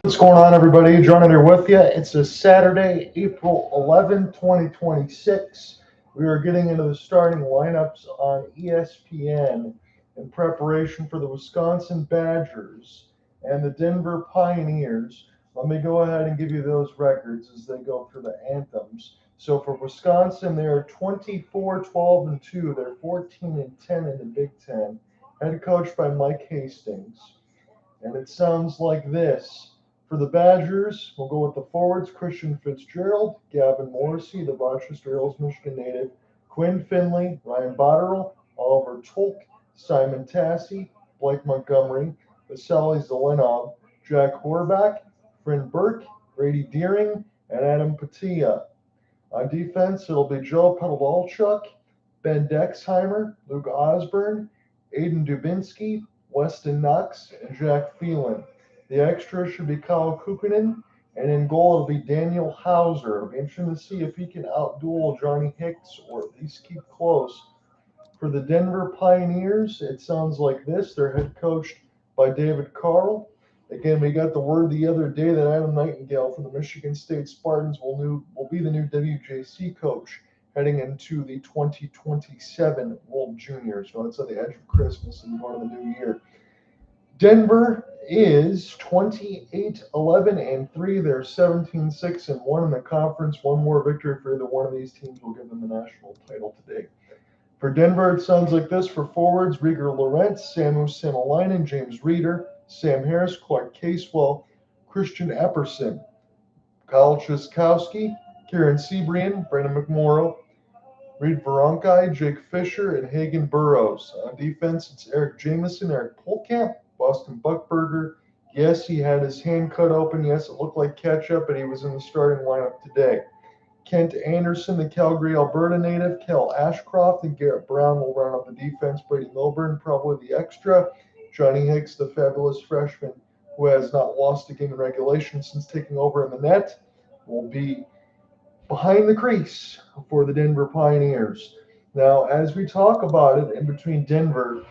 What's going on, everybody? John here with you. It's a Saturday, April 11, 2026. We are getting into the starting lineups on ESPN in preparation for the Wisconsin Badgers and the Denver Pioneers. Let me go ahead and give you those records as they go through the anthems. So for Wisconsin, they are 24, 12, and 2. They're 14 and 10 in the Big Ten, head coached by Mike Hastings. And it sounds like this. For the Badgers, we'll go with the forwards, Christian Fitzgerald, Gavin Morrissey, the Rochester Hills, Michigan native, Quinn Finley, Ryan Botterill, Oliver Tulk, Simon Tassy, Blake Montgomery, Vasily Zelenov, Jack Horvath, Friend Burke, Brady Deering, and Adam Patia. On defense, it'll be Joe Pedalchuk, Ben Dexheimer, Luke Osburn, Aiden Dubinsky, Weston Knox, and Jack Phelan. The extra should be Kyle Kukkonen, and in goal it'll be Daniel Hauser. It'll be interesting to see if he can outduel Johnny Hicks or at least keep close. For the Denver Pioneers, it sounds like this. They're head coached by David Carl. Again, we got the word the other day that Adam Nightingale from the Michigan State Spartans will be the new WJC coach heading into the 2027 World Juniors. So it's at the edge of Christmas and going of the new year. Denver is 28-11-3. They're 17-6-1 in the conference. One more victory for either one of these teams will give them the national title today. For Denver, it sounds like this. For forwards, Rieger Lorentz, Samu Samalainen, James Reeder, Sam Harris, Clark Casewell, Christian Epperson, Kyle Trzaskowski, Kieran Seabrian, Brandon McMorrow, Reed Veronkai, Jake Fisher, and Hagen Burrows. On defense, it's Eric Jamieson, Eric Polkamp, Boston Buckberger. Yes, he had his hand cut open. Yes, it looked like ketchup, but he was in the starting lineup today. Kent Anderson, the Calgary, Alberta native. Kel Ashcroft and Garrett Brown will run up the defense. Brady Milburn, probably the extra. Johnny Hicks, the fabulous freshman who has not lost a game in regulation since taking over in the net, will be behind the crease for the Denver Pioneers. Now, as we talk about it, in between Denver,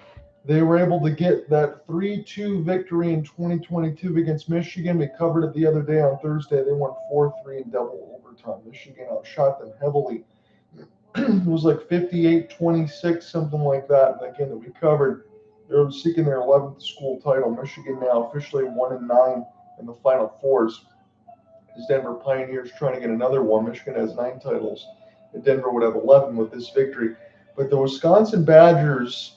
they were able to get that 3-2 victory in 2022 against Michigan. We covered it the other day on Thursday. They won 4-3 in double overtime. Michigan outshot them heavily. It was like 58-26, something like that, in that game that we covered. They're seeking their 11th school title. Michigan now officially 1-9 in the Final Fours. As Denver Pioneers trying to get another one. Michigan has 9 titles, and Denver would have 11 with this victory. But the Wisconsin Badgers,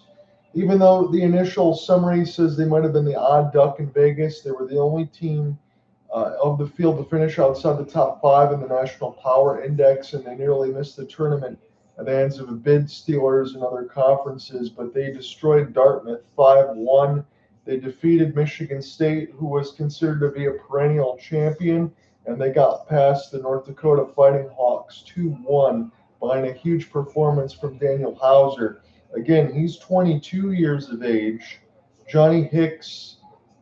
even though the initial summary says they might have been the odd duck in Vegas, they were the only team of the field to finish outside the top 5 in the National Power Index, and they nearly missed the tournament at the hands of the bid Steelers and other conferences, but they destroyed Dartmouth 5-1. They defeated Michigan State, who was considered to be a perennial champion, and they got past the North Dakota Fighting Hawks 2-1 behind a huge performance from Daniel Hauser. Again, he's 22 years of age. Johnny Hicks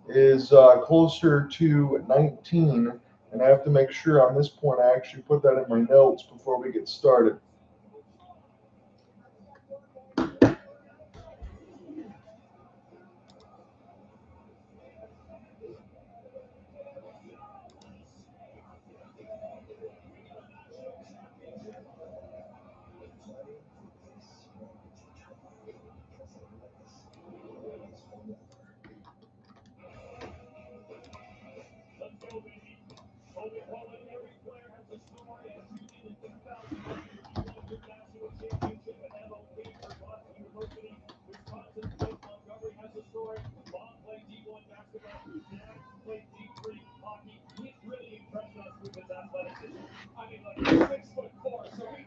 is closer to 19, and I have to make sure on this point I actually put that in my notes before we get started.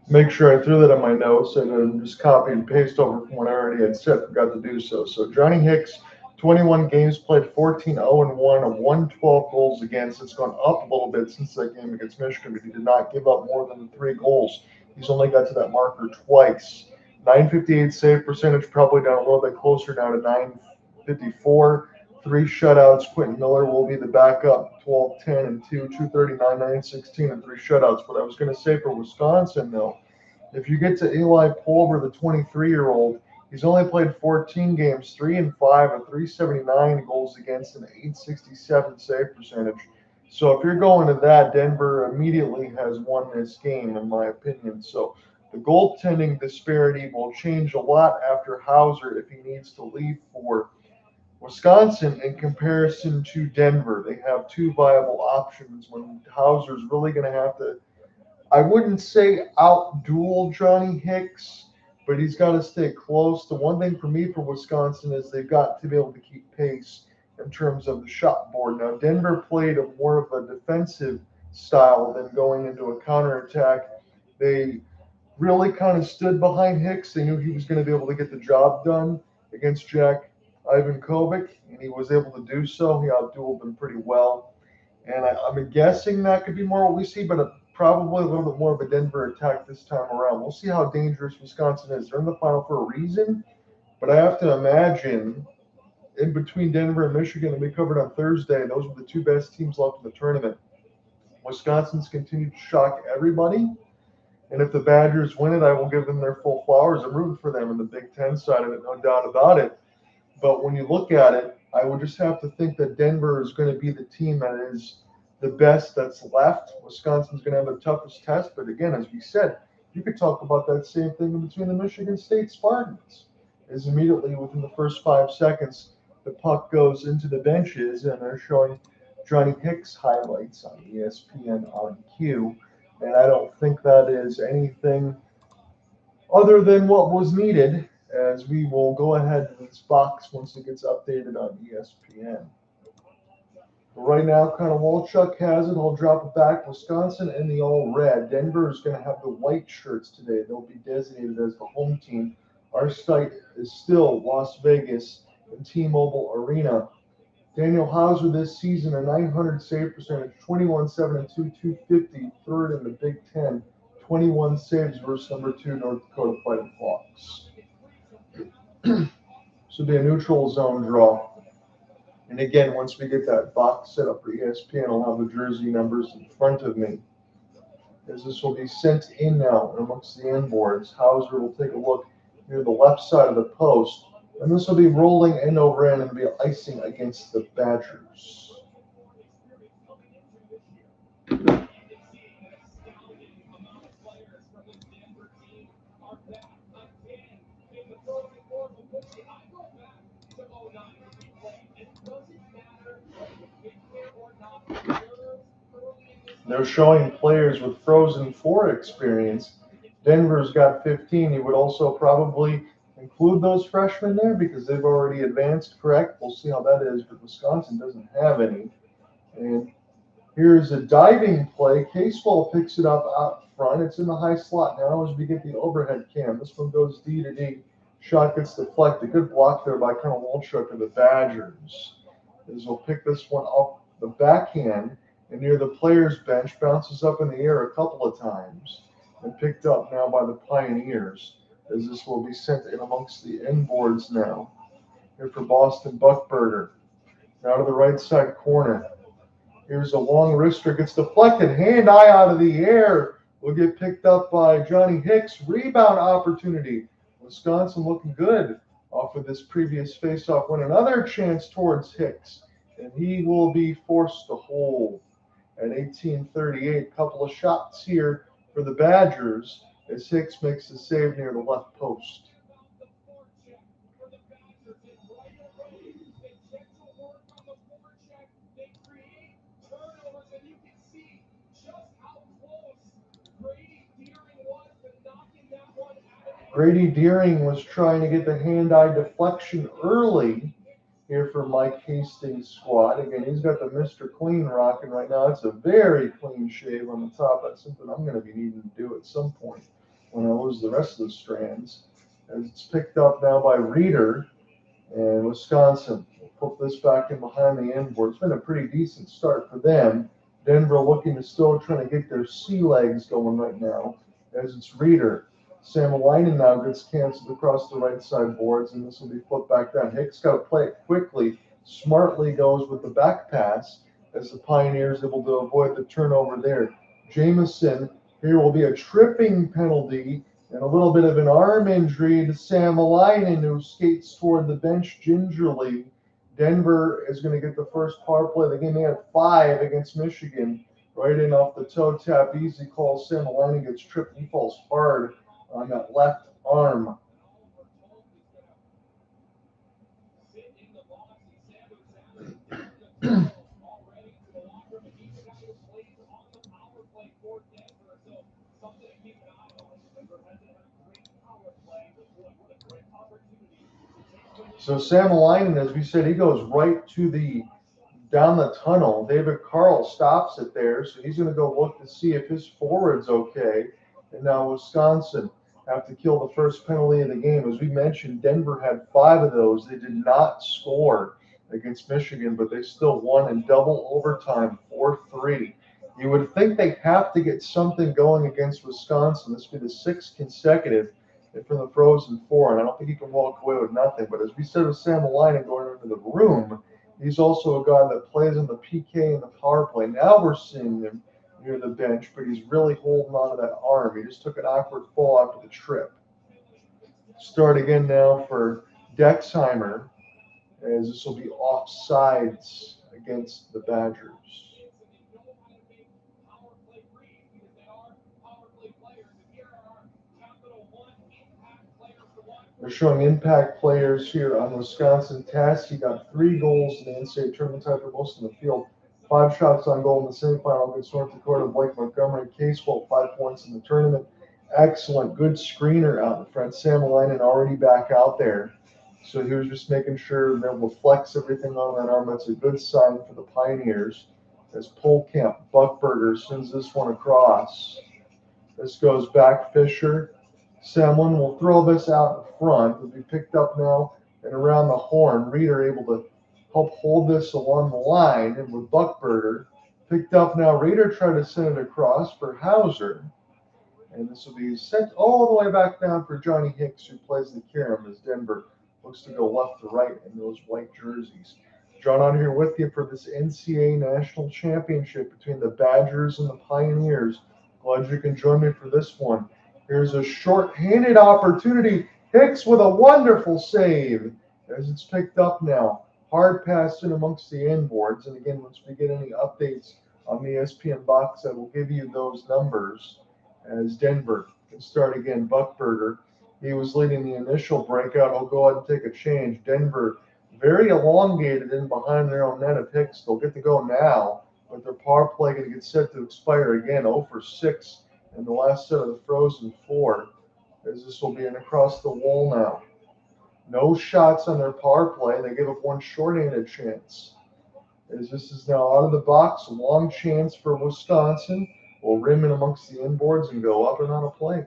Make sure I threw that in my notes and just copy and paste over from what I already had said. Forgot to do so. So Johnny Hicks, 21 games played, 14-0-1, a 112 goals against. It's gone up a little bit since that game against Michigan, but he did not give up more than the 3 goals. He's only got to that marker twice. 958 save percentage, probably down a little bit closer now to 954. 3 shutouts. Quentin Miller will be the backup, 12-10 and 2, 239, 916, and 3 shutouts. What I was going to say for Wisconsin, though, if you get to Eli Pulver, the 23-year-old, he's only played 14 games, 3-5, a 379 goals against, and 867 save percentage. So if you're going to that, Denver immediately has won this game, in my opinion. So the goaltending disparity will change a lot after Hauser if he needs to leave for Wisconsin in comparison to Denver. They have two viable options when Hauser's really going to have to, I wouldn't say out-duel Johnny Hicks, but he's got to stay close. The one thing for me for Wisconsin is they've got to be able to keep pace in terms of the shot board. Now, Denver played a more of a defensive style than going into a counterattack. They really kind of stood behind Hicks. They knew he was going to be able to get the job done against Jack Ivankovic, and he was able to do so. He outdueled him pretty well. And I'm guessing that could be more what we see, but probably a little bit more of a Denver attack this time around. We'll see how dangerous Wisconsin is. They're in the final for a reason, but I have to imagine in between Denver and Michigan that we covered on Thursday, those were the two best teams left in the tournament. Wisconsin's continued to shock everybody. And if the Badgers win it, I will give them their full flowers. I'm rooting for them in the Big Ten side of it, no doubt about it. But when you look at it, I would just have to think that Denver is going to be the team that is the best that's left. Wisconsin's going to have the toughest test. But again, as we said, you could talk about that same thing in between the Michigan State Spartans. Is immediately within the first 5 seconds, the puck goes into the benches, and they're showing Johnny Hicks highlights on ESPN on Q. And I don't think that is anything other than what was needed, as we will go ahead to this box once it gets updated on ESPN. But right now, kind of Walchuk has it. I'll drop it back. Wisconsin in the all red. Denver is going to have the white shirts today. They'll be designated as the home team. Our site is still Las Vegas and T-Mobile Arena. Daniel Hauser this season, a 900 save percentage, 21-7-2, 250, third in the Big Ten, 21 saves versus number 2 North Dakota Fighting Hawks. This will be a neutral zone draw. And again, once we get that box set up for ESPN, I'll have the jersey numbers in front of me. As this will be sent in now amongst the end boards, Hauser will take a look near the left side of the post. And this will be rolling end over end and be icing against the Badgers. They're showing players with Frozen 4 experience. Denver's got 15. You would also probably include those freshmen there because they've already advanced, correct? We'll see how that is, but Wisconsin doesn't have any. And here's a diving play. Casewell picks it up out front. It's in the high slot now as we get the overhead cam. This one goes D to D. Shot gets deflected. Good block there by Colonel Walchuk of the Badgers. As we'll pick this one up the backhand and near the players' bench, bounces up in the air a couple of times and picked up now by the Pioneers, as this will be sent in amongst the end boards now. Here for Boston Buckberger. Now to the right side corner. Here's a long wrister, gets deflected, hand-eye out of the air. Will get picked up by Johnny Hicks. Rebound opportunity. Wisconsin looking good off of this previous faceoff win. Another chance towards Hicks, and he will be forced to hold at 18:38. Couple of shots here for the Badgers as Hicks makes the save near the left post. Grady Deering was trying to get the hand-eye deflection early here for Mike Hastings' squad. Again, he's got the Mr. Clean rocking right now. It's a very clean shave on the top. That's something I'm going to be needing to do at some point when I lose the rest of the strands. As it's picked up now by Reeder and Wisconsin. We'll put this back in behind the end board. It's been a pretty decent start for them. Denver looking to still trying to get their sea legs going right now as it's Reeder. Samalainen now gets canceled across the right side boards, and this will be flipped back down. Hicks got to play it quickly. Smartly goes with the back pass as the Pioneers able to avoid the turnover there. Jamison, here will be a tripping penalty and a little bit of an arm injury to Samalainen, who skates toward the bench gingerly Denver is going to get the first power play of the game. They had 5 against Michigan. Right in off the toe tap, easy call. Sam Alani gets tripped. He falls hard on that left arm. So Sam Alani, as we said, he goes right to the down the tunnel. David Carl stops it there, so he's going to go look to see if his forward's okay. And now Wisconsin have to kill the first penalty of the game. As we mentioned, Denver had 5 of those. They did not score against Michigan, but they still won in double overtime, 4-3. You would think they have to get something going against Wisconsin. This would be the 6th consecutive from the Frozen Four, and I don't think he can walk away with nothing. But as we said with Sam Alani going into the room, he's also a guy that plays in the PK and the power play. Now we're seeing him near the bench, but he's really holding on to that arm. He just took an awkward fall after the trip. Start again now for Dexheimer, as this will be offsides against the Badgers. We're showing impact players here on Wisconsin. Tassy got 3 goals in the NCAA tournament, tied for most in the field. 5 shots on goal in the semifinal against North Dakota. Blake Montgomery, Casewell, 5 points in the tournament. Excellent, good screener out in front. Sam Alani already back out there. So he was just making sure they're able to flex everything on that arm. That's a good sign for the Pioneers. As Polkamp, Buckberger sends this one across. This goes back Fisher. Someone will throw this out in front. It'll be picked up now and around the horn. Reeder able to help hold this along the line, and with Buckberger picked up now. Reeder tried to send it across for Hauser, and this will be sent all the way back down for Johnny Hicks, who plays the carom as Denver looks to go left to right in those white jerseys. John on here with you for this NCAA National Championship between the Badgers and the Pioneers. Glad you can join me for this one. Here's a short-handed opportunity. Hicks with a wonderful save as it's picked up now. Hard pass in amongst the inboards. And again, once we get any updates on the ESPN box, I will give you those numbers as Denver can start again. Buckberger, he was leading the initial breakout. He'll go ahead and take a change. Denver very elongated in behind their own net of Hicks. They'll get to go now, but their power play going to get set to expire again. 0 for 6 in the last set of the Frozen Four, as this will be an across the wall now. No shots on their power play. They give up 1 shorthanded chance. As this is now out of the box, a long chance for Wisconsin. Will rim in amongst the inboards and go up and on a play.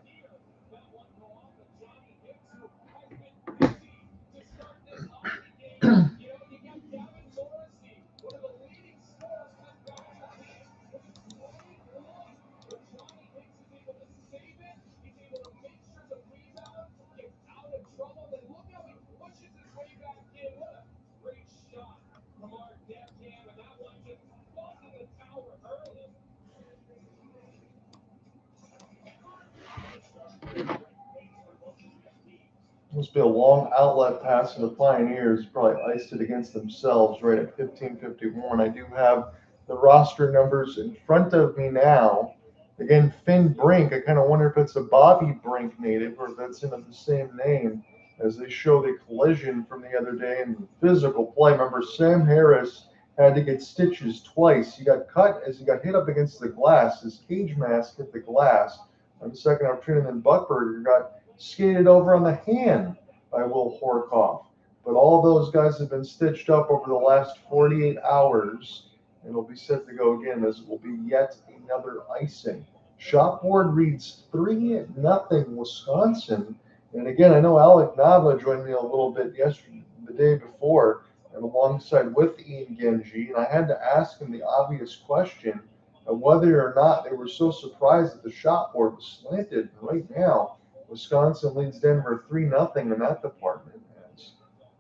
Must be a long outlet pass to the Pioneers. Probably iced it against themselves right at 15:51. I do have the roster numbers in front of me now. Again, Finn Brink. I kind of wonder if it's a Bobby Brink native or if that's in the same name, as they show the collision from the other day in the physical play. Remember, Sam Harris had to get stitches twice. He got cut as he got hit up against the glass. His cage mask hit the glass on the second opportunity, and then Buckberger got skated over on the hand by Will Horkoff. But all of those guys have been stitched up over the last 48 hours, and it'll be set to go again, as it will be yet another icing. Shot board reads 3-0 Wisconsin. And again, I know Alec Navla joined me a little bit yesterday, the day before, and alongside with Ian Genji, and I had to ask him the obvious question of whether or not they were so surprised that the shot board was slanted. And right now, Wisconsin leads Denver 3-0 in that department. As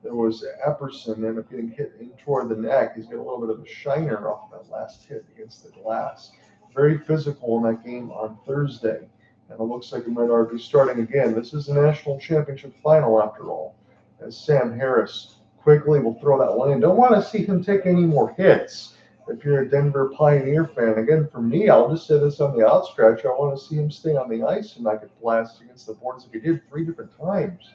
there was Epperson ended up getting hit in toward the neck. He's got a little bit of a shiner off that last hit against the glass. Very physical in that game on Thursday. And it looks like it might already be starting again. This is the national championship final, after all, as Sam Harris quickly. We'll throw that one in. Don't want to see him take any more hits. If you're a Denver Pioneer fan, again, for me, I'll just say this on the outstretch. I want to see him stay on the ice and not get blasted against the boards like he did 3 different times.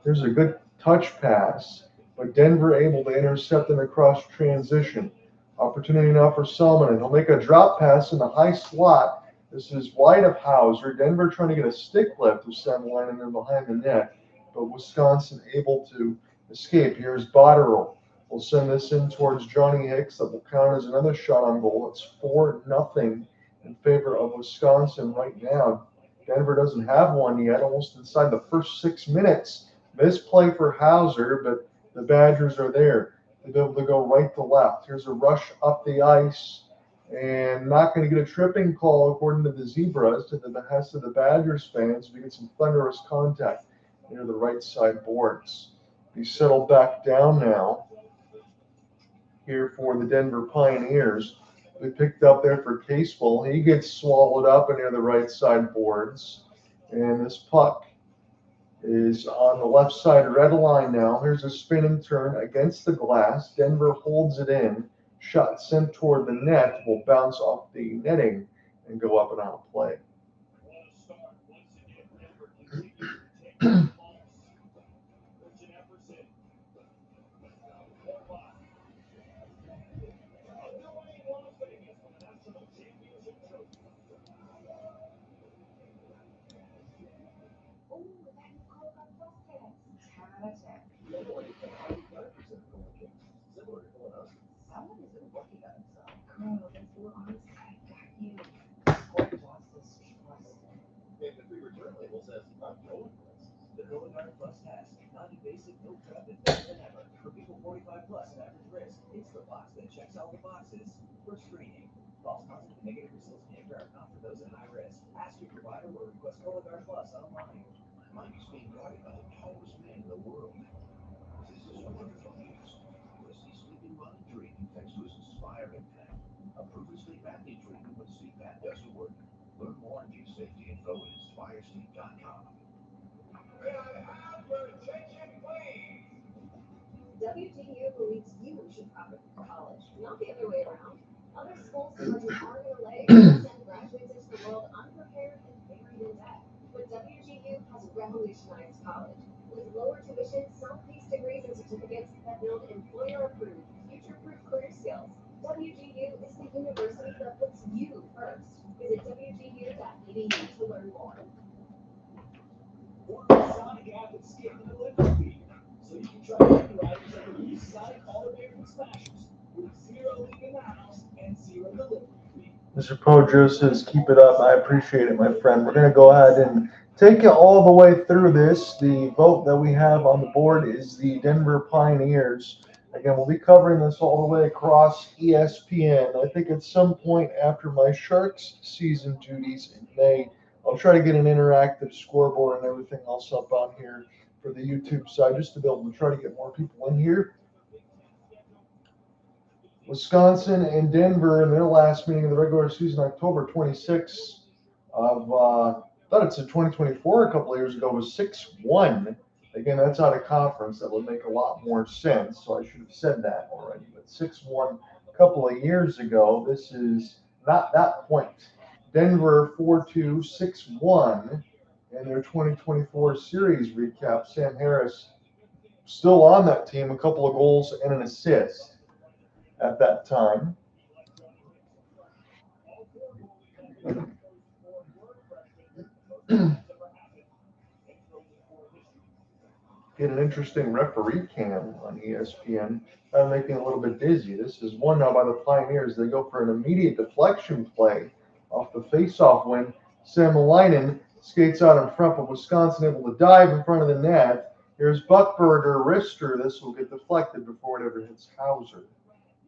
Here's a good touch pass, but Denver able to intercept and across transition. Opportunity now for Selman, and he'll make a drop pass in the high slot. This is wide of Hauser. Denver trying to get a stick lift with Semelainen in behind the net, but Wisconsin able to escape. Here's Botterill. We'll send this in towards Johnny Hicks. That will count as another shot on goal. It's 4-0 in favor of Wisconsin right now. Denver doesn't have one yet, almost inside the first 6 minutes. Misplay for Hauser, but the Badgers are there. They'll be able to go right to left. Here's a rush up the ice, and not going to get a tripping call according to the Zebras, to the behest of the Badgers fans. We get some thunderous contact near the right side boards. Be settled back down now here for the Denver Pioneers. We picked up there for Casewell. He gets swallowed up near the right side boards, and this puck is on the left side red line now. Here's a spinning turn against the glass. Denver holds it in. Shot sent toward the net will bounce off the netting and go up and out of play. WGU believes you should prepare for college, not the other way around. Other schools such as RULA send graduates into the world unprepared and buried in debt. But WGU has revolutionized college. With lower tuition, self-paced degrees and certificates that build employer-approved, future-proof career skills. WGU is the university that puts you first. Visit wgu.edu to learn more. Sonic app and skip the delivery fee, so you can try any riders that can use Sonic All-American Smashers with 0 leaving the house and 0 delivery fee. Mr. Pojo says, keep it up. I appreciate it, my friend. We're going to go ahead and take you all the way through this. The vote that we have on the board is the Denver Pioneers. Again, we'll be covering this all the way across ESPN. I think at some point after my Sharks season duties in May, I'll try to get an interactive scoreboard and everything else up on here for the YouTube side, just to be able to try to get more people in here. Wisconsin and Denver in their last meeting of the regular season, October 26th of, I thought it said 2024 a couple of years ago, was 6-1. Again, that's out of conference. That would make a lot more sense, so I should have said that already. But 6-1 a couple of years ago. This is not that point. Denver 4-2, 6-1 in their 2024 series recap. Sam Harris still on that team, a couple of goals and an assist at that time. Get an interesting referee cam on ESPN. I'm making a little bit dizzy. This is one now by the Pioneers. They go for an immediate deflection play off the faceoff win. Semelainen skates out in front, but Wisconsin able to dive in front of the net. Here's Buckberger, wrister. This will get deflected before it ever hits Hauser.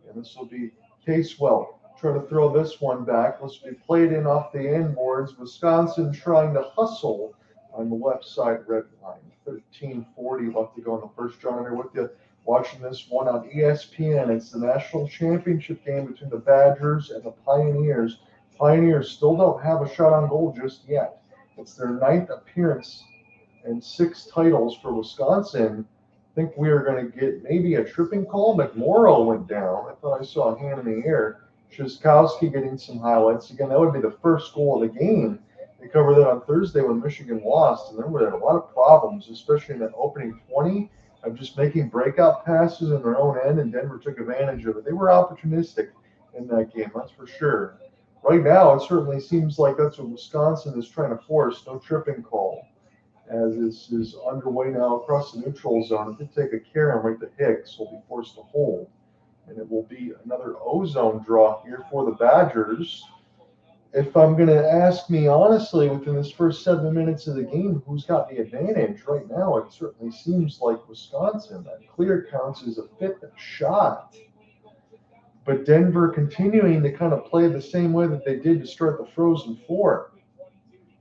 And this will be Casewell. Try to throw this one back. This will be played in off the end boards. Wisconsin trying to hustle on the left side red line. 13:40 left to go in the first. John, I'm here with you watching this one on ESPN. It's the national championship game between the Badgers and the Pioneers. Pioneers still don't have a shot on goal just yet. It's their 9th appearance and 6 titles for Wisconsin. think we are going to get maybe a tripping call. McMorrow went down. I thought I saw a hand in the air. Szyskowski getting some highlights. Again, that would be the first goal of the game. They covered that on Thursday when Michigan lost, and then we had a lot of problems, especially in that opening 20, of just making breakout passes in their own end, and Denver took advantage of it. They were opportunistic in that game, that's for sure. Right now, it certainly seems like that's what Wisconsin is trying to force, no tripping call, as this is underway now across the neutral zone. If they take a carry right to Hicks, will be forced to hold. And it will be another O-zone draw here for the Badgers. If I'm going to ask me honestly, within this first 7 minutes of the game, who's got the advantage right now, it certainly seems like Wisconsin. That clear counts as a fifth shot. But Denver continuing to kind of play the same way that they did to start the Frozen Four.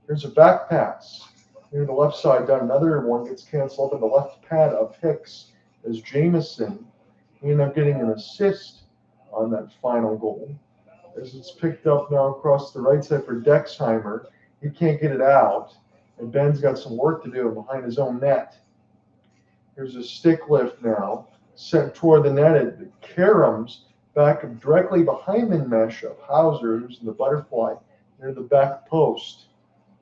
Here's a back pass. Near the left side, down another one gets canceled up in the left pad of Hicks as Jamison. He ended up getting an assist on that final goal. As it's picked up now across the right side for Dexheimer. He can't get it out. And Ben's got some work to do behind his own net. Here's a stick lift now. Sent toward the net. It caroms back directly behind the mesh of Hauser, who's in the butterfly near the back post.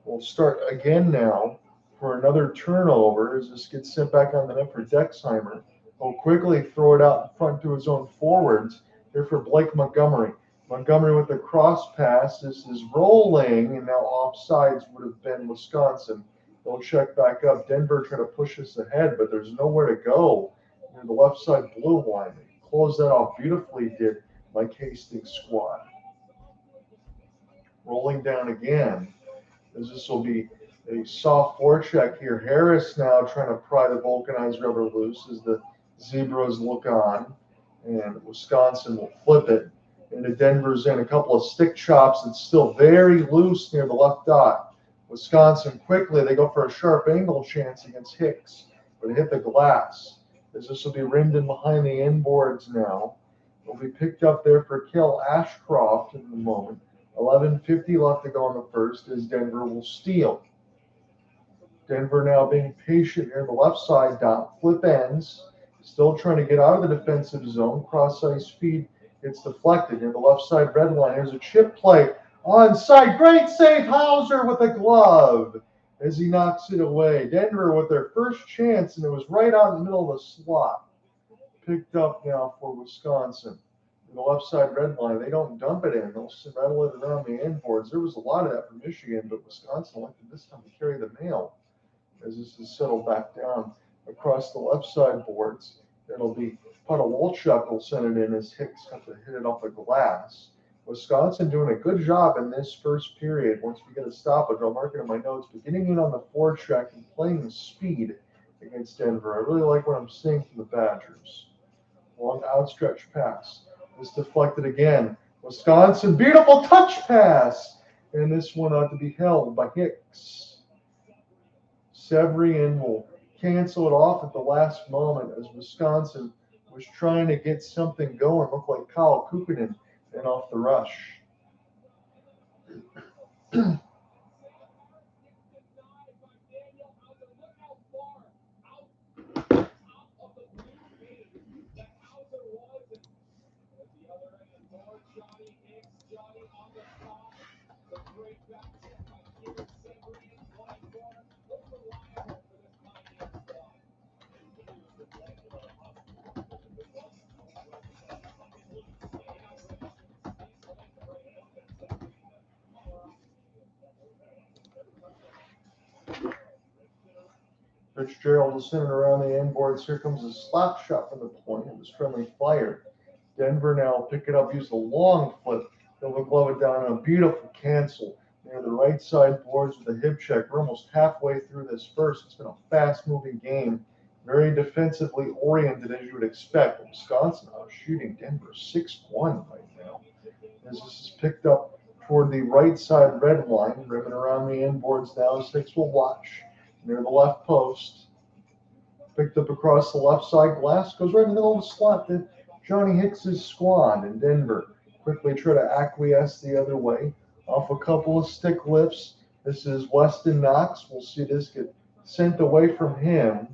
We'll start again now for another turnover as this gets sent back on the net for Dexheimer. He'll quickly throw it out in front to his own forwards here for Blake Montgomery. Montgomery with the cross pass. This is rolling, and now offsides would have been Wisconsin. They'll check back up. Denver trying to push us ahead, but there's nowhere to go near the left side blue line. Close that off beautifully, did Mike Hastings' squad. Rolling down again, as this will be a soft forecheck here. Harris now trying to pry the vulcanized rubber loose as the Zebras look on, and Wisconsin will flip it into Denver's end. A couple of stick chops. It's still very loose near the left dot. Wisconsin quickly, they go for a sharp angle chance against Hicks, but it hit the glass. As this will be rimmed in behind the inboards now. It'll be picked up there for Kel Ashcroft in the moment. 11:50 left to go in the first as Denver will steal. Denver now being patient here on the left side dot. Flip ends. Still trying to get out of the defensive zone. Cross ice feed. It's deflected near the left side red line. Here's a chip play. Onside. Great save. Hauser with a glove as he knocks it away. Denver with their first chance, and it was right out in the middle of the slot. Picked up now for Wisconsin. In the left side red line, they don't dump it in. They'll rattle it around the inboards. There was a lot of that from Michigan, but Wisconsin elected this time to carry the mail as this is settled back down across the left side boards. It'll be Botterill will send it in as Hicks have to hit it off the glass. Wisconsin doing a good job in this first period. Once we get a stoppage, I'll mark it in my notes. Beginning in on the forecheck and playing the speed against Denver. I really like what I'm seeing from the Badgers. Long outstretched pass. This deflected again. Wisconsin, beautiful touch pass. And this one ought to be held by Hicks. Severian will cancel it off at the last moment as Wisconsin was trying to get something going. Looked like Kyle Kukkonen and off the rush. Fitzgerald will send it around the inboards. Here comes a slap shot from the point. It was friendly fire. Denver now will pick it up, use a long flip. They'll glove it down on a beautiful cancel near the right side boards with a hip check. We're almost halfway through this first. It's been a fast-moving game, very defensively oriented as you would expect. Wisconsin out shooting Denver 6-1 right now. As this is picked up toward the right side red line, rimming around the inboards now. Hicks will watch. Near the left post, picked up across the left side glass, goes right in the middle of the slot to Johnny Hicks' squad in Denver. Quickly try to acquiesce the other way, off a couple of stick lifts. This is Weston Knox. We'll see this get sent away from him.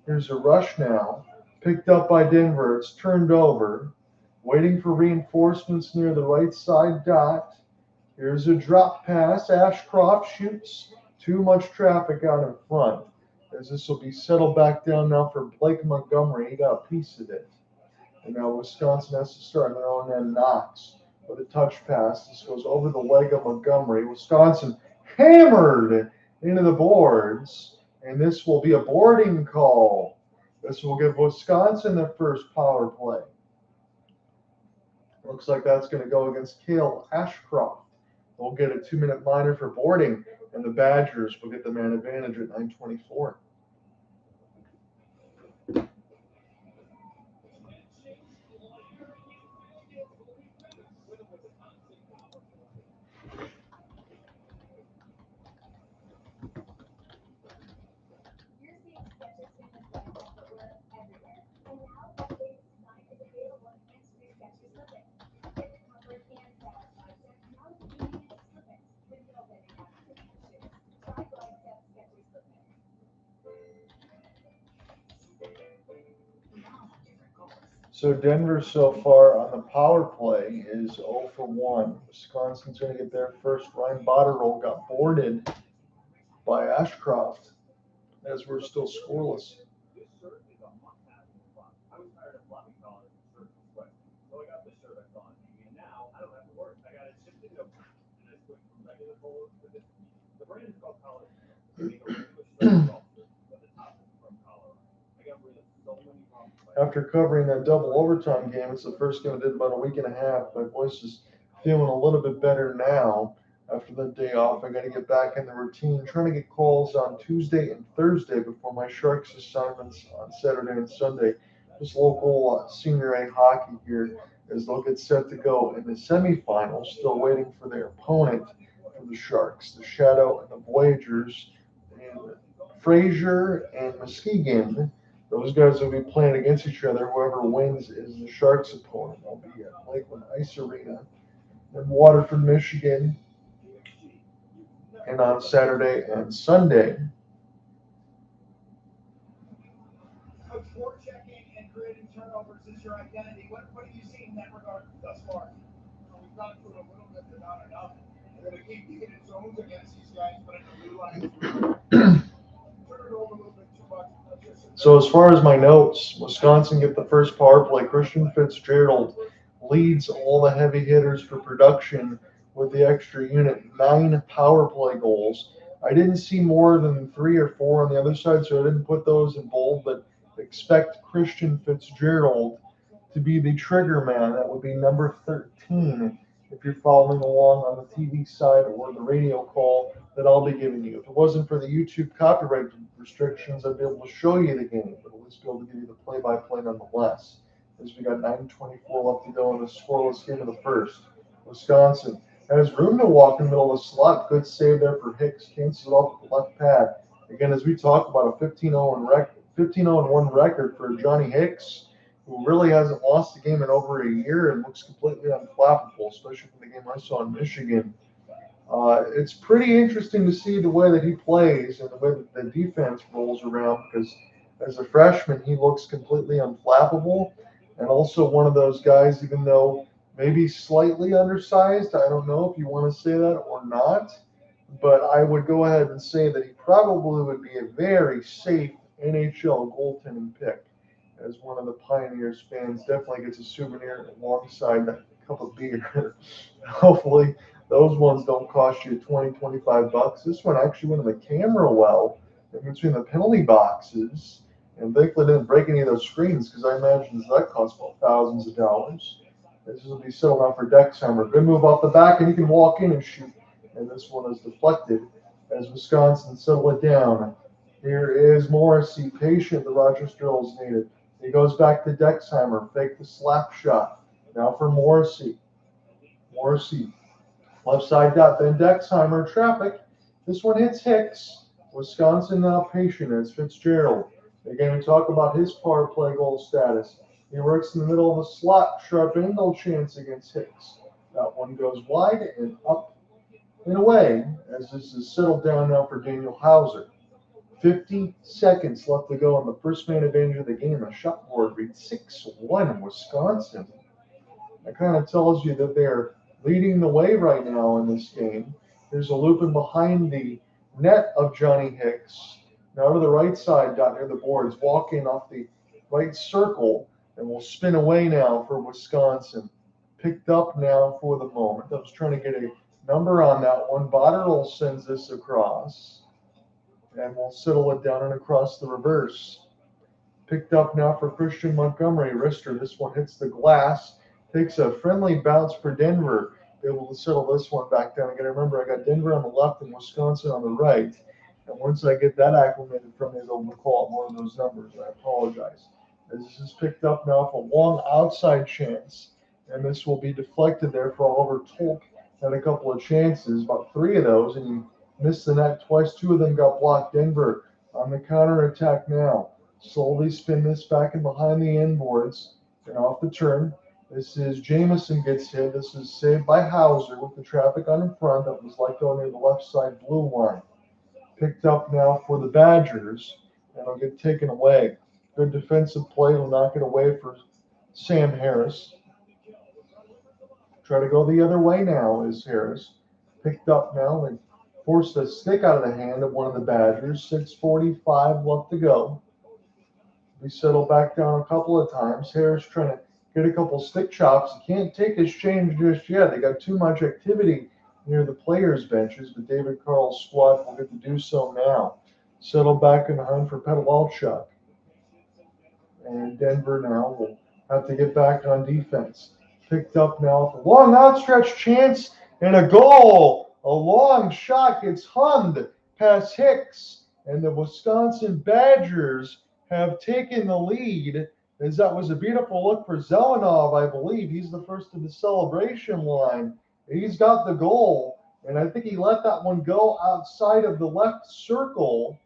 Here's a rush now. Picked up by Denver. It's turned over. Waiting for reinforcements near the right side dot. Here's a drop pass. Ashcroft shoots. Too much traffic out in front. As this will be settled back down now for Blake Montgomery. He got a piece of it. And now Wisconsin has to start on their own end. Knox with a touch pass. This goes over the leg of Montgomery. Wisconsin hammered into the boards. And this will be a boarding call. This will give Wisconsin their first power play. Looks like that's going to go against Cale Ashcroft. We'll get a 2-minute minor for boarding, and the Badgers will get the man advantage at 9:24. So Denver so far on the power play is 0 for 1. Wisconsin's going to get their first. Ryan Botterill got boarded by Ashcroft as we're still scoreless. After covering that double overtime game, it's the first game I did about a week and a half. My voice is feeling a little bit better now after the day off. I got to get back in the routine, trying to get calls on Tuesday and Thursday before my Sharks assignments on Saturday and Sunday. Just local Senior A hockey here as they'll get set to go in the semifinals, still waiting for their opponent for the Sharks, the Shadow and the Voyagers, and Fraser and Muskegon. Those guys will be playing against each other. Whoever wins is the Sharks' opponent. I'll be at Lakeland Ice Arena in Waterford, Michigan, and on Saturday and Sunday. Coach, forechecking and creating turnovers is your identity. What have you seen in that regard thus far? We've gone through a little bit, they're not enough. We're going to keep getting zones against these guys, but I know we like turn it over a little bit too much. So as far as my notes, Wisconsin get the first power play. Christian Fitzgerald leads all the heavy hitters for production with the extra unit, 9 power play goals. I didn't see more than 3 or 4 on the other side, so I didn't put those in bold, but expect Christian Fitzgerald to be the trigger man. That would be number 13 if you're following along on the TV side or the radio call that I'll be giving you. If it wasn't for the YouTube copyright restrictions, I'd be able to show you the game, but at least be able to give you the play-by-play nonetheless. As we got 9:24 left to go in the scoreless game of the first. Wisconsin has room to walk in the middle of the slot. Good save there for Hicks. Cancels it off with the left pad. Again, as we talked about, a 15-0-1 record for Johnny Hicks, who really hasn't lost a game in over a year and looks completely unflappable, especially from the game I saw in Michigan. It's pretty interesting to see the way that he plays and the way that the defense rolls around, because as a freshman, he looks completely unflappable, and also one of those guys, even though maybe slightly undersized, I don't know if you want to say that or not, but I would go ahead and say that he probably would be a very safe NHL goaltending pick. As one of the Pioneers fans, definitely gets a souvenir alongside that cup of beer. Hopefully those ones don't cost you $20-25. This one actually went in the camera well in between the penalty boxes, and thankfully didn't break any of those screens, because I imagine that costs about thousands of dollars. This will be settled out for Dexheimer. Good move off the back, and he can walk in and shoot. And this one is deflected as Wisconsin settle it down. Here is Morrissey, patient, the Rochester Earls needed. He goes back to Dexheimer, fake the slap shot. Now for Morrissey. Morrissey, left side dot, then Dexheimer, traffic. This one hits Hicks. Wisconsin now patient as Fitzgerald. Again, we talk about his power play goal status. He works in the middle of the slot, sharp angle chance against Hicks. That one goes wide and up and away as this is settled down now for Daniel Hauser. 50 seconds left to go on the first man advantage of the game. The shot board reads 6-1 Wisconsin. That kind of tells you that they're leading the way right now in this game. There's a loop in behind the net of Johnny Hicks. Now to the right side, down near the boards, walking off the right circle, and will spin away now for Wisconsin. Picked up now for the moment. I was trying to get a number on that one. Botterill sends this across, and we'll settle it down and across the reverse. Picked up now for Christian Montgomery. Wrister, this one hits the glass. Takes a friendly bounce for Denver. Be able to settle this one back down. Again, remember, I got Denver on the left and Wisconsin on the right. And once I get that acclimated from you, they'll recall more of those numbers. I apologize. This is picked up now for a long outside chance. And this will be deflected there for Oliver Tulk. Had a couple of chances, about 3 of those, and he missed the net twice. 2 of them got blocked. Denver on the counterattack now. Slowly spin this back and behind the inboards and off the turn. This is Jamison gets hit. This is saved by Hauser with the traffic on in front. That was let go near the left side blue line. Picked up now for the Badgers, and it'll get taken away. Good defensive play. Will knock it away for Sam Harris. Try to go the other way now is Harris. Picked up now and forced a stick out of the hand of one of the Badgers. 6:45 left to go. We settle back down a couple of times. Harris trying to get a couple stick chops. He can't take his change just yet. They got too much activity near the players' benches, but David Carl's squad will get to do so now. Settle back in the hunt for Outshot. And Denver now will have to get back on defense. Picked up now with a long outstretched chance and a goal. A long shot gets hummed past Hicks, and the Wisconsin Badgers have taken the lead. As that was a beautiful look for Zelenov, I believe. He's the first to the celebration line. He's got the goal, and I think he let that one go outside of the left circle.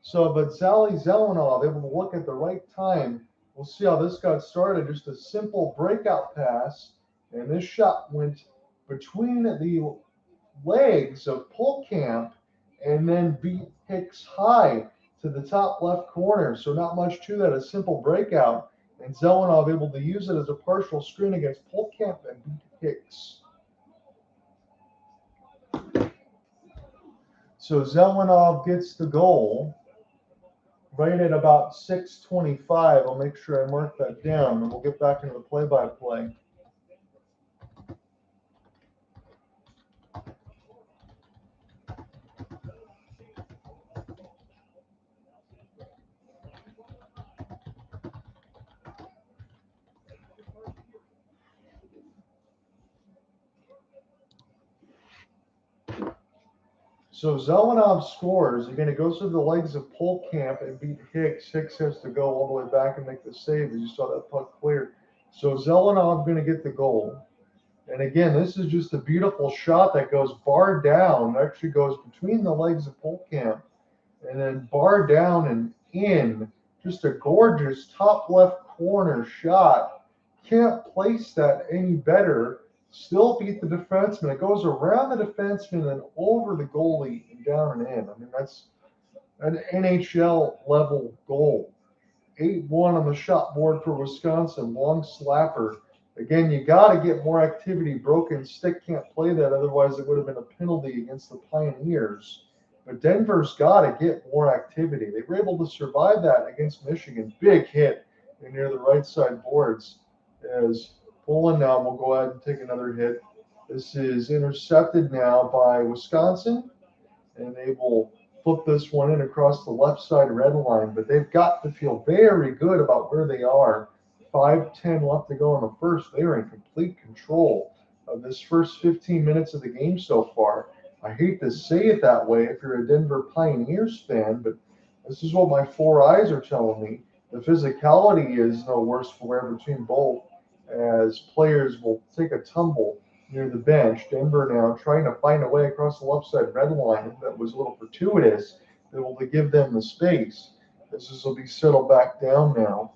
So, but Zelenov able to look at the right time. We'll see how this got started. Just a simple breakout pass, and this shot went between the legs of Polkamp and then beat Hicks high to the top left corner. So not much to that, a simple breakout. And Zelenov able to use it as a partial screen against Polkamp and beat Hicks. So Zelenov gets the goal right at about 6:25. I'll make sure I mark that down, and we'll get back into the play-by-play. So Zelenov scores. Again, it goes through the legs of Polkamp and beat Hicks. Hicks has to go all the way back and make the save, as you saw that puck clear. So Zelenov going to get the goal. And again, this is just a beautiful shot that goes bar down. It actually goes between the legs of Polkamp and then bar down and in. Just a gorgeous top left corner shot. Can't place that any better. Still beat the defenseman. It goes around the defenseman and over the goalie and down and in. I mean, that's an NHL level goal. 8-1 on the shot board for Wisconsin. Long slapper. Again, you got to get more activity. Broken stick can't play that. Otherwise, it would have been a penalty against the Pioneers. But Denver's got to get more activity. They were able to survive that against Michigan. Big hit near the right side boards as Poland now will go ahead and take another hit. This is intercepted now by Wisconsin, and they will flip this one in across the left side red line. But they've got to feel very good about where they are. 5:10 left to go in the first. They are in complete control of this first 15 minutes of the game so far. I hate to say it that way if you're a Denver Pioneers fan, but this is what my 4 eyes are telling me. The physicality is no worse for wear between both, as players will take a tumble near the bench. Denver now trying to find a way across the left side red line. That was a little fortuitous. They will give them the space. This will be settled back down now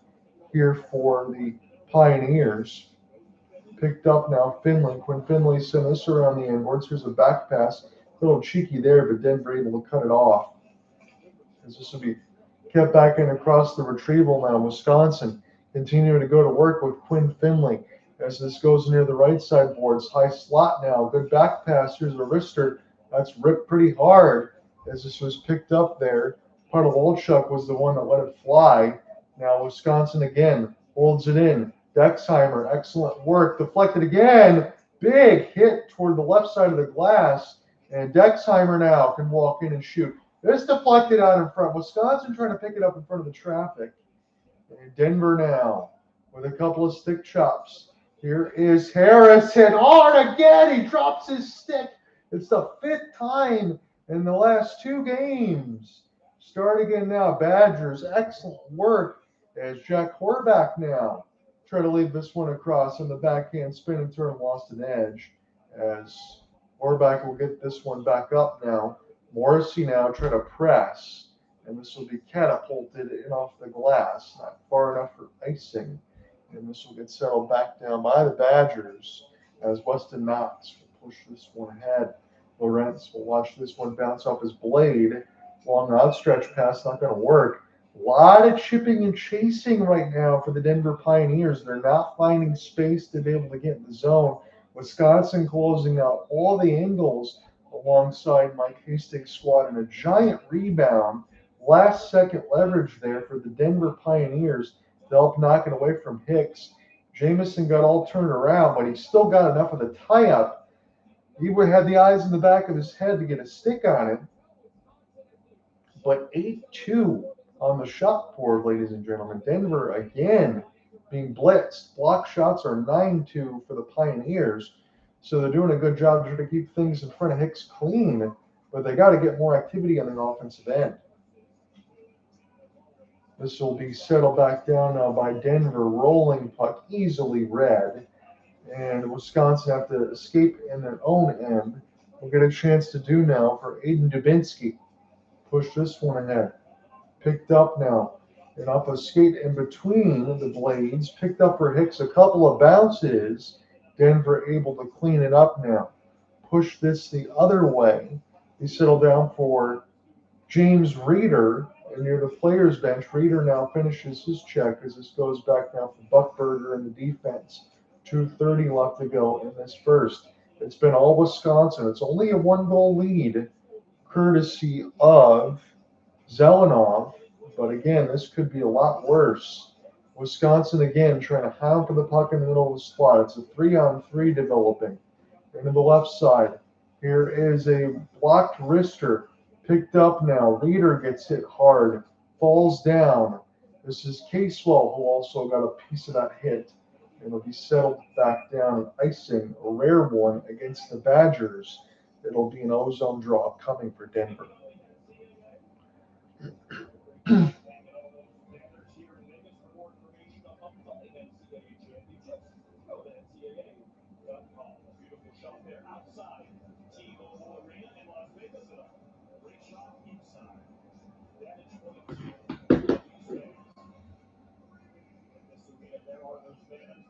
here for the Pioneers. Picked up now Finley. Quinn Finley sent this around the inboards. Here's a back pass. A little cheeky there, but Denver able to cut it off. as this will be kept back in across the retrieval now. Wisconsin continuing to go to work with Quinn Finley as this goes near the right side boards. High slot now. Good back pass. Here's a wrister. That's ripped pretty hard as this was picked up there. Part of Outshot was the one that let it fly. Now Wisconsin again holds it in. Dexheimer, excellent work. Deflected again. Big hit toward the left side of the glass. And Dexheimer now can walk in and shoot. This deflected out in front. Wisconsin trying to pick it up in front of the traffic. And Denver now with a couple of stick chops. Here is Harrison. Oh, and again, he drops his stick. It's the 5th time in the last 2 games. Start again now. Badgers, excellent work as Jack Horvath now try to leave this one across in the backhand spin and turn, lost an edge as Horvath will get this one back up now. Morrissey now try to press, and this will be catapulted in off the glass, not far enough for icing. And this will get settled back down by the Badgers as Weston Knox will push this one ahead. Lawrence will watch this one bounce off his blade. Long outstretched pass, not going to work. A lot of chipping and chasing right now for the Denver Pioneers. They're not finding space to be able to get in the zone. Wisconsin closing out all the angles alongside Mike Hastings' squad, and a giant rebound. Last second leverage there for the Denver Pioneers to help knock it away from Hicks. Jamison got all turned around, but he still got enough of the tie-up. He would have the eyes in the back of his head to get a stick on him. But 8-2 on the shot board, ladies and gentlemen. Denver again being blitzed. Block shots are 9-2 for the Pioneers. So they're doing a good job trying to keep things in front of Hicks clean, but they got to get more activity on the offensive end. This will be settled back down now by Denver. Rolling puck, easily read. And Wisconsin have to escape in their own end. We'll get a chance to do now for Aiden Dubinsky. Push this one ahead. Picked up now. And off a skate in between the blades. Picked up for Hicks a couple of bounces. Denver able to clean it up now. Push this the other way. They settle down for James Reeder. And near the players' bench, Reeder now finishes his check as this goes back now for Buckberger in the defense. 2:30 left to go in this first. It's been all Wisconsin. It's only a 1-goal lead, courtesy of Zelenov. But again, this could be a lot worse. Wisconsin again trying to hound for the puck in the middle of the slot. It's a 3-on-3 developing. Into the left side. Here is a blocked wrister. Picked up now. Reeder gets hit hard. Falls down. This is Casewell, who also got a piece of that hit. It'll be settled back down and icing, a rare one against the Badgers. It'll be an ozone draw coming for Denver.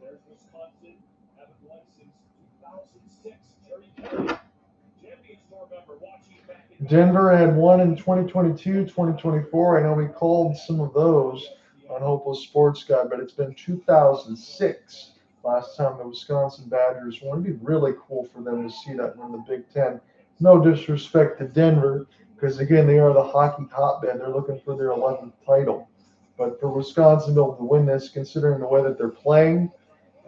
There's Wisconsin, haven't won since 2006. Champions Tour member watching back in Denver had won in 2022, 2024. I know we called some of those on Hopeless Sports Guy, but it's been 2006 last time the Wisconsin Badgers won. It'd be really cool for them to see that win the Big Ten. No disrespect to Denver, because again, they are the hockey hotbed. They're looking for their 11th title. But for Wisconsin to be able to win this, considering the way that they're playing,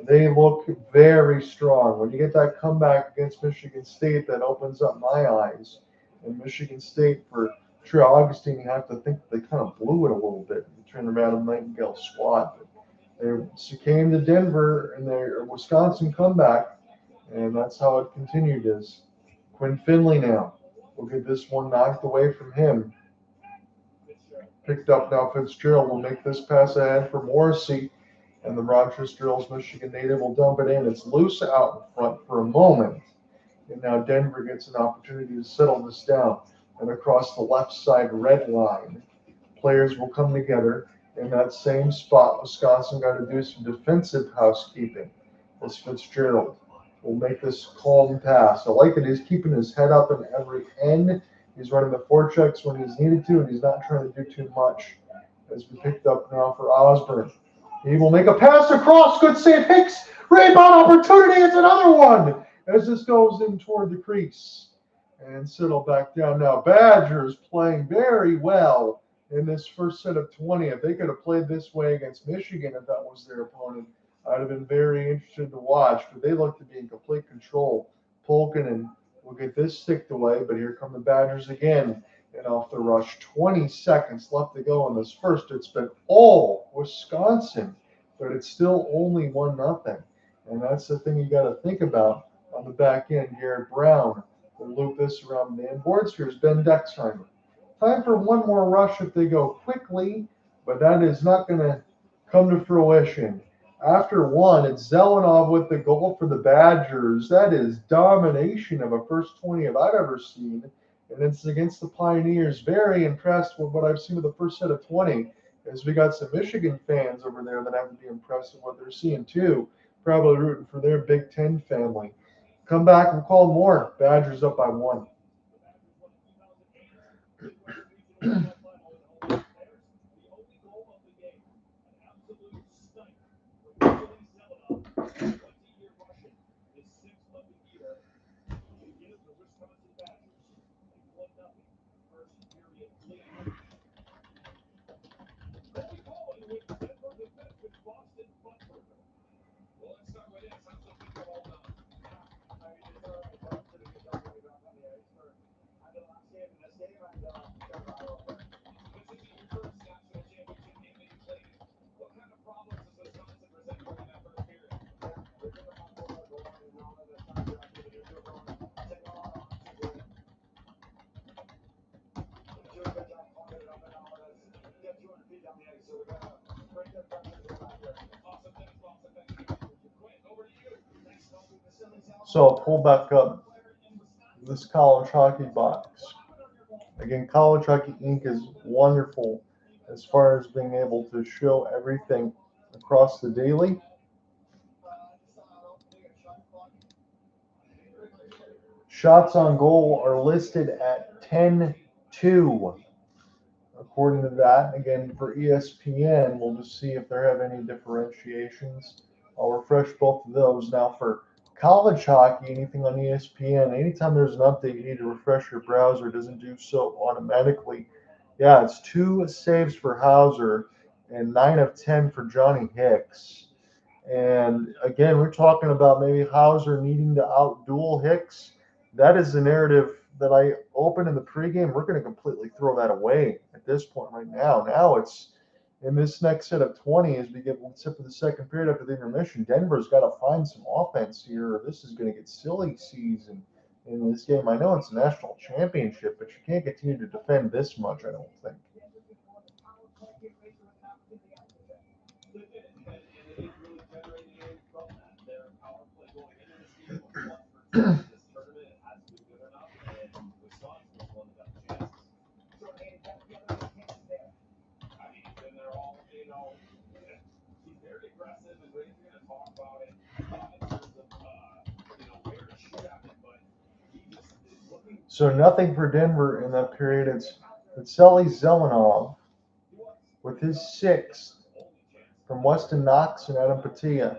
they look very strong. When you get that comeback against Michigan State, that opens up my eyes. And Michigan State, for Trey Augustine, you have to think they kind of blew it a little bit. You turn around a Nightingale squad. But they succumbed to Denver in their Wisconsin comeback, and that's how it continued. Is Quinn Finley now will get this one knocked away from him. Picked up now. Fitzgerald will make this pass ahead for Morrissey, and the Rochester Hills, Michigan native will dump it in. It's loose out in front for a moment, and now Denver gets an opportunity to settle this down. And across the left side red line, players will come together in that same spot. Wisconsin got to do some defensive housekeeping. As Fitzgerald will make this calm pass. I like that he's keeping his head up in every end. He's running the forechecks when he's needed to, and he's not trying to do too much. As we picked up now for Osburn. He will make a pass across. Good save, Hicks. Rebound opportunity. It's another one as this goes in toward the crease. And settle back down now. Badgers playing very well in this first set of 20. If they could have played this way against Michigan, if that was their opponent, I'd have been very interested to watch. But they look to be in complete control. Polkinen will get this sticked away, but here come the Badgers again. And off the rush, 20 seconds left to go in this first. It's been all Wisconsin, but it's still only 1-0. And that's the thing you got to think about on the back end. Garrett Brown will loop this around the end boards. Here's Ben Dexheimer. Time for one more rush if they go quickly, but that is not going to come to fruition. After one, it's Zelenov with the goal for the Badgers. That is domination of a first 20 if I've ever seen. And it's against the Pioneers. Very impressed with what I've seen with the first set of 20. As we got some Michigan fans over there that have to be impressed with what they're seeing too. Probably rooting for their Big Ten family. Come back and call more. Badgers up by 1. So I'll pull back up this college hockey box. Again, College Hockey Inc. is wonderful as far as being able to show everything across the daily. Shots on goal are listed at 10-2. According to that, again, for ESPN, we'll just see if there have any differentiations. I'll refresh both of those. Now for college hockey, anything on ESPN, anytime there's an update, you need to refresh your browser. It doesn't do so automatically. Yeah, it's 2 saves for Hauser and 9 of 10 for Johnny Hicks. And again, we're talking about maybe Hauser needing to outduel Hicks. That is the narrative that I opened in the pregame. We're going to completely throw that away at this point right now. Now it's in this next set of 20 as we get set for the second period after the intermission. Denver's got to find some offense here. This is going to get silly season in this game. I know it's a national championship, but you can't continue to defend this much, I don't think. So nothing for Denver in that period. It's Vasily Zelenov with his 6th from Weston Knox and Adam Patia.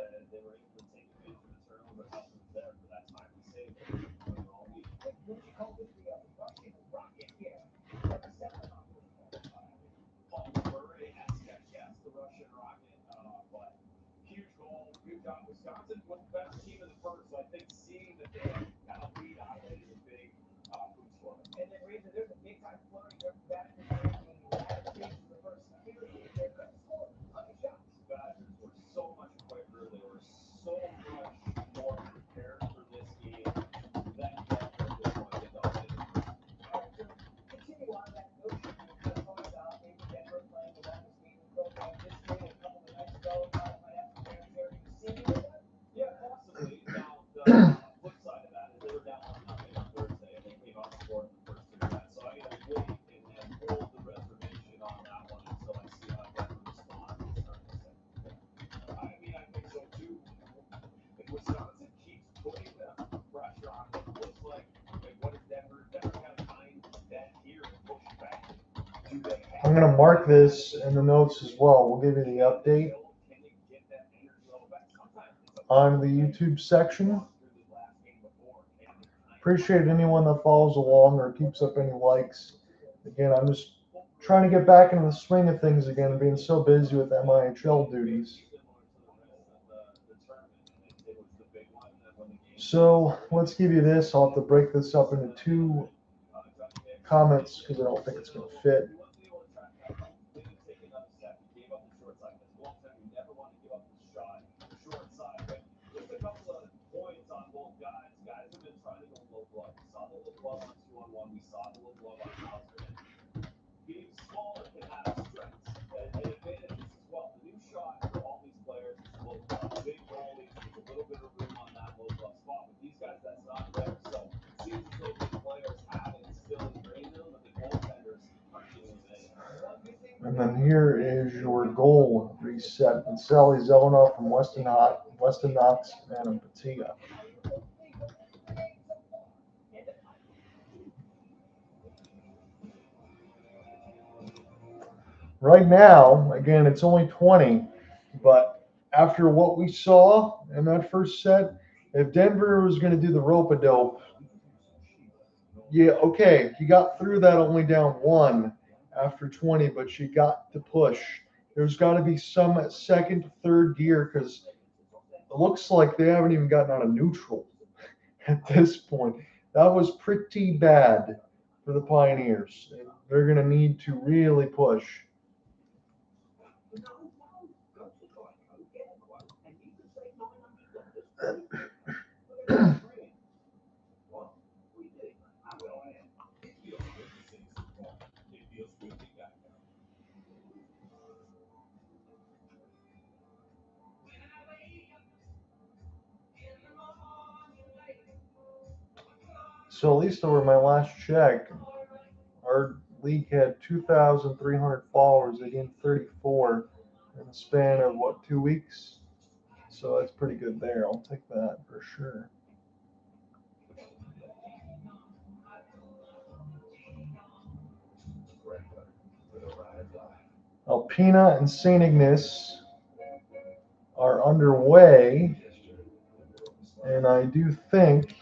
I'm going to mark this in the notes as well. We'll give you the update on the YouTube section. Appreciate anyone that follows along or keeps up any likes. Again, I'm just trying to get back into the swing of things again, being so busy with MIHL duties. So let's give you this. I'll have to break this up into 2 comments because I don't think it's going to fit. And then here is your goal reset. And Sally Zelenoff from Weston Knox and Patia. Right now, again, it's only 20, but after what we saw in that first set, if Denver was going to do the rope-a-dope, yeah, okay, he got through that only down 1 after 20, but you got to push. There's got to be some second, third gear because it looks like they haven't even gotten out of neutral at this point. That was pretty bad for the Pioneers. They're going to need to really push. So at least over my last check, our league had 2,300 followers. They gained 34 in the span of, 2 weeks? So that's pretty good there. I'll take that for sure. Alpena and St. Ignace are underway, and I do think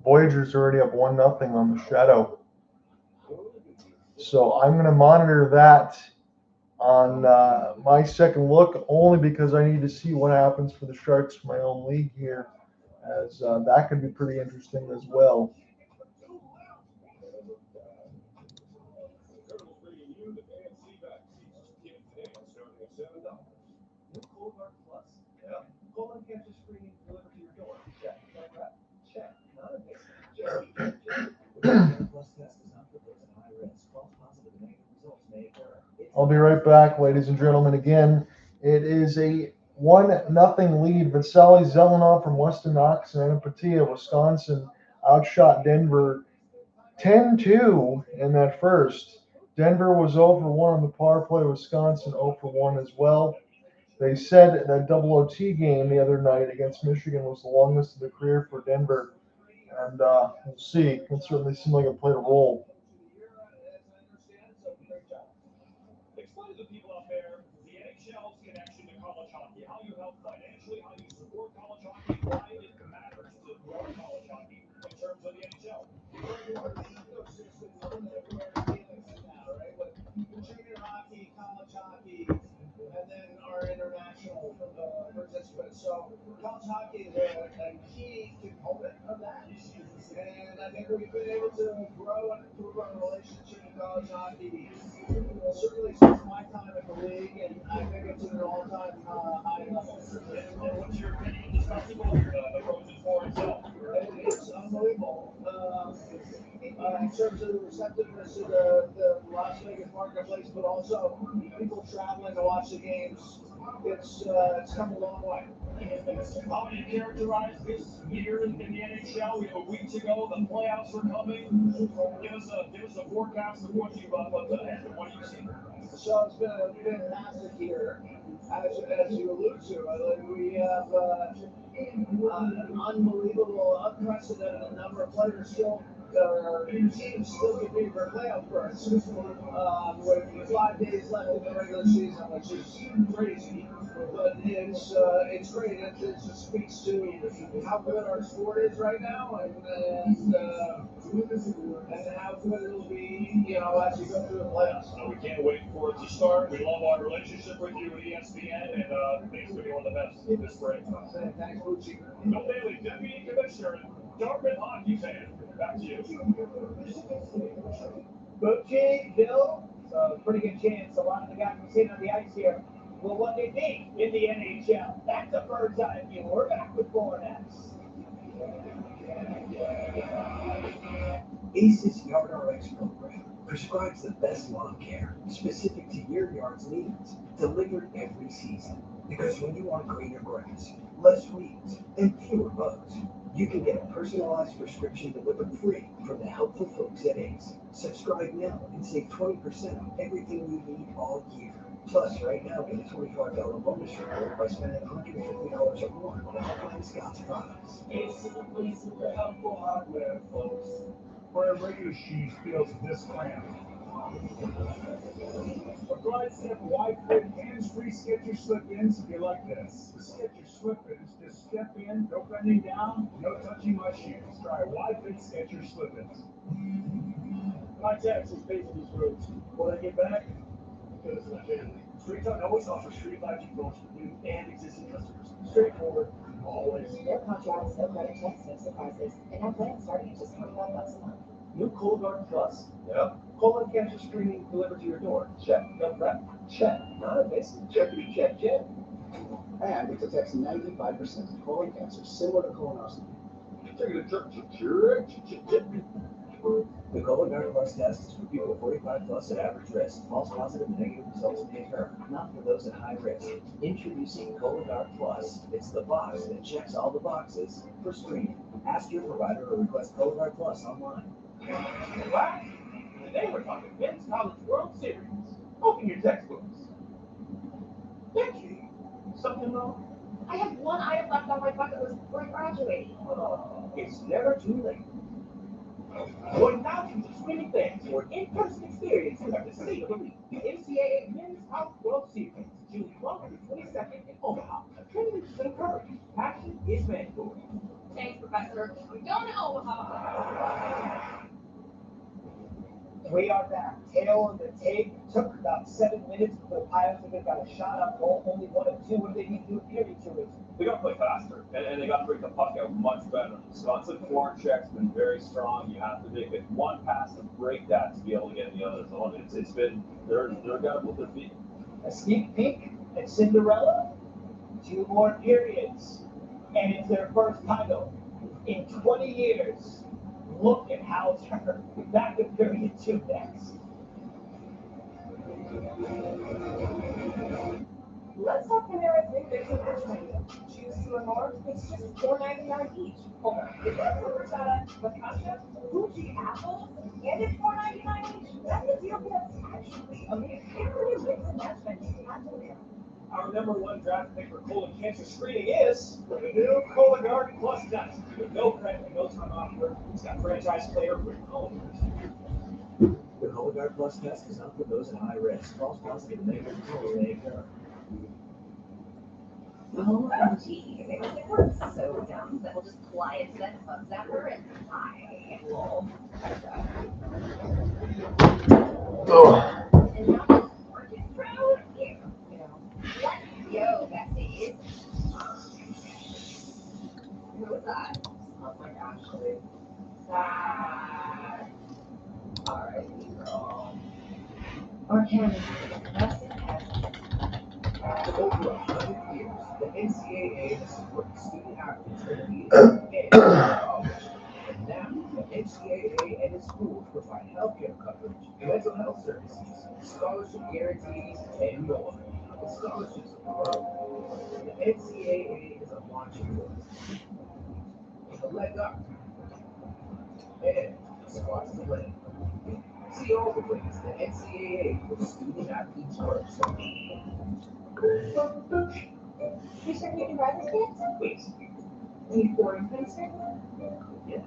Voyager's already up 1-0 on the Shadow. So I'm going to monitor that on my second look, only because I need to see what happens for the Sharks for my own league here, as that could be pretty interesting as well. I'll be right back, ladies and gentlemen. Again, it is a 1-0 lead. Vasily Zelenoff from Weston Knox and Anapatia, Wisconsin, outshot Denver 10-2 in that first. Denver was 0 for 1 on the power play. Wisconsin 0 for 1 as well. They said that double OT game the other night against Michigan was the longest of the career for Denver. And we'll see. It can certainly seem like it played a role. Explain to the people out there the NHL's connection to college hockey, how you help financially, how you support college hockey, why it matters to grow college hockey in terms of the NHL. Junior hockey, college hockey, and then our international participants. So college hockey is a key component of that. And I think we've been able to grow and improve our relationship in college hockey. Certainly since my time in the league, and I think it's at an all-time high level. And what's your opinion of this festival? The Frozen Four itself? It's unbelievable. In terms of the receptiveness to the Las Vegas marketplace, but also people traveling to watch the games, it's come a long way. How would you characterize this year in the NHL? We have a week to go. The playoffs are coming. Give us a forecast of what you what you've seen. So it's been a fantastic year. As you allude to, we have an unbelievable, unprecedented number of players still, teams still competing for playoff berths with 5 days left in the regular season, which is crazy. But it's great. It just speaks to how good our sport is right now, and how good it'll be, as we go through the playoffs. We can't wait for it to start. We love our relationship with you at ESPN, and thanks for being one of the best this spring. Thanks, Bucci. Bill Bailey, Deputy Commissioner and Dartmouth hockey fan. Back to you. Bucci, Bill, so pretty good chance a lot of the guys we're seeing on the ice here will one day be in the NHL. That's a bird's eye view. We're back with more next. ACE's Yard RX program prescribes the best lawn care specific to your yard's needs, delivered every season. Because when you want greener grass, less weeds, and fewer bugs, you can get a personalized prescription delivered free from the helpful folks at ACE. Subscribe now and save 20% on everything you need all year. Plus, right now, get a $25 bonus report by spending $150 or more on Alpine Scott's products. Ace is a place for helpful hardware, folks. Where regular shoes feels this cramped. A glide step wide fit hands-free Skechers slip-ins if you like this. The Skechers slip-ins just step in, no bending down, no touching my shoes. Try wide fit Skechers slip-ins. My tax is paid for these roads. Will I get back? Because legitimately, Straight Talk always offers free 5G phones for new and existing customers. Straightforward, always. No contracts, no credit checks, no surprises, and no plans starting at just $25 a month. New Colgard Plus. Yep. Colon cancer screening delivered to your door. Check. No prep. Check. Not invasive. Checkity check. And it detects 95% of colon cancer, similar to colonoscopy. The Cologuard Plus test is for people 45 plus at average risk. False positive and negative results may occur, not for those at high risk. Introducing Cologuard Plus. It's the box that checks all the boxes for screening. Ask your provider or request Cologuard Plus online. What? Today we're talking Men's College World Series. Open your textbooks. Becky, something wrong? I have one item left on my bucket list before graduating. It's never too late. Join thousands of screaming fans for an in-person experience you have to see to believe. The NCAA Men's College World Series, June 12th through 22nd in Omaha. Training is encouraged. Passion is mandatory. Thanks, Professor. I'm going to Omaha. We are back. Tail on the tape. Took about 7 minutes before Pilots got a shot on goal. Only 1 of 2. What do they need to do period to it? They got to play faster, and they got to bring the puck out much better. Wisconsin forecheck's been very strong. You have to make it one pass to break that to be able to get in the other zone. It's been they're got to put their feet. A sneak peek at Cinderella. 2 more periods, and it's their first title in 20 years. Look at Hauser. Back to period 2 next. Let's talk Panera's new basic lunch menu. Choose 2 or more, it's just $4.99 each. Hold on, is that horchata, focaccia, Fuji apples, and it's $4.99 each? That's a deal that's actually amazing. Can't really mix and match menus at Panera. Our #1 draft pick for colon cancer screening is the new Cologuard Plus test. With no credit and no time offer, it's got franchise player for colon. The Cologuard Plus test is not for those at high risk. False positive and negative results may occur. OMG, they think we're so dumb that we'll just fly into that bug zapper and die. Lol. And now this working proud here. Let's go, Bessie. Who was that? Oh my gosh. Sad. Alright, girl. Or can Bessie has For over 100 years, the NCAA has supported student athletes in the league and college. And now, the NCAA and its schools provide healthcare coverage, mental health services, scholarship guarantees, and more. The scholarships are growing. The NCAA is a launching point. With a leg up. And spots to win. See all the ways the NCAA puts student athletes first. You sure you can drive this kid? Please. Need boarding pass? Yeah.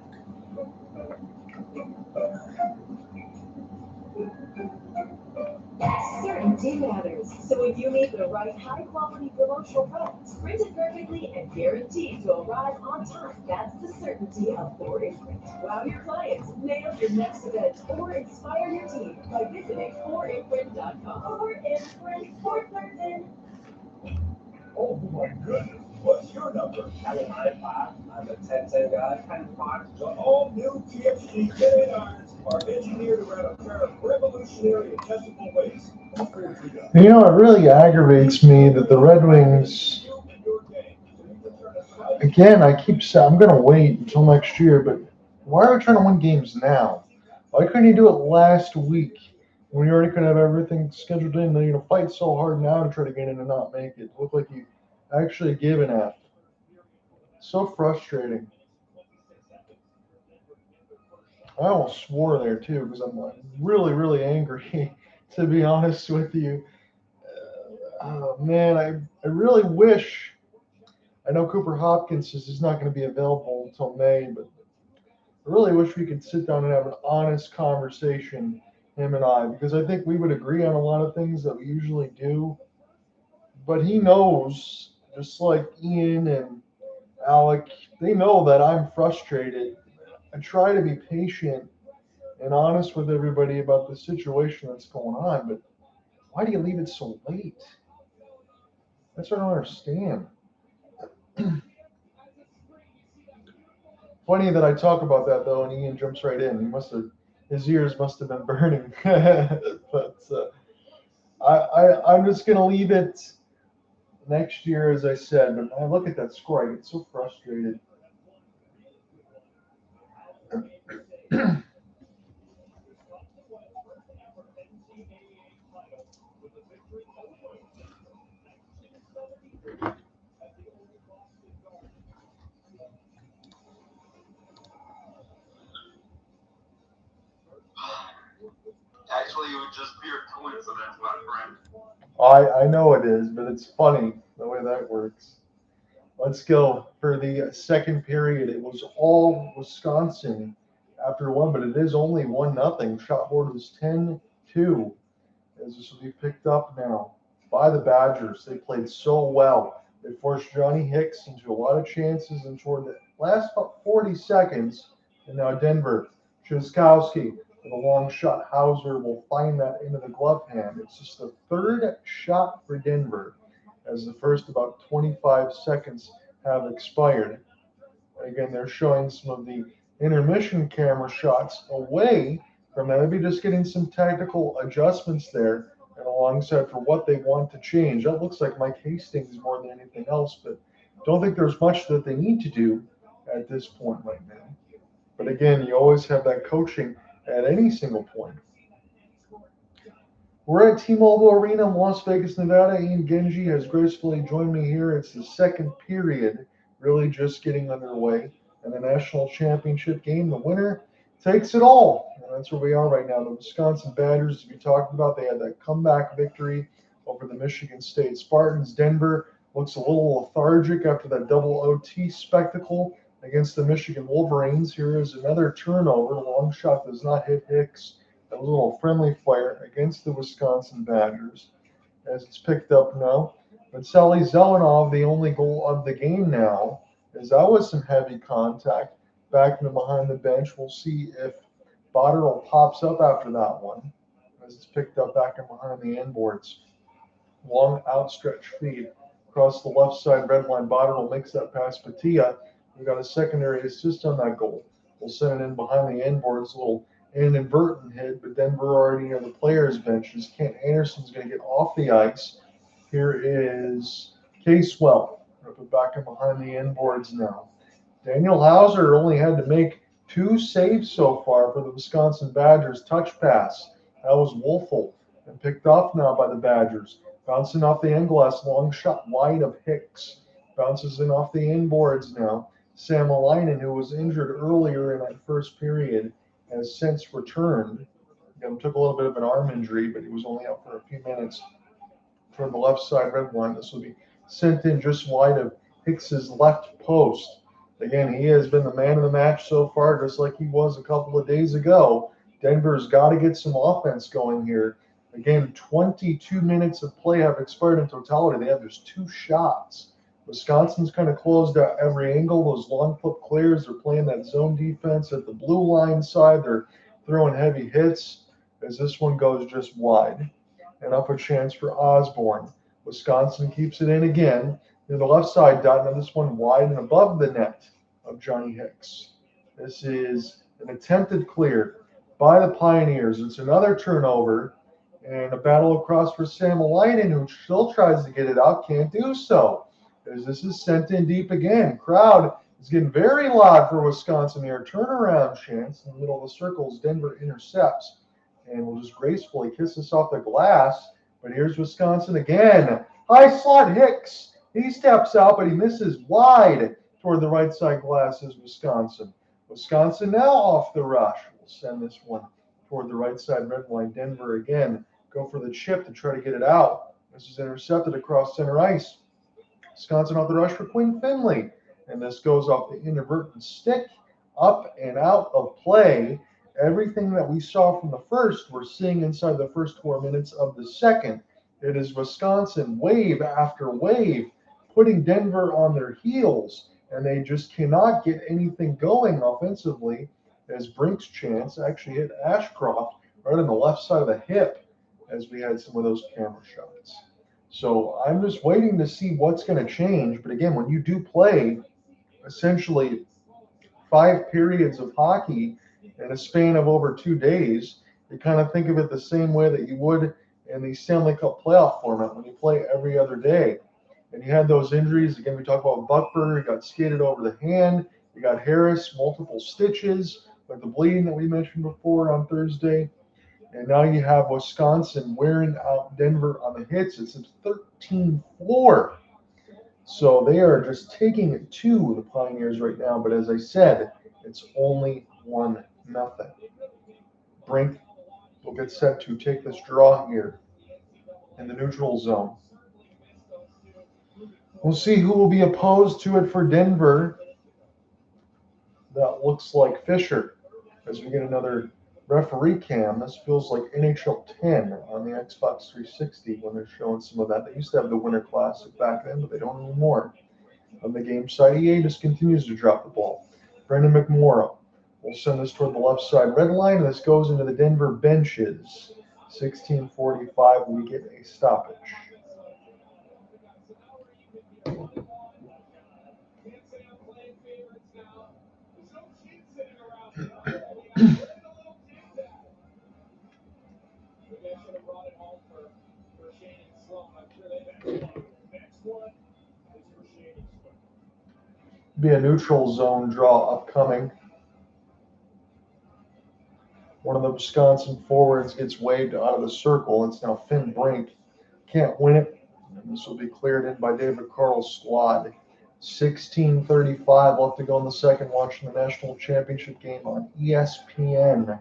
Certainty matters. So if you need the right high-quality promotional products, printed perfectly and guaranteed to arrive on time, that's the certainty of 4imprint. Wow your clients, nail your next event, or inspire your team by visiting 4imprint.com. 4imprint, 4-person. Oh my goodness. What's your number? I'm an iPod. I'm a 10-10 guy. 10-5. The all-new TFG 10 irons are engineered around a pair of revolutionary adjustable weights. You know, it really aggravates me that the Red Wings, again, I keep saying, I'm going to wait until next year, but why are we trying to win games now? Why couldn't you do it last week when you already could have everything scheduled in? You're going to fight so hard now to try to get in and not make it. Look like you actually give an F. So frustrating. I almost swore there too because I'm like really, really angry, to be honest with you. Oh, man, I really wish. I know Cooper Hopkins is not going to be available until May, but I really wish we could sit down and have an honest conversation, him and I, because I think we would agree on a lot of things that we usually do. But he knows, just like Ian and Alec, they know that I'm frustrated. I try to be patient and honest with everybody about the situation that's going on, but why do you leave it so late? That's what I don't understand. Funny that I talk about that though, and Ian jumps right in. His ears must have been burning. But I'm just gonna leave it next year, as I said. But I look at that score, I get so frustrated. Actually, it would just be a coincidence, my friend. I know it is, but it's funny the way that works. Let's go for the second period. It was all Wisconsin after one, but it is only 1-0. Shot board was 10-2. As this will be picked up now by the Badgers. They played so well. They forced Johnny Hicks into a lot of chances, and toward the last about 40 seconds, and now Denver, Trzaskowski with a long shot. Hauser will find that into the glove hand. It's just the third shot for Denver as the first about 25 seconds have expired. Again, they're showing some of the intermission camera shots away from that. Maybe just getting some tactical adjustments there and alongside for what they want to change. That looks like Mike Hastings more than anything else, but don't think there's much that they need to do at this point right now. But again, you always have that coaching at any single point. We're at T-Mobile Arena in Las Vegas, Nevada. Ian Genji has gracefully joined me here. It's the second period, really just getting underway. And the national championship game, the winner takes it all. And that's where we are right now. The Wisconsin Badgers, as we talked about, they had that comeback victory over the Michigan State Spartans. Denver looks a little lethargic after that double OT spectacle against the Michigan Wolverines. Here is another turnover. The long shot does not hit Hicks. That was a little friendly fire against the Wisconsin Badgers as it's picked up now. But Sally Zelenov, the only goal of the game now, as that was some heavy contact back into behind the bench. We'll see if Botterill pops up after that one as it's picked up back in behind the end boards. Long outstretched feed across the left side red line. Botterill makes that pass. Patia, we got a secondary assist on that goal. We'll send it in behind the end boards. A little inadvertent hit, but Denver already near the players' benches. Kent Anderson's going to get off the ice. Here is Casewell. Put back in behind the end boards now. Daniel Hauser only had to make 2 saves so far for the Wisconsin Badgers. Touch pass. That was woeful and picked off now by the Badgers. Bouncing off the end glass. Long shot wide of Hicks. Bounces in off the end boards now. Samalainen, who was injured earlier in that first period, has since returned. Took a little bit of an arm injury, but he was only out for a few minutes. Toward the left side red line, this will be sent in just wide of Hicks's left post. Again, he has been the man of the match so far, just like he was a couple of days ago. Denver's got to get some offense going here. Again, 22 minutes of play have expired in totality. They have just 2 shots. Wisconsin's kind of closed out every angle. Those long flip clears, they're playing that zone defense at the blue line side. They're throwing heavy hits as this one goes just wide. And up a chance for Osburn. Wisconsin keeps it in again. To the left side dot, now this one wide and above the net of Johnny Hicks. This is an attempted clear by the Pioneers. It's another turnover and a battle across for Samalainen, who still tries to get it out, can't do so. As this is sent in deep again. Crowd is getting very loud for Wisconsin here. Turnaround chance in the middle of the circles. Denver intercepts and will just gracefully kiss us off the glass. But here's Wisconsin again. High slot Hicks. He steps out, but he misses wide toward the right side glass is Wisconsin. Wisconsin now off the rush. We'll send this one toward the right side red line. Denver again go for the chip to try to get it out. This is intercepted across center ice. Wisconsin off the rush for Quinn Finley. And this goes off the inadvertent stick, up and out of play. Everything that we saw from the first, we're seeing inside the first 4 minutes of the second. It is Wisconsin wave after wave, putting Denver on their heels, and they just cannot get anything going offensively as Brink's chance actually hit Ashcroft right on the left side of the hip as we had some of those camera shots. So I'm just waiting to see what's going to change. But again, when you do play essentially 5 periods of hockey in a span of over 2 days, you kind of think of it the same way that you would in the Stanley Cup playoff format when you play every other day. And you had those injuries. Again, we talked about Buckberg, he got skated over the hand. You got Harris, multiple stitches, like the bleeding that we mentioned before on Thursday. And now you have Wisconsin wearing out Denver on the hits. It's 13-4. So they are just taking it to the Pioneers right now. But as I said, it's only 1-0. Brink will get set to take this draw here in the neutral zone. We'll see who will be opposed to it for Denver. That looks like Fisher as we get another referee cam. This feels like NHL 10 on the Xbox 360 when they're showing some of that. They used to have the Winter Classic back then, but they don't anymore. On the game side, EA just continues to drop the ball. Brendan McMorrow will send this toward the left side red line, and this goes into the Denver benches. 16:45, we get a stoppage. Be a neutral zone draw upcoming. One of the Wisconsin forwards gets waved out of the circle. It's now Finn Brink. Can't win it. And this will be cleared in by David Carl's squad. 16:35 left to go in the second, watching the national championship game on ESPN.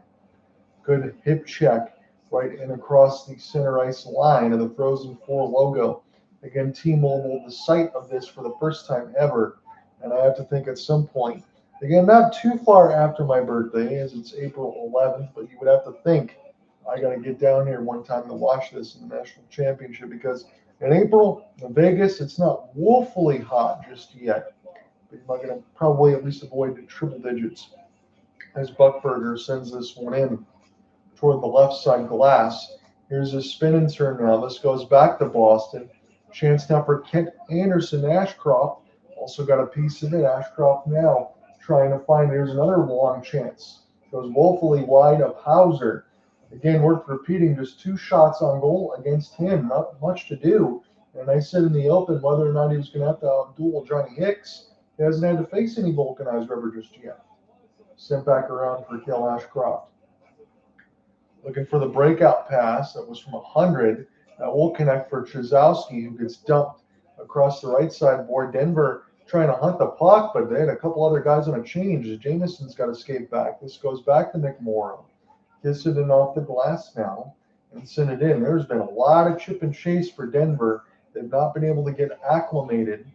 Good hip check right in across the center ice line of the Frozen 4 logo. Again, T-Mobile, the site of this for the first time ever. And I have to think at some point, again, not too far after my birthday, as it's April 11th, but you would have to think I got to get down here one time to watch this in the national championship, because in April, in Vegas, it's not woefully hot just yet. But you're going to probably at least avoid the triple digits as Buckberger sends this one in toward the left side glass. Here's a spin and turn now. This goes back to Boston. Chance now for Kent Anderson. Ashcroft also got a piece of it. Ashcroft now trying to find. Here's another long chance. Goes woefully wide of Hauser. Again, worth repeating, just 2 shots on goal against him. Not much to do. And I said in the open whether or not he was going to have to outduel Johnny Hicks. He hasn't had to face any vulcanized rubber just yet. Sent back around for Kel Ashcroft. Looking for the breakout pass. That was from 100. That will connect for Trzowski, who gets dumped across the right side board. Denver trying to hunt the puck, but they had a couple other guys on a change. Jameson's got to skate back. This goes back to McMorrow. Gets it in off the glass now and send it in. There's been a lot of chip and chase for Denver. They've not been able to get acclimated.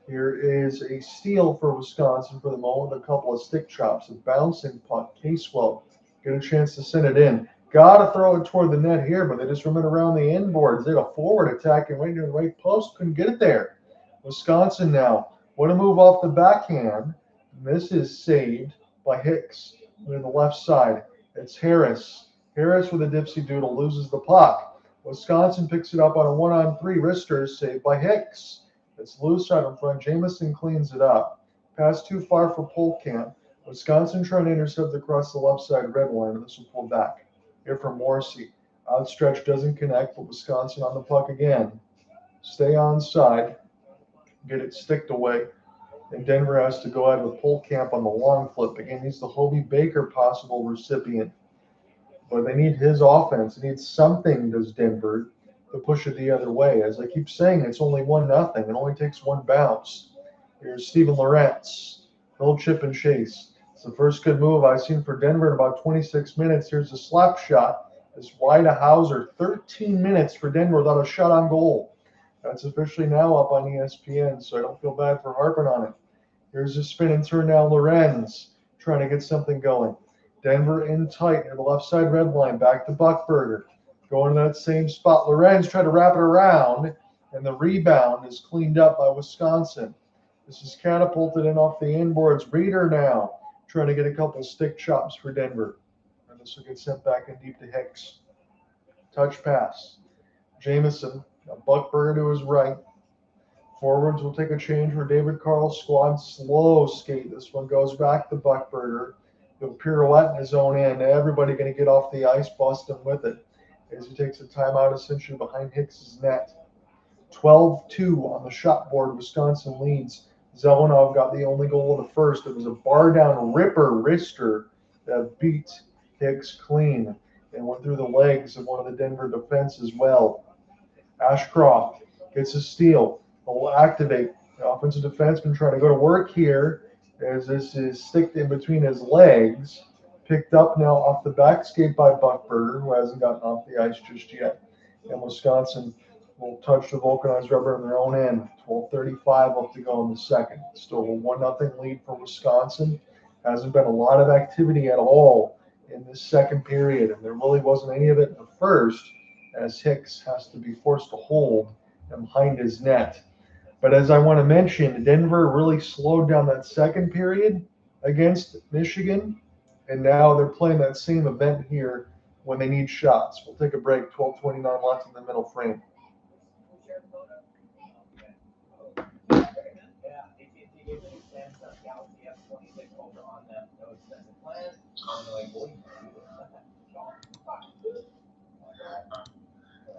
Here is a steal for Wisconsin for the moment with a couple of stick chops. A bouncing puck. Casewell get a chance to send it in. Got to throw it toward the net here, but they just run it around the inboards. They had a forward attack and right near the right post. Couldn't get it there. Wisconsin now. What a move off the backhand. And this is saved by Hicks on the left side. It's Harris. Harris with a dipsy doodle loses the puck. Wisconsin picks it up on a 1-on-3 wrister saved by Hicks. It's loose out in front. Jamison cleans it up. Pass too far for Polkamp. Wisconsin trying to intercept across the left side red line, and this will pull back. Here from Morrissey. Outstretch doesn't connect, but Wisconsin on the puck again. Stay on side. Get it sticked away. And Denver has to go ahead with Polkamp on the long flip. Again, he's the Hobie Baker possible recipient. But they need his offense. They need something, does Denver, to push it the other way. As I keep saying, it's only 1-0. It only takes one bounce. Here's Steven Lorentz. Little chip and chase. It's the first good move I've seen for Denver in about 26 minutes. Here's a slap shot. It's wide to Hauser. 13 minutes for Denver without a shot on goal. That's officially now up on ESPN, so I don't feel bad for harping on it. Here's a spin and turn now. Lorenz trying to get something going. Denver in tight near the left side red line. Back to Buckberger. Going to that same spot. Lorenz tried to wrap it around, and the rebound is cleaned up by Wisconsin. This is catapulted in off the inboards. Reeder now trying to get a couple stick chops for Denver. And this will get sent back in deep to Hicks. Touch pass. Jamison, Buckberger to his right. Forwards will take a change for David Carl's squad. Slow skate. This one goes back to Buckberger. He'll pirouette in his own end. Everybody going to get off the ice, bust him with it. As he takes a timeout essentially behind Hicks's net. 12-2 on the shot board. Wisconsin leads. Zelenov got the only goal of the first. It was a bar down ripper wrister that beat Hicks clean and went through the legs of one of the Denver defense as well. Ashcroft gets a steal. Will activate. The offensive defenseman trying to go to work here as this is sticked in between his legs. Picked up now off the back skate by Buckberger, who hasn't gotten off the ice just yet. And Wisconsin will touch the vulcanized rubber on their own end. 12:35 left to go in the second. Still a 1-0 lead for Wisconsin. Hasn't been a lot of activity at all in this second period, and there really wasn't any of it in the first, as Hicks has to be forced to hold behind his net. But as I want to mention, Denver really slowed down that second period against Michigan, and now they're playing that same event here when they need shots. We'll take a break. 12:29 left in the middle frame.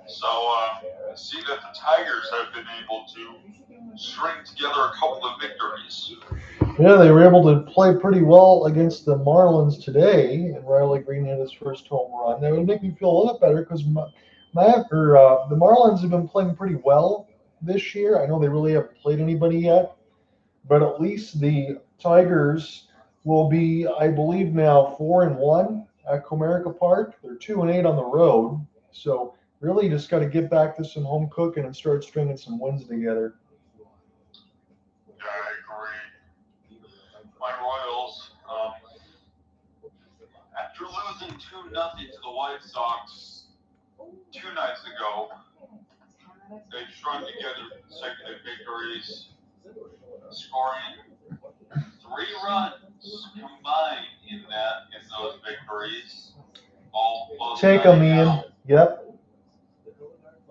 So I see that the Tigers have been able to string together a couple of victories. Yeah, they were able to play pretty well against the Marlins today, and Riley Green hit his first home run. That would make me feel a little better because the Marlins have been playing pretty well this year. I know they really haven't played anybody yet, but at least the Tigers will be, I believe, now 4-1 at Comerica Park. They're 2-8 on the road, so really just got to get back to some home cooking and start stringing some wins together. Yeah, I agree. My Royals, after losing 2-0 to the White Sox 2 nights ago, they've strung together consecutive victories, scoring 3 runs combined in those victories. All close. Take them, Ian. Yep.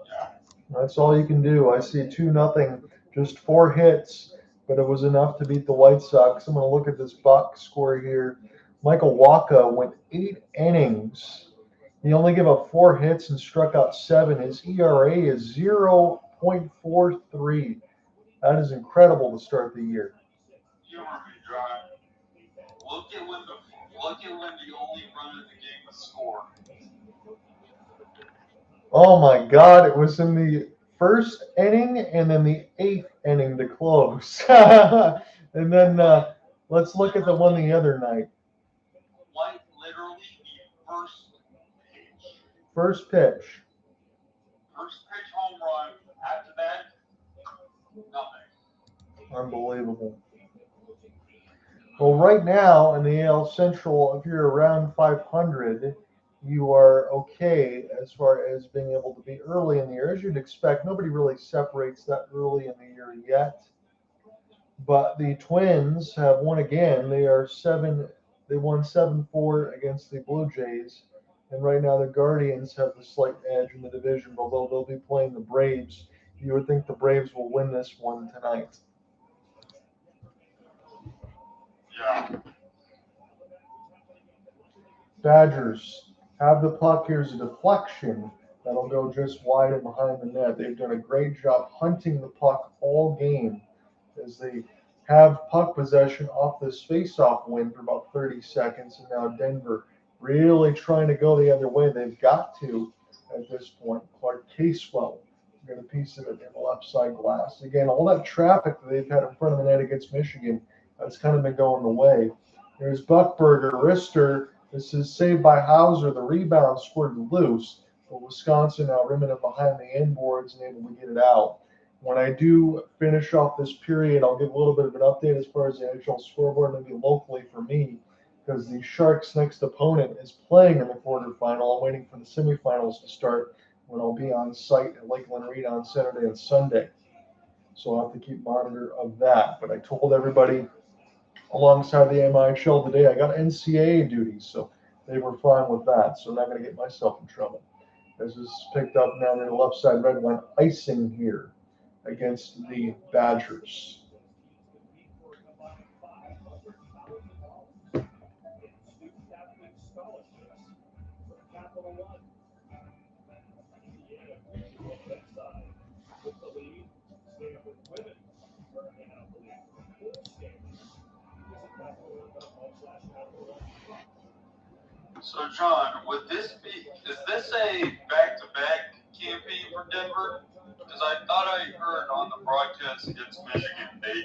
Yeah. That's all you can do. I see 2-0, just 4 hits, but it was enough to beat the White Sox. I'm going to look at this box score here. Michael Wacha went 8 innings. He only gave up 4 hits and struck out 7. His ERA is 0.43. That is incredible to start the year. Humor me, John. Look at when the only run of the game was scored. Oh my God! It was in the first inning and then the 8th inning to close. And then let's look at the one the other night. Quite literally, First pitch. First pitch home run. After that, nothing. Unbelievable. Well, right now in the AL Central, if you're around 500, you are okay as far as being able to be early in the year, as you'd expect. Nobody really separates that early in the year yet. But the Twins have won again. They won 7-4 against the Blue Jays. And right now the Guardians have the slight edge in the division, although they'll be playing the Braves. You would think the Braves will win this one tonight. Yeah. Badgers have the puck. Here's a deflection that'll go just wide and behind the net. They've done a great job hunting the puck all game as they have puck possession off this face-off win for about 30 seconds. And now Denver really trying to go the other way. They've got to at this point. Clark Casewell going to piece it in the left side glass. Again, all that traffic that they've had in front of the net against Michigan, that's kind of been going the way. There's Buckberger, wrister. This is saved by Hauser. The rebound scored loose, but Wisconsin now rimming it behind the inboards and able to get it out. When I do finish off this period, I'll give a little bit of an update as far as the NHL scoreboard, maybe locally for me, because the Sharks' next opponent is playing in the quarterfinal. I'm waiting for the semifinals to start when I'll be on site at Lakeland Arena on Saturday and Sunday. So I'll have to keep monitor of that. But I told everybody alongside the MIHL today, I got NCAA duties, so they were fine with that. So I'm not going to get myself in trouble. This is picked up now in the left side red line icing here against the Badgers. So, John, is this a back-to-back campaign for Denver? Because I thought I heard on the broadcast against Michigan they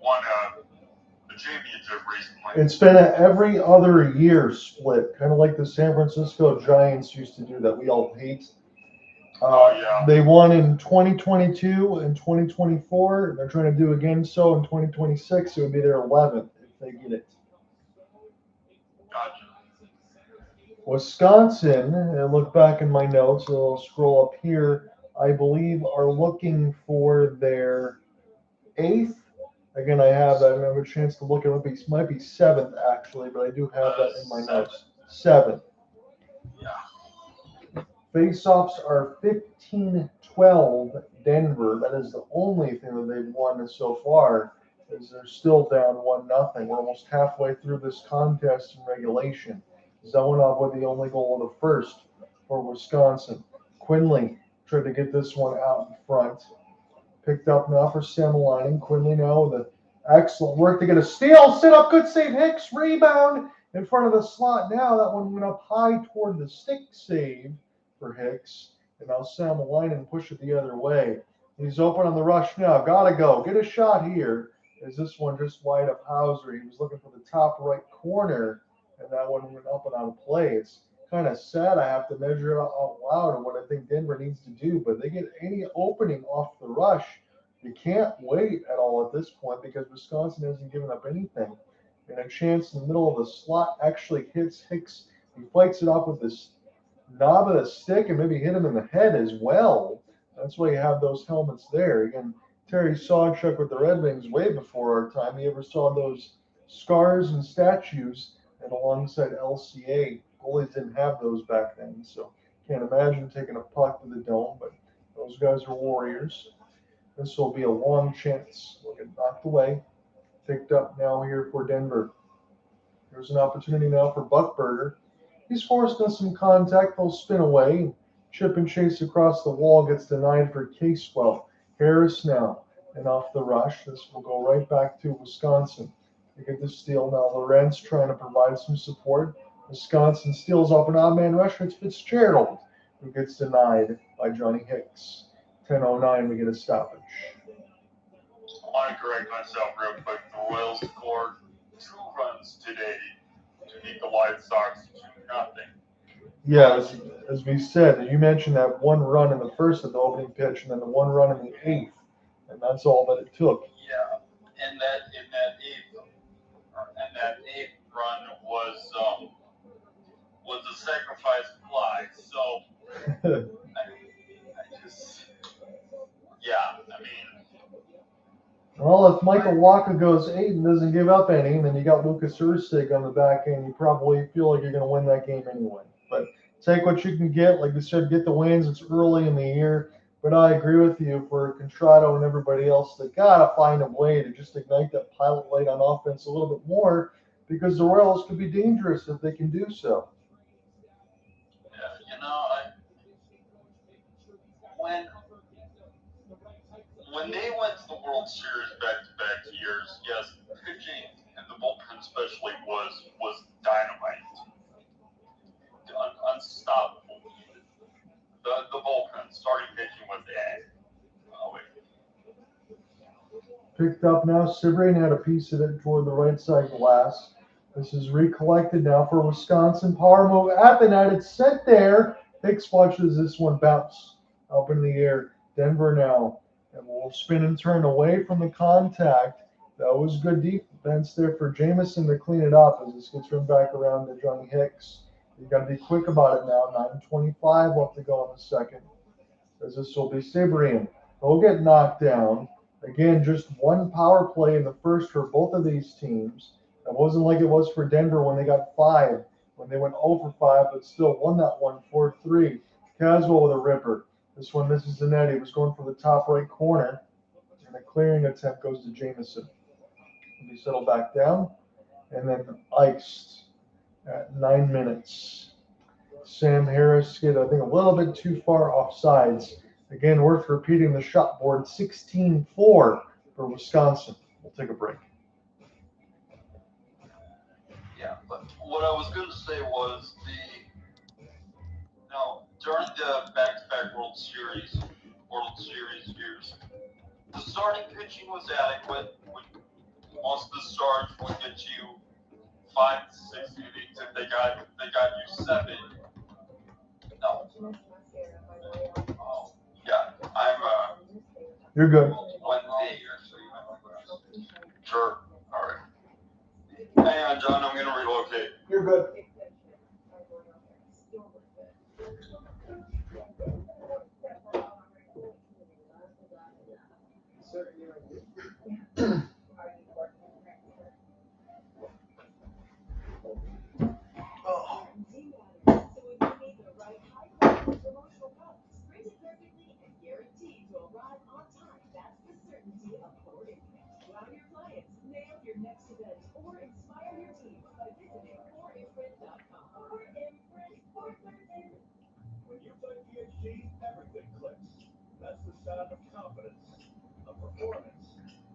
won a championship recently. It's been an every other year split, kind of like the San Francisco Giants used to do that we all hate. Yeah. They won in 2022 and 2024. They're trying to do again so in 2026. It would be their 11th if they get it. Gotcha. Wisconsin, and look back in my notes, I'll scroll up here, I believe are looking for their 8th. Again, I have that. I have a chance to look it up. It might be 7th, actually, but I do have that in my notes. 7th. Yeah. Face-offs are 15-12 Denver. That is the only thing that they've won so far, is they're still down 1-0. We're almost halfway through this contest in regulation. Zelenoff with the only goal of the first for Wisconsin. Quinley tried to get this one out in front. Picked up now for Samalainen. Quinley now with an excellent work to get a steal. Sit up, good save. Hicks, rebound in front of the slot. Now that one went up high toward the stick save for Hicks. And now Samalainen push it the other way. He's open on the rush now. Gotta go. Get a shot here. Is this one just wide of Hauser? He was looking for the top right corner, and that one went up and out of play. It's kind of sad. I have to measure it out loud and what I think Denver needs to do, but they get any opening off the rush. You can't wait at all at this point because Wisconsin hasn't given up anything. And a chance in the middle of the slot actually hits Hicks. He fights it off with this knob of the stick and maybe hit him in the head as well. That's why you have those helmets there. Again, Terry Sawchuk with the Red Wings way before our time. You ever saw those scars and statues? And alongside LCA, goalies didn't have those back then, so can't imagine taking a puck to the dome, but those guys are warriors. This will be a long chance. We'll get knocked away. Picked up now here for Denver. There's an opportunity now for Buckberger. He's forced in some contact. They'll spin away. Chip and chase across the wall gets denied for Casewell. Harris now, and off the rush. This will go right back to Wisconsin. They get the steal now. Lorenz trying to provide some support. Wisconsin steals off an odd man rush. It's Fitzgerald who gets denied by Johnny Hicks. 10:09, we get a stoppage. I want to correct myself real quick. The Royals scored 2 runs today to beat the White Sox 2-0. Yeah, as we said, you mentioned that one run in the first of the opening pitch, and then the one run in the eighth, and that's all that it took. Yeah, and that eighth run was a sacrifice fly. So I just, yeah, I mean, Well, if Michael Waka goes 8 and doesn't give up any, and then you got Lucas Urstig on the back end, you probably feel like you're going to win that game anyway. But take what you can get. Like I said, get the wins. It's early in the year. But I agree with you for Contrato and everybody else. They got to find a way to just ignite that pilot light on offense a little bit more, because the Royals could be dangerous if they can do so. yeah, when they went to the World Series back-to-back years, yes, pitching and the bullpen especially was dynamite, unstoppable. The bullpen starting pitching was Picked up now. Sibrian had a piece of it toward the right side glass. This is recollected now for Wisconsin. Power move at the net. It's sent there. Hicks watches this one bounce up in the air. Denver now. And we'll spin and turn away from the contact. That was good defense there for Jamison to clean it up as this gets run back around to Johnny Hicks. You got to be quick about it now. 9:25 left to go in the second. As this will be Sibrian. He'll get knocked down. Again, just one power play in the first for both of these teams. It wasn't like it was for Denver when they got 5, when they went 0 for 5, but still won that one 4-3. Caswell with a ripper. This one misses the net. He was going for the top right corner, and the clearing attempt goes to Jamison. He settled back down, and then iced at 9 minutes. Sam Harris get, I think, a little bit too far off sides. Again, worth repeating the shot board, 16-4 for Wisconsin. We'll take a break. Yeah, but what I was going to say was during the back-to-back World Series years, the starting pitching was adequate. Most of the starts would get you 5 to 6 innings. If they got you 7. No. Oh, yeah, You're good. Sure. All right. Hang on, John. I'm going to relocate. You're good. When you play PhD, everything clicks. That's the sound of confidence, of performance,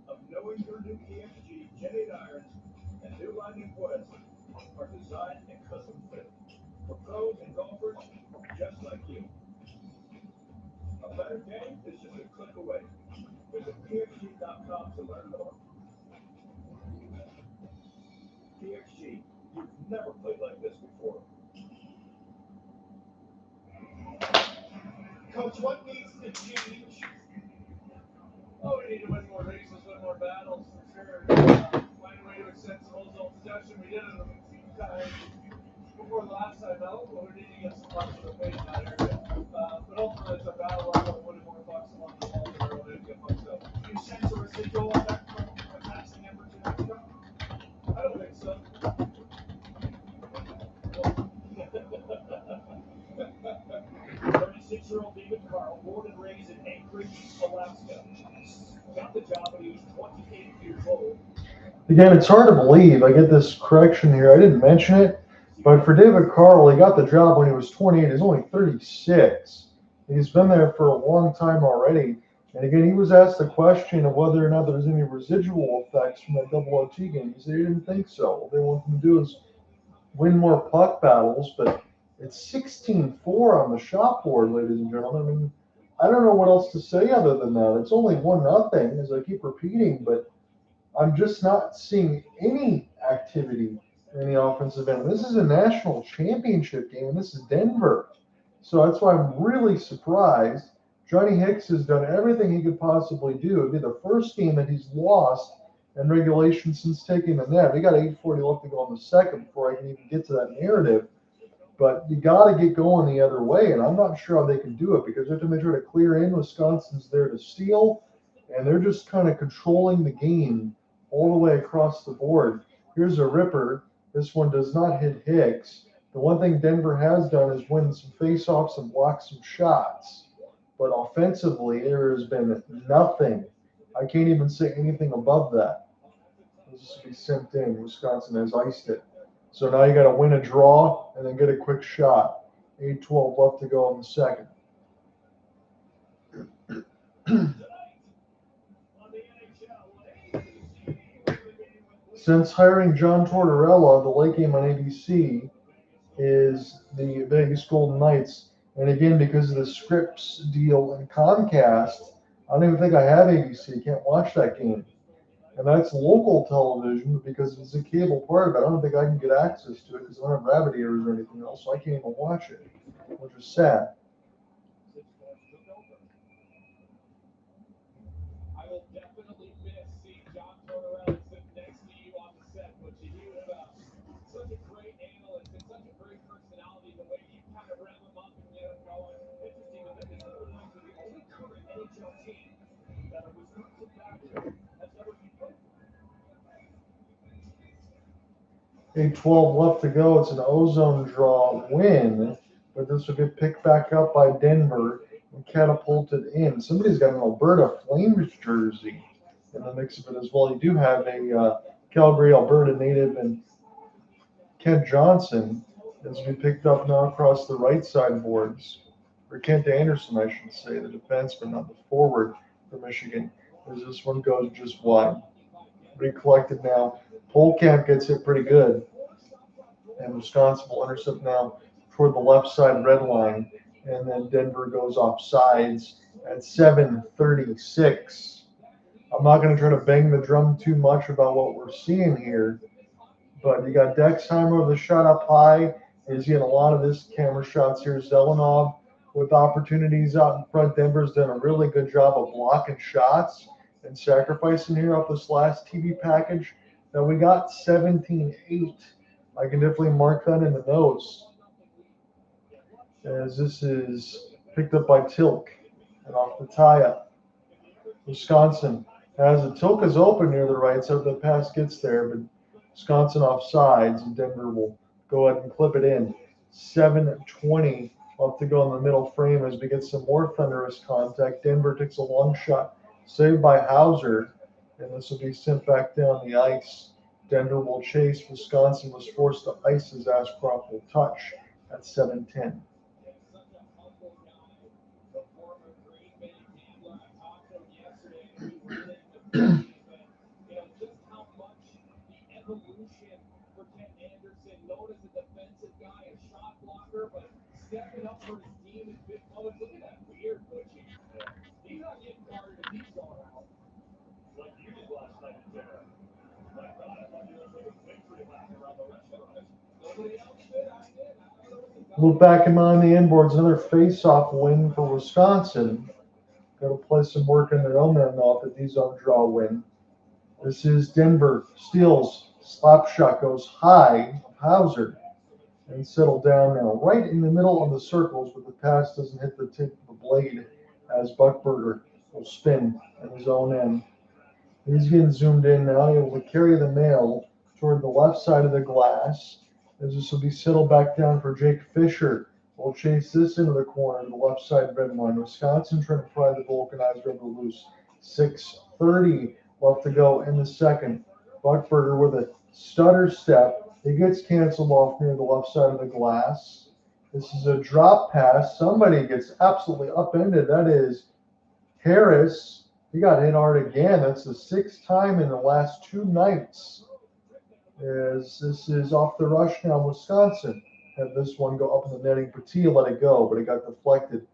of knowing your new PhD J8 irons and new lightning foils are designed and custom fit for pros and golfers just like you. A better game is just a click away. Visit PhD.com to learn more. PhD, you've never played like this before. Coach, what needs to change? Oh, we need to win more races, win more battles, for sure. Find a way to accept some old session. We did it a few times before the last time out, but we need to get some bucks in the face in that area. But ultimately, it's a battle of putting more bucks along the ball than early to get bucks up. Do you sense a residual effect from a passing effort to the I don't think so. 36-year-old David Carl, born and raised in Anchorage, Alaska. Got the job when he was 28 years old. Again, it's hard to believe. I get this correction here. I didn't mention it, but for David Carl, he got the job when he was 28. He's only 36. He's been there for a long time already. And again, he was asked the question of whether or not there was any residual effects from that double OT game. He said he didn't think so. What they want him to do is win more puck battles, but it's 16-4 on the shot board, ladies and gentlemen. I mean, I don't know what else to say other than that. It's only 1-0, as I keep repeating, but I'm just not seeing any activity in the offensive end. This is a national championship game, and this is Denver. So that's why I'm really surprised. Johnny Hicks has done everything he could possibly do. It'd be the first game that he's lost in regulation since taking the net. We got 8:40 left to go in the second before I can even get to that narrative. But you got to get going the other way, and I'm not sure how they can do it because every time they try to clear in, Wisconsin's there to steal, and they're just kind of controlling the game all the way across the board. Here's a ripper. This one does not hit Hicks. The one thing Denver has done is win some faceoffs and block some shots. But offensively, there has been nothing. I can't even say anything above that. This will be sent in. Wisconsin has iced it. So now you got to win a draw and then get a quick shot. 8:12 left to go in the second. Since hiring John Tortorella, the late game on ABC is the Vegas Golden Knights. And again, because of the Scripps deal and Comcast, I don't even think I have ABC. Can't watch that game. And that's local television because it's a cable part of it. I don't think I can get access to it because I don't have rabbit ears or anything else, so I can't even watch it, which is sad. I will definitely miss seeing John Tortorella sit next to you on the set, but he was such a great analyst and such a great personality. The way you kind of rev him up and get him going. Interesting that this is the only current NHL team that a Wisconsin Badger has ever been put. 8:12 left to go. It's an ozone draw win, but this will get picked back up by Denver and catapulted in. Somebody's got an Alberta Flames jersey in the mix of it as well. You do have a Calgary, Alberta native, and Kent Johnson is to be picked up now across the right side boards. Or Kent Anderson, I should say, the defenseman, not the forward for Michigan, as this one goes just wide. Recollected now. Polkamp gets hit pretty good. And Wisconsin will intercept now toward the left side red line. And then Denver goes off sides at 7:36. I'm not going to try to bang the drum too much about what we're seeing here. But you got Dexheimer with a shot up high. He's getting a lot of this camera shots here. Zelenov with opportunities out in front. Denver's done a really good job of blocking shots and sacrificing here off this last TV package. Now we got 17-8. I can definitely mark that in the notes, as this is picked up by Tulk and off the tie-up. Wisconsin has it. Tulk is open near the right side. The pass gets there, but Wisconsin off sides, and Denver will go ahead and clip it in. 7:20 left to go in the middle frame as we get some more thunderous contact. Denver takes a long shot, saved by Hauser, and this will be sent back down the ice. Denver will chase. Wisconsin was forced to ice his Ashcroft will touch at 7:10. Stepping up for his team in big moments. Look at that weird coaching. He's not getting guarded if he's going out. Like you did last night at dinner. My God, I thought you were like a victory lap around the restaurant. Nobody else did. I did. Look back him on the inboards. Another face-off win for Wisconsin. Got to play some work in their own end off at these on draw win. This is Denver. Steals. Slap shot goes high. Hauser. And settle down now, right in the middle of the circles, but the pass doesn't hit the tip of the blade as Buckberger will spin at his own end. He's getting zoomed in now, able to carry the mail toward the left side of the glass, as this will be settled back down for Jake Fisher. We'll chase this into the corner, the left side red line. Wisconsin trying to pry the vulcanized rubber loose. 6:30 left to go in the second. Buckberger with a stutter step. He gets canceled off near the left side of the glass. This is a drop pass. Somebody gets absolutely upended. That is Harris. He got hit hard again. That's the sixth time in the last two nights. As this is off the rush now, Wisconsin had this one go up in the netting. Petit let it go, but it got deflected.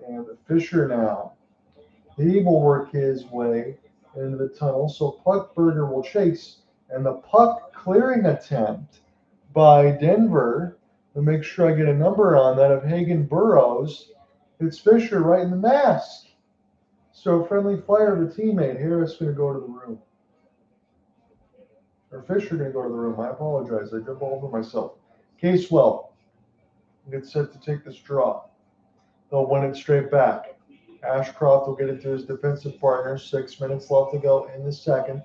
And Fisher now, he will work his way into the tunnel. So Buckberger will chase. And the puck clearing attempt by Denver to make sure I get a number on that of Hagen Burrows. It's Fisher right in the mask. So friendly fire of a teammate. Harris going to go to the room. Or Fisher going to go to the room. I apologize. I jumped all over myself. Casewell gets set to take this draw. They'll win it straight back. Ashcroft will get it to his defensive partner. 6 minutes left to go in the second.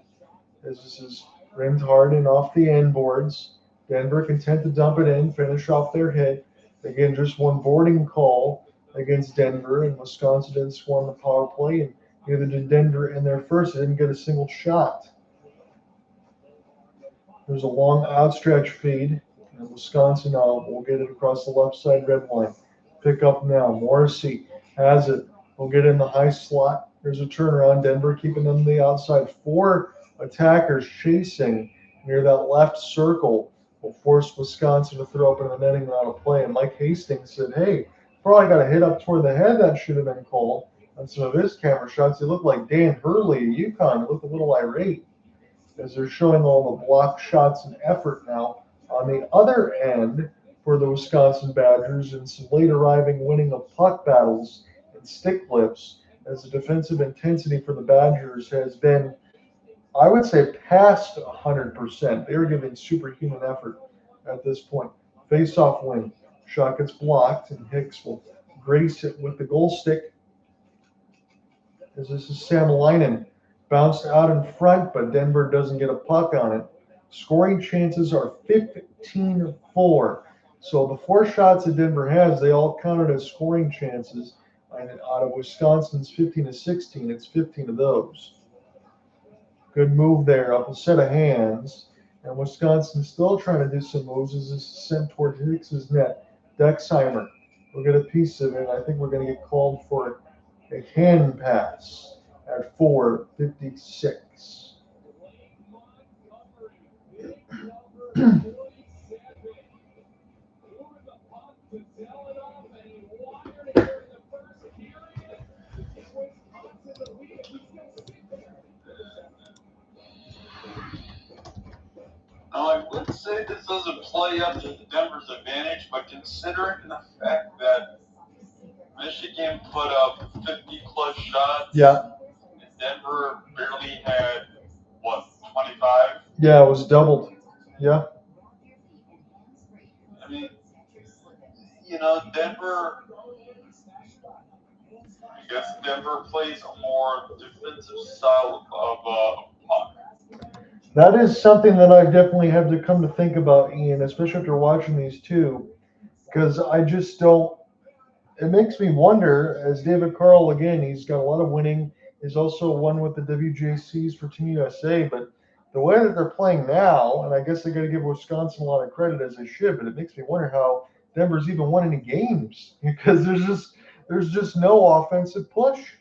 This is rimmed hard and off the end boards. Denver content to dump it in, finish off their hit. Again, just one boarding call against Denver, and Wisconsin didn't score on the power play, and neither did Denver in their first. They didn't get a single shot. There's a long outstretch feed, and Wisconsin will get it across the left side red line. Pick up now. Morrissey has it. We'll get in the high slot. There's a turnaround. Denver keeping them to the outside. 4 attackers chasing near that left circle will force Wisconsin to throw up in the netting out of play. And Mike Hastings said, hey, probably got a hit up toward the head that should have been called. On some of his camera shots, he looked like Dan Hurley at UConn. He looked a little irate as they're showing all the block shots and effort now on the other end for the Wisconsin Badgers and some late arriving winning of puck battles and stick flips as the defensive intensity for the Badgers has been, I would say, past 100%. They're giving superhuman effort at this point. Face-off win. Shot gets blocked, and Hicks will grace it with the goal stick. As this is Samalainen. Bounced out in front, but Denver doesn't get a puck on it. Scoring chances are 15-4. So the 4 shots that Denver has, they all counted as scoring chances. And out of Wisconsin's 15-16, it's 15 of those. Good move there, up a set of hands. And Wisconsin still trying to do some moves as this is sent toward Hicks' net. Dexheimer will get a piece of it. I think we're going to get called for a hand pass at 4:56. Now, I would say this doesn't play up to Denver's advantage, but considering the fact that Michigan put up 50-plus shots, Yeah. and Denver barely had, 25? Yeah, it was doubled. Yeah. I mean, Denver, I guess Denver plays a more defensive style of puck. That is something that I definitely have to come to think about, Ian, especially after watching these two, because I just don't. It makes me wonder, as David Carl, again, he's got a lot of winning. He's also won with the WJCs for Team USA, but the way that they're playing now, and I guess they got to give Wisconsin a lot of credit as they should, but it makes me wonder how Denver's even won any games because there's just no offensive push.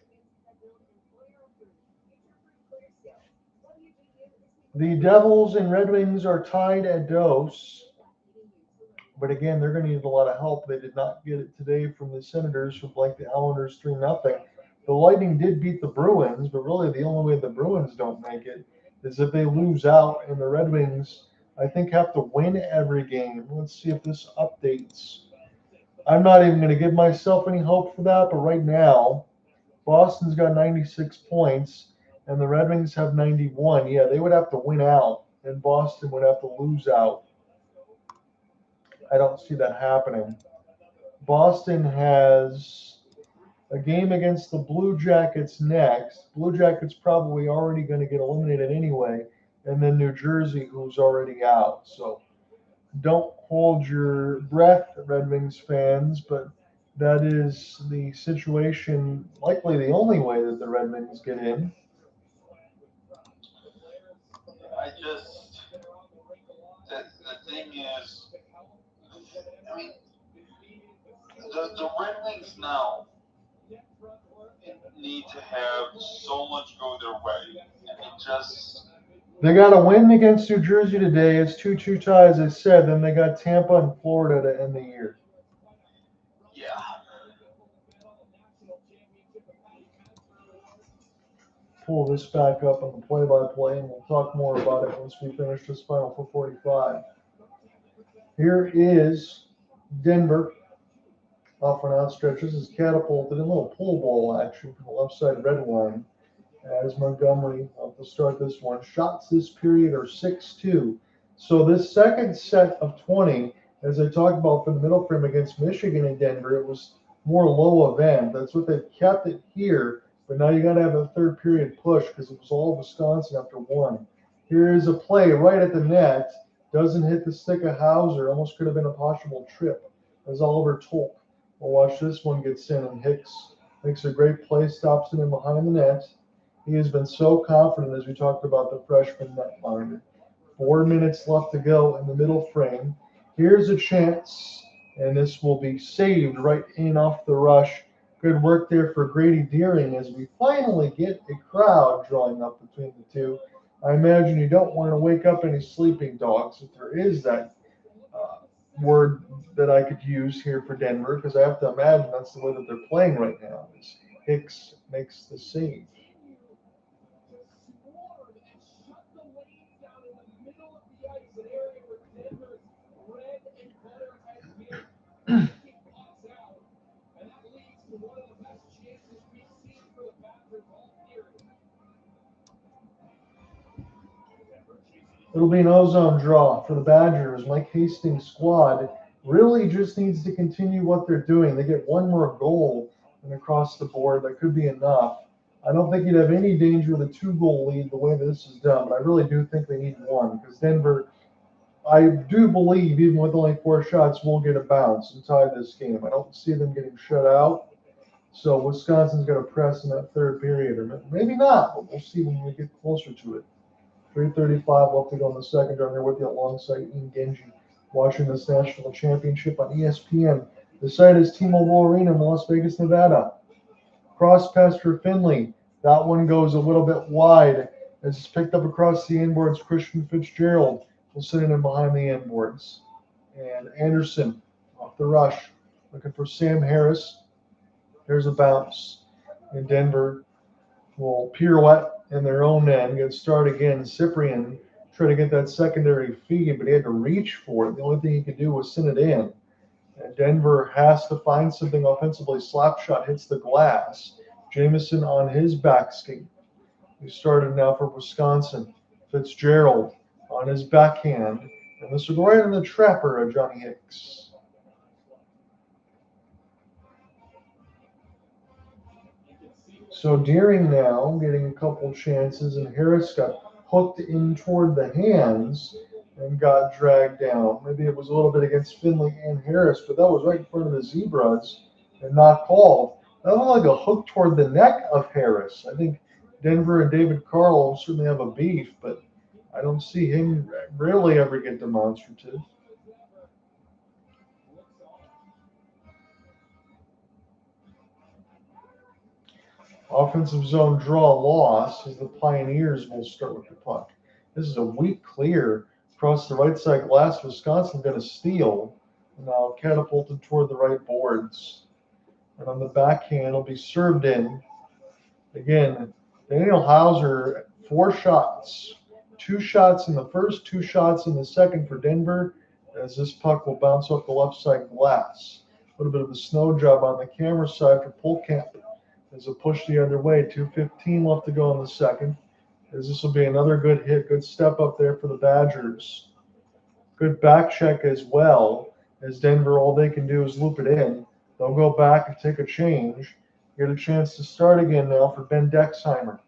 The Devils and Red Wings are tied at dose. But again, they're going to need a lot of help. They did not get it today from the Senators, who like the Islanders 3-0. The Lightning did beat the Bruins, but really the only way the Bruins don't make it is if they lose out, and the Red Wings, I think, have to win every game. Let's see if this updates. I'm not even going to give myself any hope for that, but right now, Boston's got 96 points, and the Red Wings have 91. Yeah, they would have to win out, and Boston would have to lose out. I don't see that happening. Boston has a game against the Blue Jackets next. Blue Jackets probably already going to get eliminated anyway, and then New Jersey, who's already out. So don't hold your breath, Red Wings fans, but that is the situation, likely the only way that the Red Wings get in. The thing is, I mean, the Red Wings now need to have so much go their way, and they got a win against New Jersey today. It's 2-2 tie, as I said. Then they got Tampa and Florida to end the year. Yeah. Pull this back up on the play-by-play, and we'll talk more about it once we finish this Final 445. Here is Denver off an outstretch. This is catapulted in a little pull ball action from the left side red line as Montgomery to start this one. Shots this period are 6-2. So this second set of 20, as I talked about for the middle frame against Michigan and Denver, it was more low event. That's what they've kept it here. But now you got to have a third period push because it was all Wisconsin after one. Here is a play right at the net. Doesn't hit the stick of Hauser. Almost could have been a possible trip as Oliver Tulk. We'll watch this one get sent, and Hicks makes a great play, stops it in behind the net. He has been so confident, as we talked about the freshman netminder. 4 minutes left to go in the middle frame. Here's a chance, and this will be saved right in off the rush. Good work there for Grady Deering as we finally get a crowd drawing up between the two. I imagine you don't want to wake up any sleeping dogs, if there is that word that I could use here for Denver, because I have to imagine that's the way that they're playing right now. Is Hicks makes the save. It'll be an ozone draw for the Badgers. Mike Hastings' squad really just needs to continue what they're doing. They get one more goal and across the board. That could be enough. I don't think you'd have any danger with a 2-goal lead the way this is done, but I really do think they need one because Denver, I do believe, even with only 4 shots, will get a bounce and tie this game. I don't see them getting shut out. So Wisconsin's going to press in that third period, or maybe not, but we'll see when we get closer to it. 3:35 left to go in the second. I'm here with you alongside Ian Genji, watching this national championship on ESPN. The site is T-Mobile Arena in Las Vegas, Nevada. Cross pass for Finley. That one goes a little bit wide as it's picked up across the inboards. Christian Fitzgerald will sit in behind the inboards. And Anderson off the rush, looking for Sam Harris. There's a bounce. And Denver will pirouette in their own end, get started again. Cyprian tried to get that secondary feed, but he had to reach for it. The only thing he could do was send it in. And Denver has to find something offensively. Slap shot hits the glass. Jamison on his back skate. He started now for Wisconsin. Fitzgerald on his backhand. And this will go right in the trapper of Johnny Hicks. So Deering now getting a couple chances, and Harris got hooked in toward the hands and got dragged down. Maybe it was a little bit against Finley and Harris, but that was right in front of the Zebras and not called. That looked like a hook toward the neck of Harris. I think Denver and David Carl certainly have a beef, but I don't see him really ever get demonstrative. Offensive zone draw loss as the Pioneers will start with the puck. This is a weak clear across the right side glass. Wisconsin going to steal. Now catapulted toward the right boards. And on the backhand, it'll be served in. Again, Daniel Hauser, 4 shots. 2 shots in the first, 2 shots in the second for Denver, as this puck will bounce off the left side glass. A little bit of a snow job on the camera side for Polkamp. As a push the other way, 2:15 left to go in the second. As this will be another good hit, good step up there for the Badgers. Good back check as well, as Denver, all they can do is loop it in. They'll go back and take a change. Get a chance to start again now for Ben Dexheimer.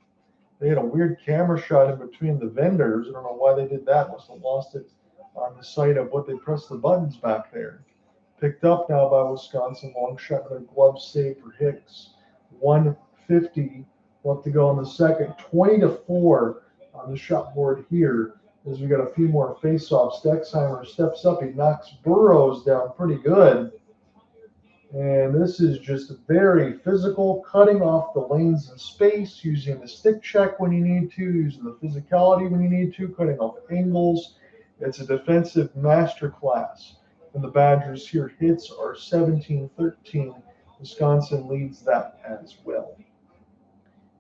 They had a weird camera shot in between the vendors. I don't know why they did that. Must have lost it on the site of what they pressed the buttons back there. Picked up now by Wisconsin. Long shot with a glove save for Hicks. 1:50 left to go in the second. 20-4 on the shot board here as we got a few more face-offs. Dexheimer steps up. He knocks Burrows down pretty good. And this is just very physical, cutting off the lanes in space, using the stick check when you need to, using the physicality when you need to, cutting off angles. It's a defensive masterclass. And the Badgers here hits are 17-13. Wisconsin leads that as well.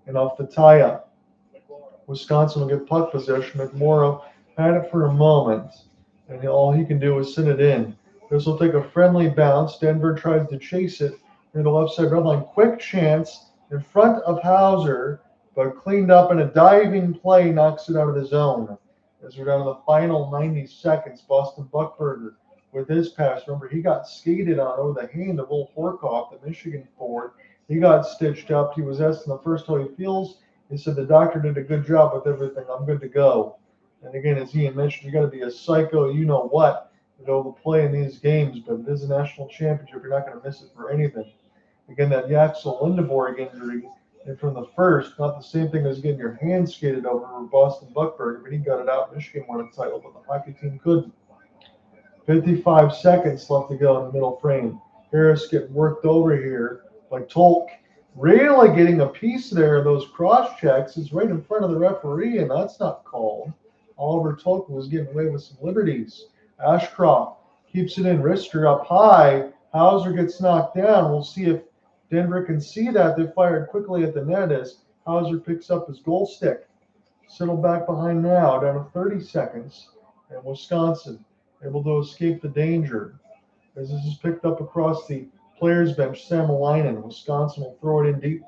And off the tie-up, Wisconsin will get puck possession. McMorrow had it for a moment and all he can do is send it in. This will take a friendly bounce. Denver tries to chase it near the left side red line. Quick chance in front of Hauser, but cleaned up in a diving play, knocks it out of the zone. As we're down to the final 90 seconds, Boston Buckberger with his pass. Remember, he got skated on over the hand of Will Horkoff, the Michigan forward. He got stitched up. He was asked in the first how he feels. He said, the doctor did a good job with everything. I'm good to go. And again, as Ian mentioned, you got to be a psycho, you know what, to go to play in these games. But it is a national championship. You're not going to miss it for anything. Again, that Yaxel Lindeborg injury, and from the first, not the same thing as getting your hand skated over for Boston Buckberger, but he got it out. Michigan won a title, but the hockey team couldn't. 55 seconds left to go in the middle frame. Harris getting worked over here by Tulk. Really getting a piece there of those cross checks. Is right in front of the referee, and that's not called. Oliver Tulk was getting away with some liberties. Ashcroft keeps it in. Rister up high. Hauser gets knocked down. We'll see if Denver can see that. They fired quickly at the net as Hauser picks up his goal stick. Settle back behind now, down to 30 seconds. And Wisconsin able to escape the danger. As this is picked up across the players' bench, Samalainen. Wisconsin will throw it in deep.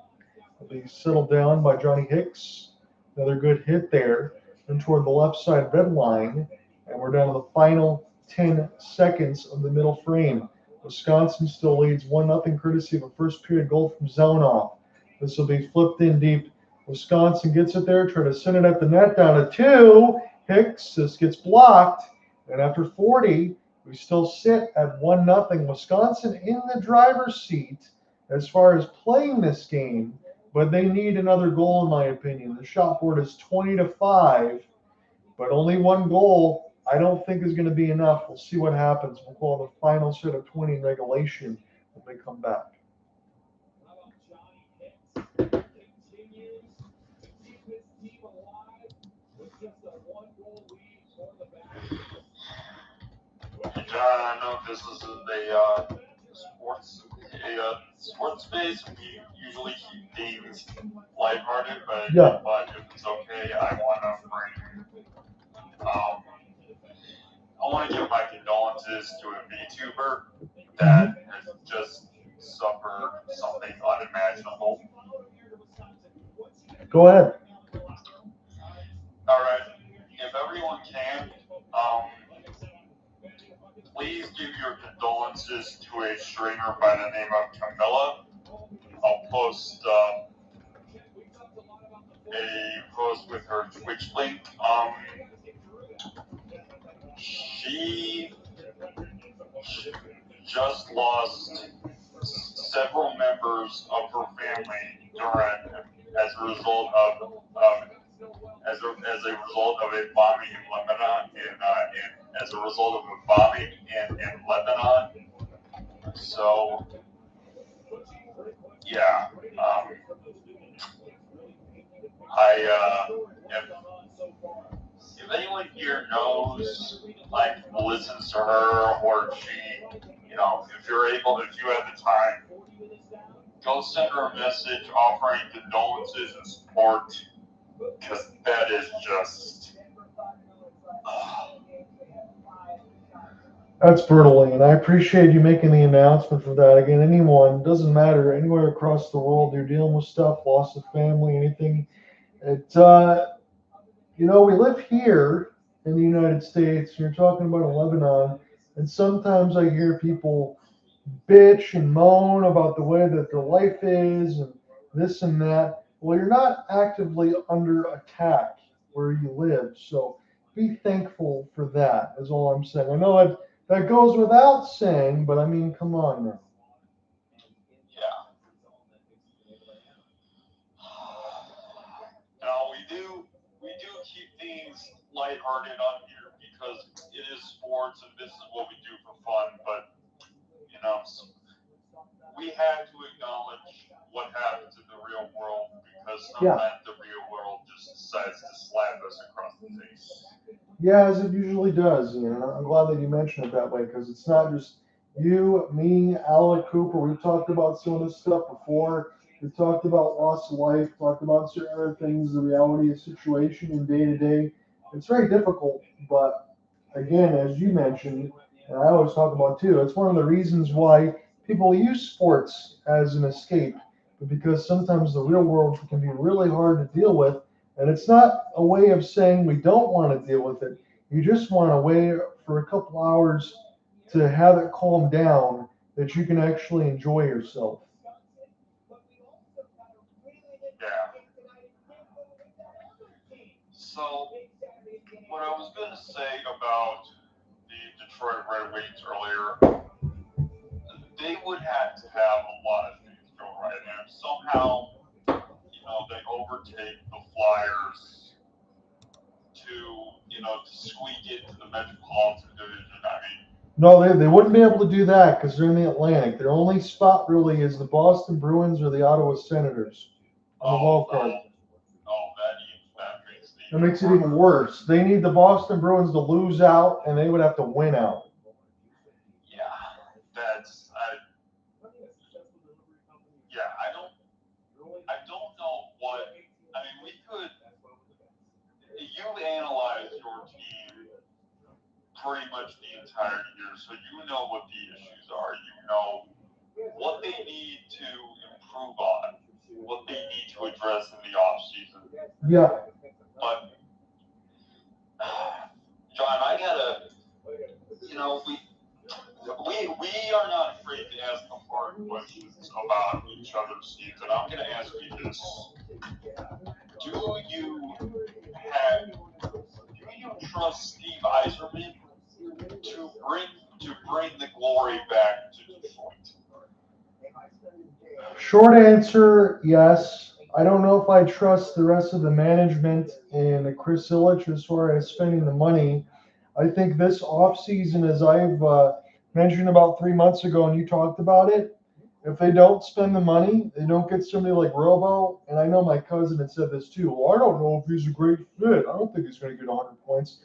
It'll be settled down by Johnny Hicks. Another good hit there. And toward the left side red line. And we're down to the final 10 seconds of the middle frame. Wisconsin still leads 1-0 courtesy of a first period goal from Zonoff. This will be flipped in deep. Wisconsin gets it there, try to send it at the net, down to 2. Hicks, this gets blocked. And after 40, we still sit at 1-0. Wisconsin in the driver's seat as far as playing this game, but they need another goal in my opinion. The shot board is 20-5, but only one goal I don't think is going to be enough. We'll see what happens. We'll call the final set of 20 in regulation when they come back. John, I know this is a sports space. We usually keep things lighthearted, but Yeah. if it's okay, I want to give my condolences to a VTuber that has just suffered something unimaginable. Go ahead. All right, if everyone can, please give your condolences to a stringer by the name of Camilla. I'll post a post with her Twitch link. She just lost several members of her family as a result of a bombing in Lebanon, as a result of a bombing in Lebanon. So, yeah, if anyone here knows, like, listens to her, or she, if you have the time, go send her a message offering condolences and support, because that is just. That's brutal, and I appreciate you making the announcement for that. Again, anyone, doesn't matter, anywhere across the world, you're dealing with stuff, loss of family, anything. We live here in the United States, and you're talking about Lebanon, and sometimes I hear people bitch and moan about the way that their life is and this and that. Well, you're not actively under attack where you live, so be thankful for that, is all I'm saying. I know that goes without saying, but I mean, come on now. Yeah. Now we do keep things lighthearted on here because it is sports and this is what we do for fun, but we have to acknowledge what happens in the real world because sometimes the real world just decides to slap us across the face. Yeah, as it usually does. And I'm glad that you mentioned it that way because it's not just you, me, Alec Cooper. We've talked about some of this stuff before. We've talked about loss of life, talked about certain other things, the reality of the situation and day to day. It's very difficult, but again, as you mentioned, and I always talk about too, it's one of the reasons why people use sports as an escape, but because sometimes the real world can be really hard to deal with. And it's not a way of saying we don't want to deal with it. You just want a way for a couple hours to have it calm down that you can actually enjoy yourself. Yeah. So, what I was going to say about the Detroit Red Wings earlier, they would have to have a lot of things go right. And somehow, they overtake the Flyers to squeak into the Metropolitan Division. I mean, No, they wouldn't be able to do that because they're in the Atlantic. Their only spot really is the Boston Bruins or the Ottawa Senators on the wild card. That makes it even worse. They need the Boston Bruins to lose out, and they would have to win out. Yeah, I don't know what. I mean, we could. You've analyzed your team pretty much the entire year, so you know what the issues are. You know what they need to improve on, what they need to address in the offseason. Yeah. But, John, I gotta, we are not afraid to ask them hard questions about each other's teams, and I'm gonna ask you this: Do you trust Steve Yzerman to bring the glory back to Detroit? Short answer, yes. I don't know if I trust the rest of the management and Chris Ilitch as far as spending the money. I think this offseason, as I've mentioned about 3 months ago, and you talked about it, if they don't spend the money, they don't get somebody like Robo, and I know my cousin had said this too. Well, I don't know if he's a great fit. I don't think he's going to get 100 points.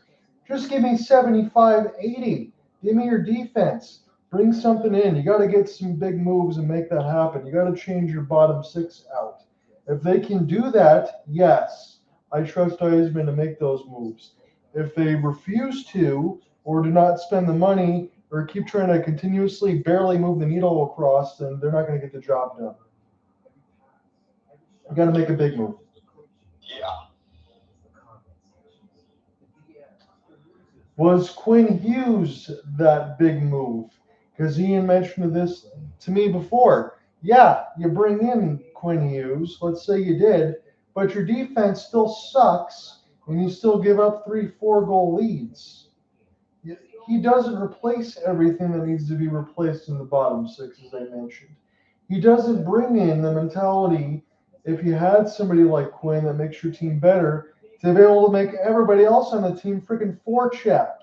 Just give me 75, 80. Give me your defense. Bring something in. You got to get some big moves and make that happen. You got to change your bottom six out. If they can do that, yes, I trust Eisman to make those moves. If they refuse to or do not spend the money or keep trying to continuously barely move the needle across, then they're not going to get the job done. You got to make a big move. Yeah. Was Quinn Hughes that big move? Because Ian mentioned this to me before. Yeah, you bring in Quinn Hughes. Let's say you did, but your defense still sucks, and you still give up 3-4 goal leads. He doesn't replace everything that needs to be replaced in the bottom six, as I mentioned. He doesn't bring in the mentality, if you had somebody like Quinn that makes your team better, to be able to make everybody else on the team freaking forecheck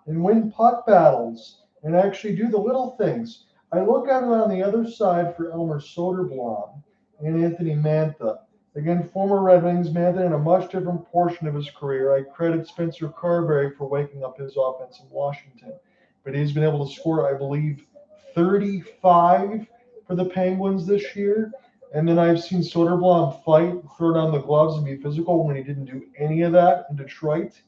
and win puck battles and actually do the little things. I look at it on the other side for Elmer Soderblom and Anthony Mantha. Again, former Red Wings, Mantha in a much different portion of his career. I credit Spencer Carberry for waking up his offense in Washington. But he's been able to score, I believe, 35 for the Penguins this year. And then I've seen Soderblom fight, throw down the gloves, and be physical when he didn't do any of that in Detroit.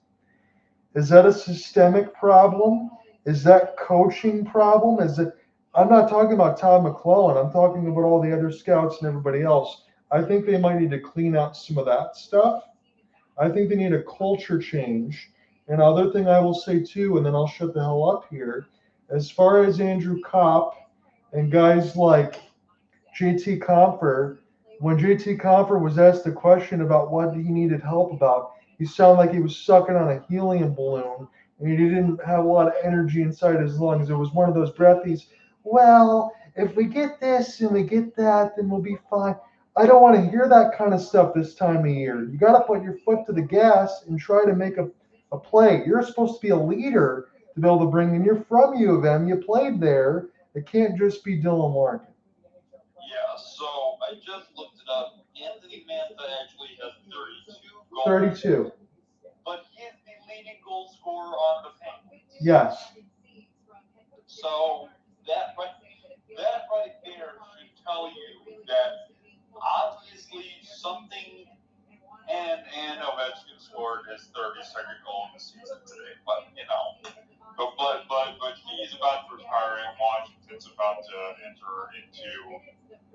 Is that a systemic problem? Is that coaching problem? I'm not talking about Todd McClellan. I'm talking about all the other scouts and everybody else. I think they might need to clean out some of that stuff. I think they need a culture change. And other thing I will say too, and then I'll shut the hell up here, as far as Andrew Kopp and guys like JT Compher, when JT Compher was asked the question about what he needed help about, he sounded like he was sucking on a helium balloon and he didn't have a lot of energy inside his lungs. It was one of those breathies, well, if we get this and we get that, then we'll be fine. I don't want to hear that kind of stuff this time of year. You got to put your foot to the gas and try to make a play. You're supposed to be a leader to be able to bring in. You're from U of M. You played there. It can't just be Dylan Larkin. Yeah, so I just looked it up. Anthony Mantha actually has 32 goals. 32. But he is the leading goal scorer on the Penguins. Yes. So that right there should tell you that obviously something, and Ovechkin scored his 32nd goal in the season today, but about to enter into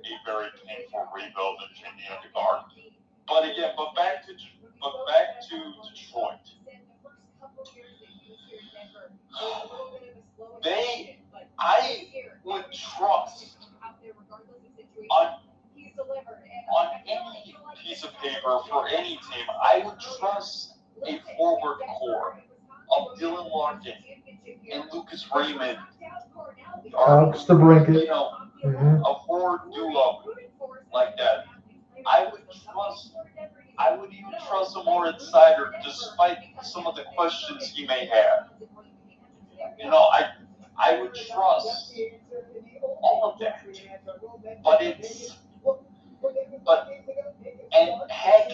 a very painful rebuild in Virginia to guard. But again, but back to Detroit. I would trust on any piece of paper for any team. I would trust a forward core of Dylan Larkin and Lucas Raymond. Alex DeBrincat. You know, a forward duo like that. I would even trust a more insider, despite some of the questions he may have. You know, I would trust all of that. And heck,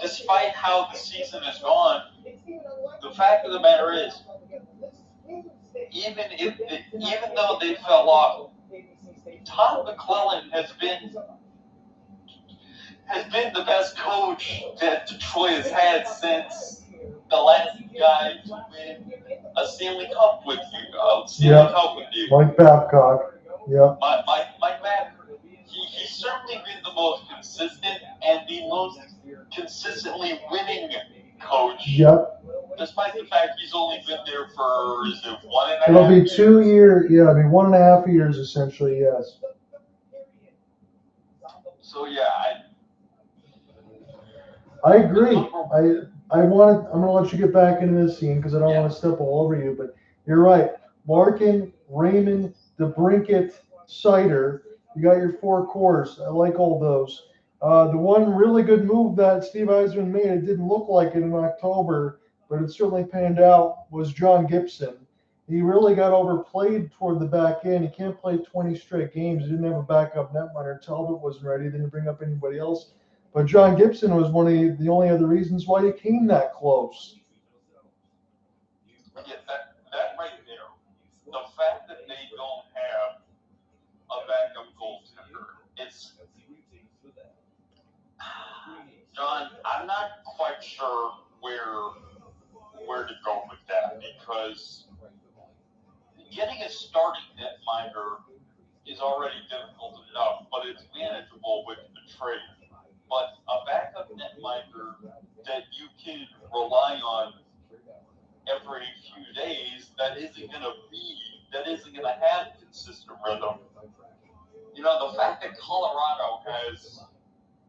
despite how the season has gone, the fact of the matter is, even though they fell off, Todd McClellan has been the best coach that Detroit has had since the last guy to win a Stanley Cup with you. Mike Babcock. Yeah. Mike Babcock. He's certainly been the most consistent and the most consistently winning coach. Yep. Despite the fact he's only been there for, is it 1.5 It'll be years? 2 years. Yeah, it'll be 1.5 years essentially. Yes. So yeah, I agree. I'm gonna let you get back into this scene because I don't want to step all over you. But you're right. Larkin, Raymond, DeBrincat, Sider. You got your 4 cores. I like all those. The one really good move that Steve Eisman made, it didn't look like it in October, but it certainly panned out, was John Gibson. He really got overplayed toward the back end. He can't play 20 straight games. He didn't have a backup netminder. Talbot wasn't ready. They didn't bring up anybody else. But John Gibson was one of the only other reasons why he came that close. Yeah, that right there. The fact that they don't have a backup goaltender, it's John. I'm not quite sure where to go with that, because getting a starting netminder is already difficult enough, but it's manageable with the trade. But a backup netminder that you can rely on every few days, that isn't going to have consistent rhythm. You know, the fact that Colorado has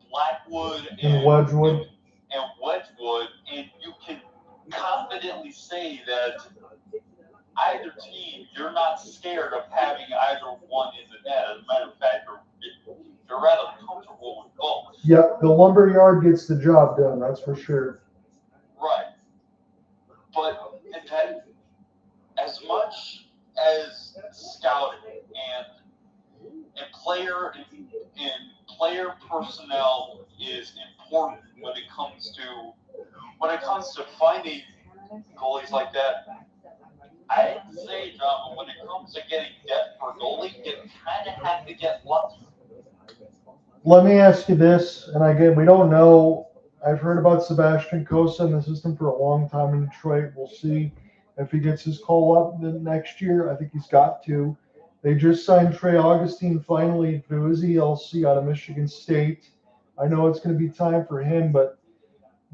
Blackwood And Wedgwood. And you can confidently say that either team, you're not scared of having either one in the net. As a matter of fact, you're rather comfortable with both. Yep, the lumberyard gets the job done, that's for sure. Right. But that, as much as scouting and player personnel is important when it comes to finding goalies like that, I hate to say it, John, but when it comes to getting depth for goalie, you kind of have to get lucky. Let me ask you this, and again, we don't know. I've heard about Sebastian Cossa in the system for a long time in Detroit. We'll see if he gets his call up next year. I think he's got to. They just signed Trey Augustine finally through his ELC out of Michigan State. I know it's going to be time for him, but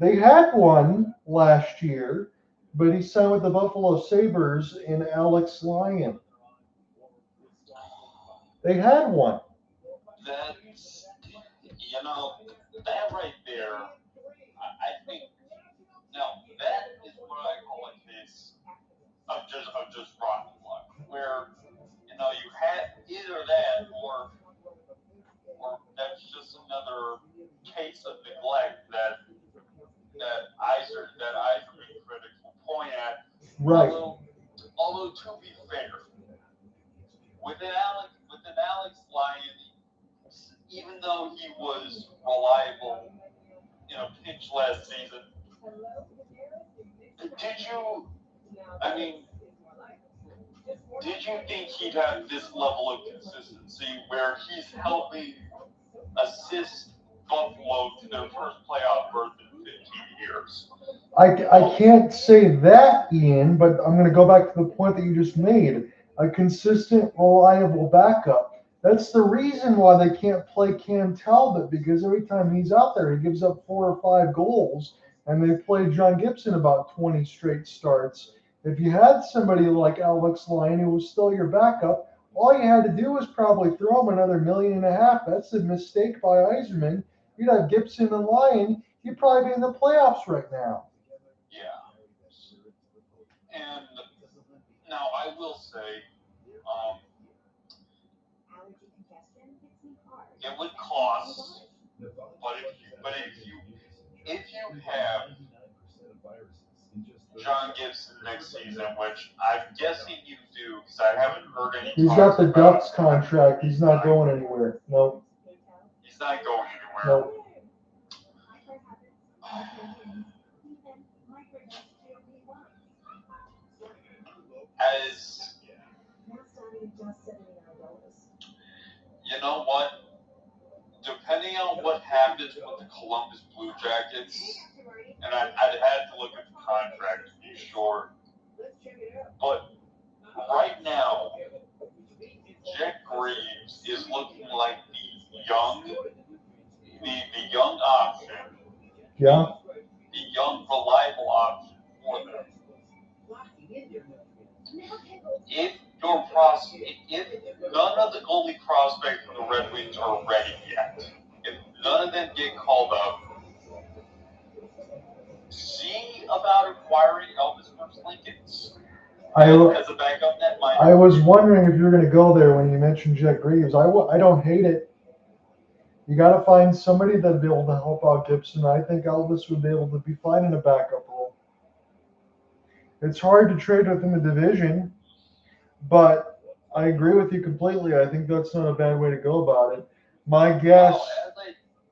they had one last year, but he signed with the Buffalo Sabres in Alex Lyon. They had one. That's, that right there, I think, now that is what I call a case of just rotten luck, where, you had either that or that's just another case of neglect that Eiserman critics will point at. Right. Although to be fair, within Alex Lyon, even though he was reliable in a pinch last season, did you think he'd have this level of consistency where he's helping assist Buffalo to their first playoff berth in 15 years? I can't say that, Ian, but I'm going to go back to the point that you just made. a consistent, reliable backup. That's the reason why they can't play Cam Talbot, because every time he's out there, he gives up 4 or 5 goals, and they play John Gibson about 20 straight starts. If you had somebody like Alex Lyon who was still your backup, all you had to do was probably throw him another $1.5 million. That's a mistake by Yzerman. You'd have Gibson and Lyon. You'd probably be in the playoffs right now. Yeah. And now I will say, it would cost, but if you have John Gibson next season, which I'm guessing you do, because I haven't heard any. He's got the Ducks contract. He's not going anywhere. Nope. He's not going anywhere. Nope. As you know what? Depending on what happens with the Columbus Blue Jackets, and I'd had to look at the contract to be sure, but right now, Jack Graves is looking like the young option. Yeah. The young, reliable option for them. If none of the goalie prospects for the Red Wings are ready yet, if none of them get called up, see about acquiring Elvis Merzlikins as a backup netminder. I was wondering if you were going to go there when you mentioned Jack Greaves. I don't hate it. You got to find somebody that'd be able to help out Gibson. I think Elvis would be able to be fine in a backup role. It's hard to trade within the division, but I agree with you completely. I think that's not a bad way to go about it. My guess.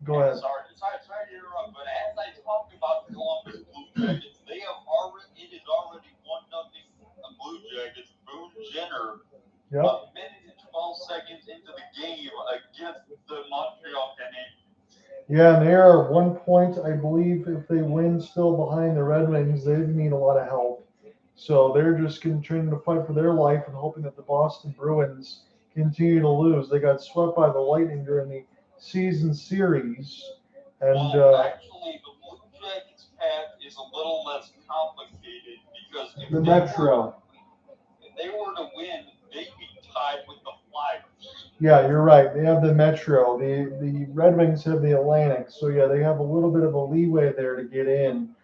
Go ahead. Sorry to interrupt, but as I talk about the Columbus Blue Jackets, it is already 1-0 Blue Jackets. Boone Jenner, Yep. a minute and 12 seconds into the game against the Montreal Canadiens. Yeah, and they are at 1 point, I believe, if they win, still behind the Red Wings. They need a lot of help. So they're just continuing to fight for their life and hoping that the Boston Bruins continue to lose. They got swept by the Lightning during the season series. And actually, the Blue Jackets' path is a little less complicated because if the Metro. If they were to win, they'd be tied with the Flyers. Yeah, you're right. They have the Metro. The Red Wings have the Atlantic. So, yeah, they have a little bit of a leeway there to get in.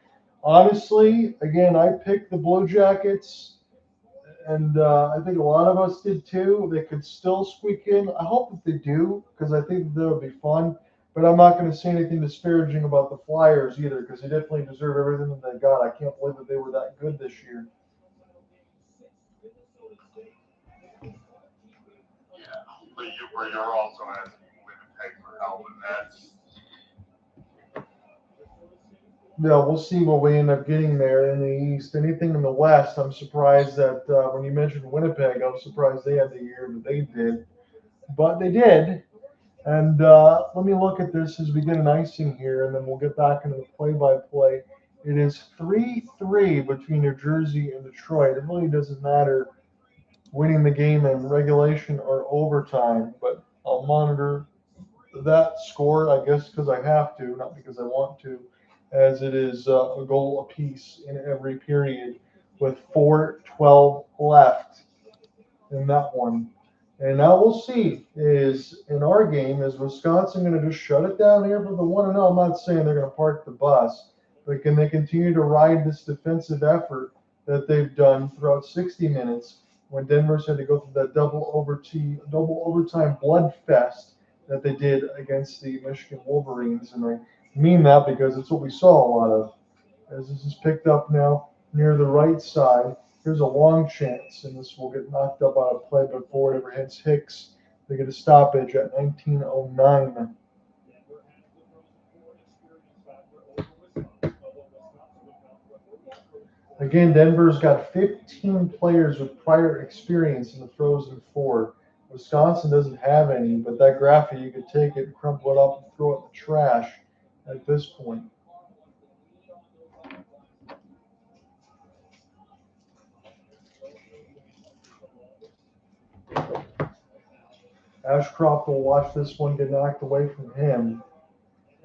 Honestly, again, I picked the Blue Jackets, and I think a lot of us did too. They could still squeak in. I hope that they do, because I think that would be fun. But I'm not going to say anything disparaging about the Flyers either, because they definitely deserve everything that they got. I can't believe that they were that good this year. Yeah, but you're also asking Winnipeg for help, and that's. Yeah, we'll see what we end up getting there in the East. Anything in the West, I'm surprised that when you mentioned Winnipeg, I'm surprised they had the year that they did. But they did. And let me look at this as we get an icing here, and then we'll get back into the play-by-play. It is 3-3 between New Jersey and Detroit. It really doesn't matter winning the game in regulation or overtime, but I'll monitor that score, I guess, because I have to, not because I want to, as it is a goal apiece in every period with 4:12 left in that one. And now we'll see, is in our game, is Wisconsin going to just shut it down here for the 1-0? I'm not saying they're going to park the bus, but can they continue to ride this defensive effort that they've done throughout 60 minutes when Denver's had to go through that double overtime blood fest that they did against the Michigan Wolverines? And I mean that because it's what we saw a lot of. As this is picked up now near the right side, here's a long chance, and this will get knocked up on a play before it ever hits Hicks. They get a stoppage at 19:09. Again, Denver's got 15 players with prior experience in the Frozen Four. Wisconsin doesn't have any, but that graphic, you could take it, crumple it up, and throw it in the trash at this point. Ashcroft will watch this one get knocked away from him.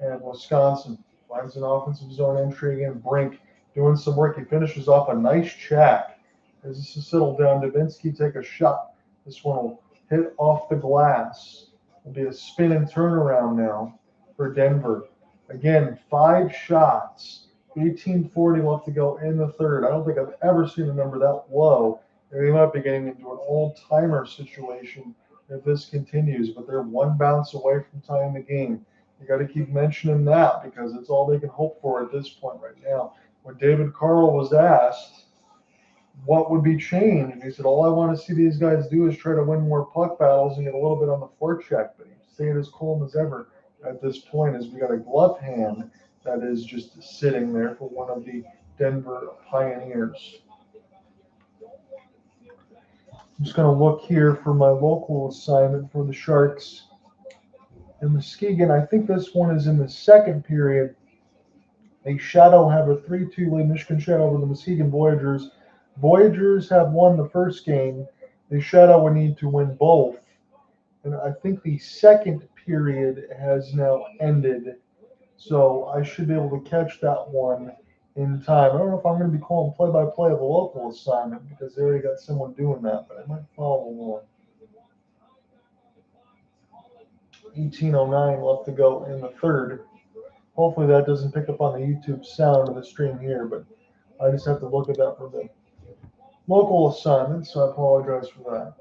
And Wisconsin finds an offensive zone entry again. Brink doing some work. He finishes off a nice check. As this is settled down, Davinsky take a shot. This one will hit off the glass. It'll be a spin and turnaround now for Denver. Again, 5 shots. 18:40 left to go in the third. I don't think I've ever seen a number that low. They might be getting into an all-timer situation if this continues, but they're 1 bounce away from tying the game. You got to keep mentioning that because it's all they can hope for at this point right now. When David Carl was asked what would be changed, he said, all I want to see these guys do is try to win more puck battles and get a little bit on the forecheck. But he stayed as calm as ever at this point as we got a glove hand that is just sitting there for one of the Denver Pioneers. I'm just going to look here for my local assignment for the Sharks. In Muskegon, I think this one is in the second period. They Shadow have a 3-2 lead. Michigan Shadow over the Muskegon Voyagers. Voyagers have won the first game. The Shadow would need to win both. And I think the second period has now ended. So I should be able to catch that one in time. I don't know if I'm going to be calling play-by-play of the local assignment because they already got someone doing that, but I might follow along. 18:09 left to go in the third. Hopefully that doesn't pick up on the YouTube sound of the stream here, but I just have to look at that for the local assignment, so I apologize for that.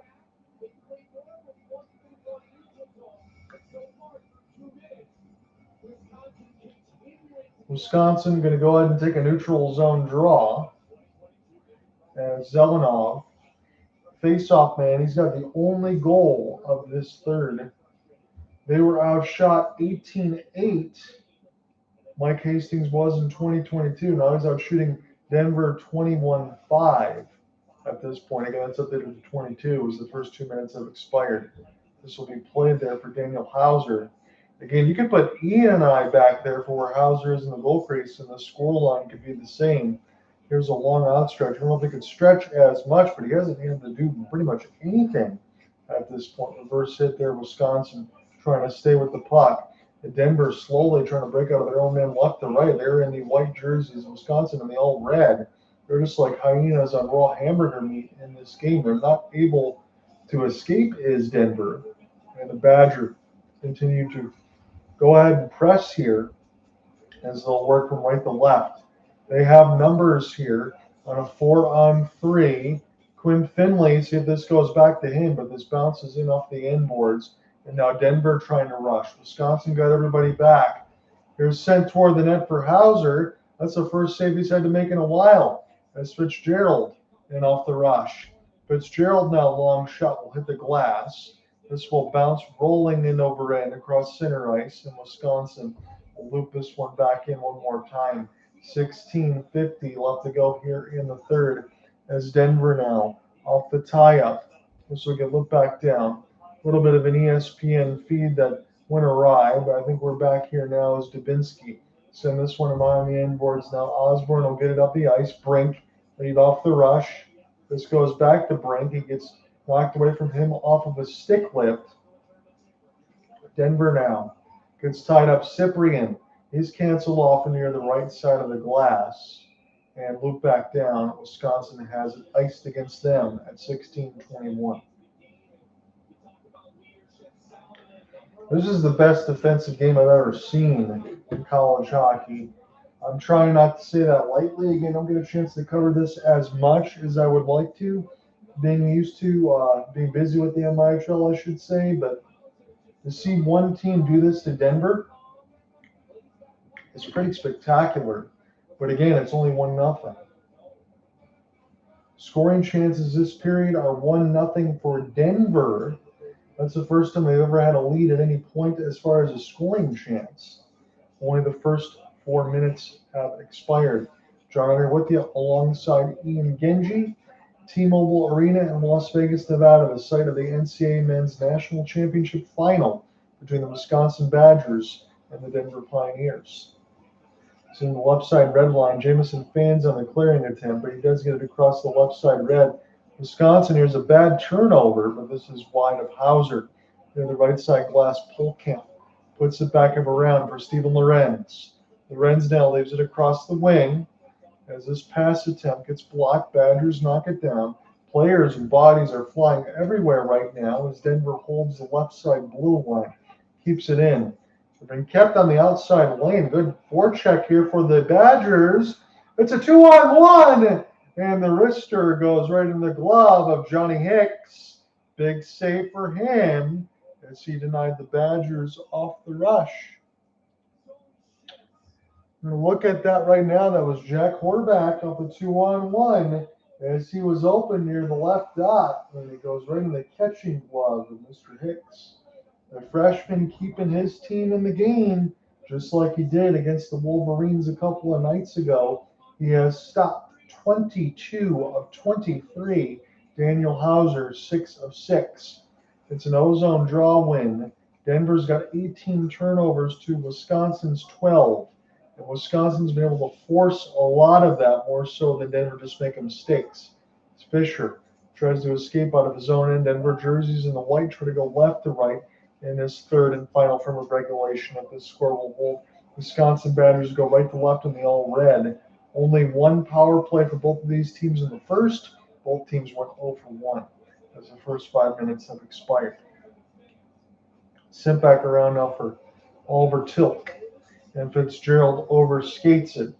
Wisconsin going to go ahead and take a neutral zone draw. As Zelenov, face-off man, he's got the only goal of this third. They were outshot 18-8. Mike Hastings was in 2022. Now he's out shooting Denver 21-5 at this point. Again, that's updated to 22 as the first 2 minutes have expired. This will be played there for Daniel Hauser. Again, you could put Ian and I back there for where Hauser is in the goal crease, and the score line could be the same. Here's a long outstretch. I don't know if he could stretch as much, but he hasn't been able to do pretty much anything at this point. Reverse hit there, Wisconsin trying to stay with the puck. Denver slowly trying to break out of their own end left to right. They're in the white jerseys, Wisconsin in the all red. They're just like hyenas on raw hamburger meat in this game. They're not able to escape is Denver. And the Badger continue to go ahead and press here as they'll work from right to left. They have numbers here on a 4-on-3. Quinn Finley, see if this goes back to him, but this bounces in off the end boards. And now Denver trying to rush. Wisconsin got everybody back. Here's sent toward the net for Hauser. That's the first save he's had to make in a while. That's Fitzgerald in off the rush. Fitzgerald now long shot will hit the glass. This will bounce rolling in over end across center ice, and Wisconsin will loop this one back in one more time. 16:50 left to go here in the third as Denver now off the tie-up. This will get looped back down. A little bit of an ESPN feed that went awry, but I think we're back here now as Dubinsky. Send this one on the end boards now. Osburn will get it up the ice. Brink lead off the rush. This goes back to Brink. He gets knocked away from him off of a stick lift. Denver now gets tied up. Cyprian is canceled off near the right side of the glass and looped back down. Wisconsin has it iced against them at 16:21. This is the best defensive game I've ever seen in college hockey. I'm trying not to say that lightly. Again, I don't get a chance to cover this as much as I would like to. Being used to being busy with the MIHL, I should say. But to see one team do this to Denver is pretty spectacular. But again, it's only 1-0. Scoring chances this period are 1-0 for Denver. That's the first time they've ever had a lead at any point as far as a scoring chance. Only the first 4 minutes have expired. John Hunter with you alongside Ian Genji. T-Mobile Arena in Las Vegas, Nevada, the site of the NCAA Men's National Championship Final between the Wisconsin Badgers and the Denver Pioneers. Seeing the left side red line, Jamison fans on the clearing attempt, but he does get it across the left side red. Wisconsin, here's a bad turnover, but this is wide of Hauser. near the right side glass. Polkamp puts it back up around for Steven Lorenz. Lorenz now leaves it across the wing. As this pass attempt gets blocked, Badgers knock it down. Players and bodies are flying everywhere right now as Denver holds the left side blue line. Keeps it in. They've been kept on the outside lane. Good forecheck here for the Badgers. It's a 2-on-1. And the wrister goes right in the glove of Johnny Hicks. Big save for him as he denied the Badgers off the rush. And look at that right now. That was Jack Horvath off the 2-on-1 as he was open near the left dot. And it goes right in the catching glove of Mr. Hicks. The freshman keeping his team in the game just like he did against the Wolverines a couple of nights ago. He has stopped 22 of 23. Daniel Hauser, 6 of 6. It's an ozone draw win. Denver's got 18 turnovers to Wisconsin's 12. And Wisconsin's been able to force a lot of that, more so than Denver just making mistakes. It's Fisher tries to escape out of his own end. Denver jerseys in the white try to go left to right in this third and final frame of regulation. If this score will hold, Wisconsin Badgers go right to left in the all red. Only one power play for both of these teams in the first. Both teams went 0 for 1 as the first 5 minutes have expired. Sent back around now for Oliver Tulk. And Fitzgerald overskates it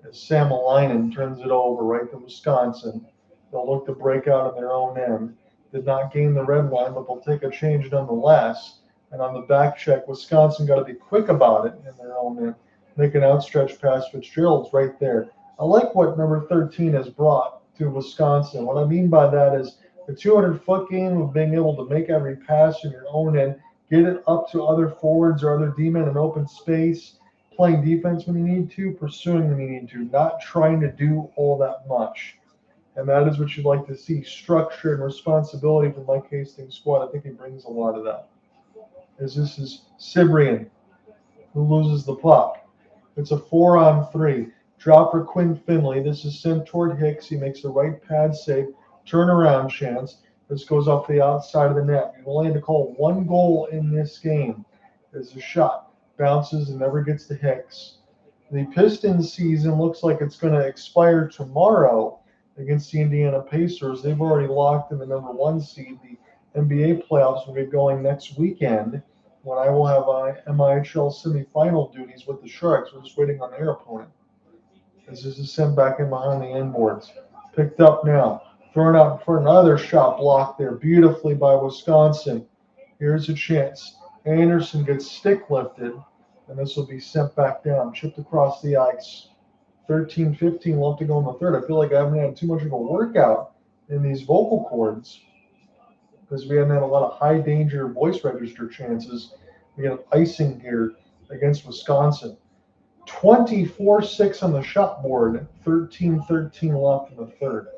as Samalainen turns it over right to Wisconsin. They'll look to break out on their own end. Did not gain the red line, but they'll take a change nonetheless. And on the back check, Wisconsin got to be quick about it in their own end. Make an outstretched pass. Fitzgerald's right there. I like what number 13 has brought to Wisconsin. What I mean by that is the 200-foot game of being able to make every pass in your own end, get it up to other forwards or other D-men in open space, playing defense when you need to, pursuing when you need to, not trying to do all that much. And that is what you'd like to see, structure and responsibility from Mike Hastings' squad. I think he brings a lot of that. As this is Cibrian, who loses the puck. It's a 4-on-3. Drop for Quinn Finley. This is sent toward Hicks. He makes the right pad save. Turnaround chance. This goes off the outside of the net. You only had to call one goal in this game. There's a shot. Bounces and never gets to Hicks. The Pistons season looks like it's going to expire tomorrow against the Indiana Pacers. They've already locked in the number 1 seed. The NBA playoffs will get going next weekend when I will have MIHL semifinal duties with the Sharks. We're just waiting on their opponent. This is sent back in behind the inboards. Picked up now. Thrown out for another shot blocked there beautifully by Wisconsin. Here's a chance. Anderson gets stick lifted, and this will be sent back down, chipped across the ice. 13-15 left to go in the third. I feel like I haven't had too much of a workout in these vocal cords because we haven't had a lot of high danger voice register chances. We got icing here against Wisconsin. 24-6 on the shot board, 13-13 left in the third.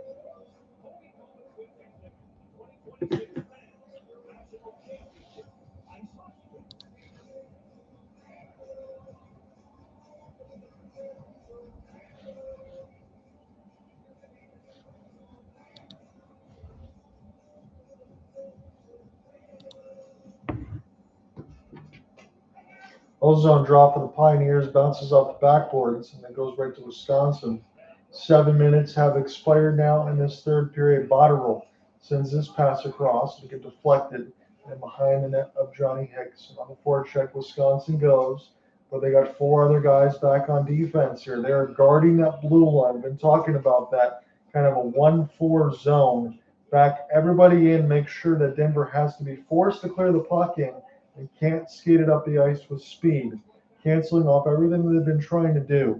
Ozone draw for the Pioneers, bounces off the backboards, and then goes right to Wisconsin. 7 minutes have expired now in this third period. Botterill sends this pass across to get deflected and behind the net of Johnny Hicks. And on the forecheck, Wisconsin goes, but they got 4 other guys back on defense here. They are guarding that blue line. I've been talking about that kind of a 1-4 zone. Back everybody in, make sure that Denver has to be forced to clear the puck in and can't skate it up the ice with speed, canceling off everything they've been trying to do.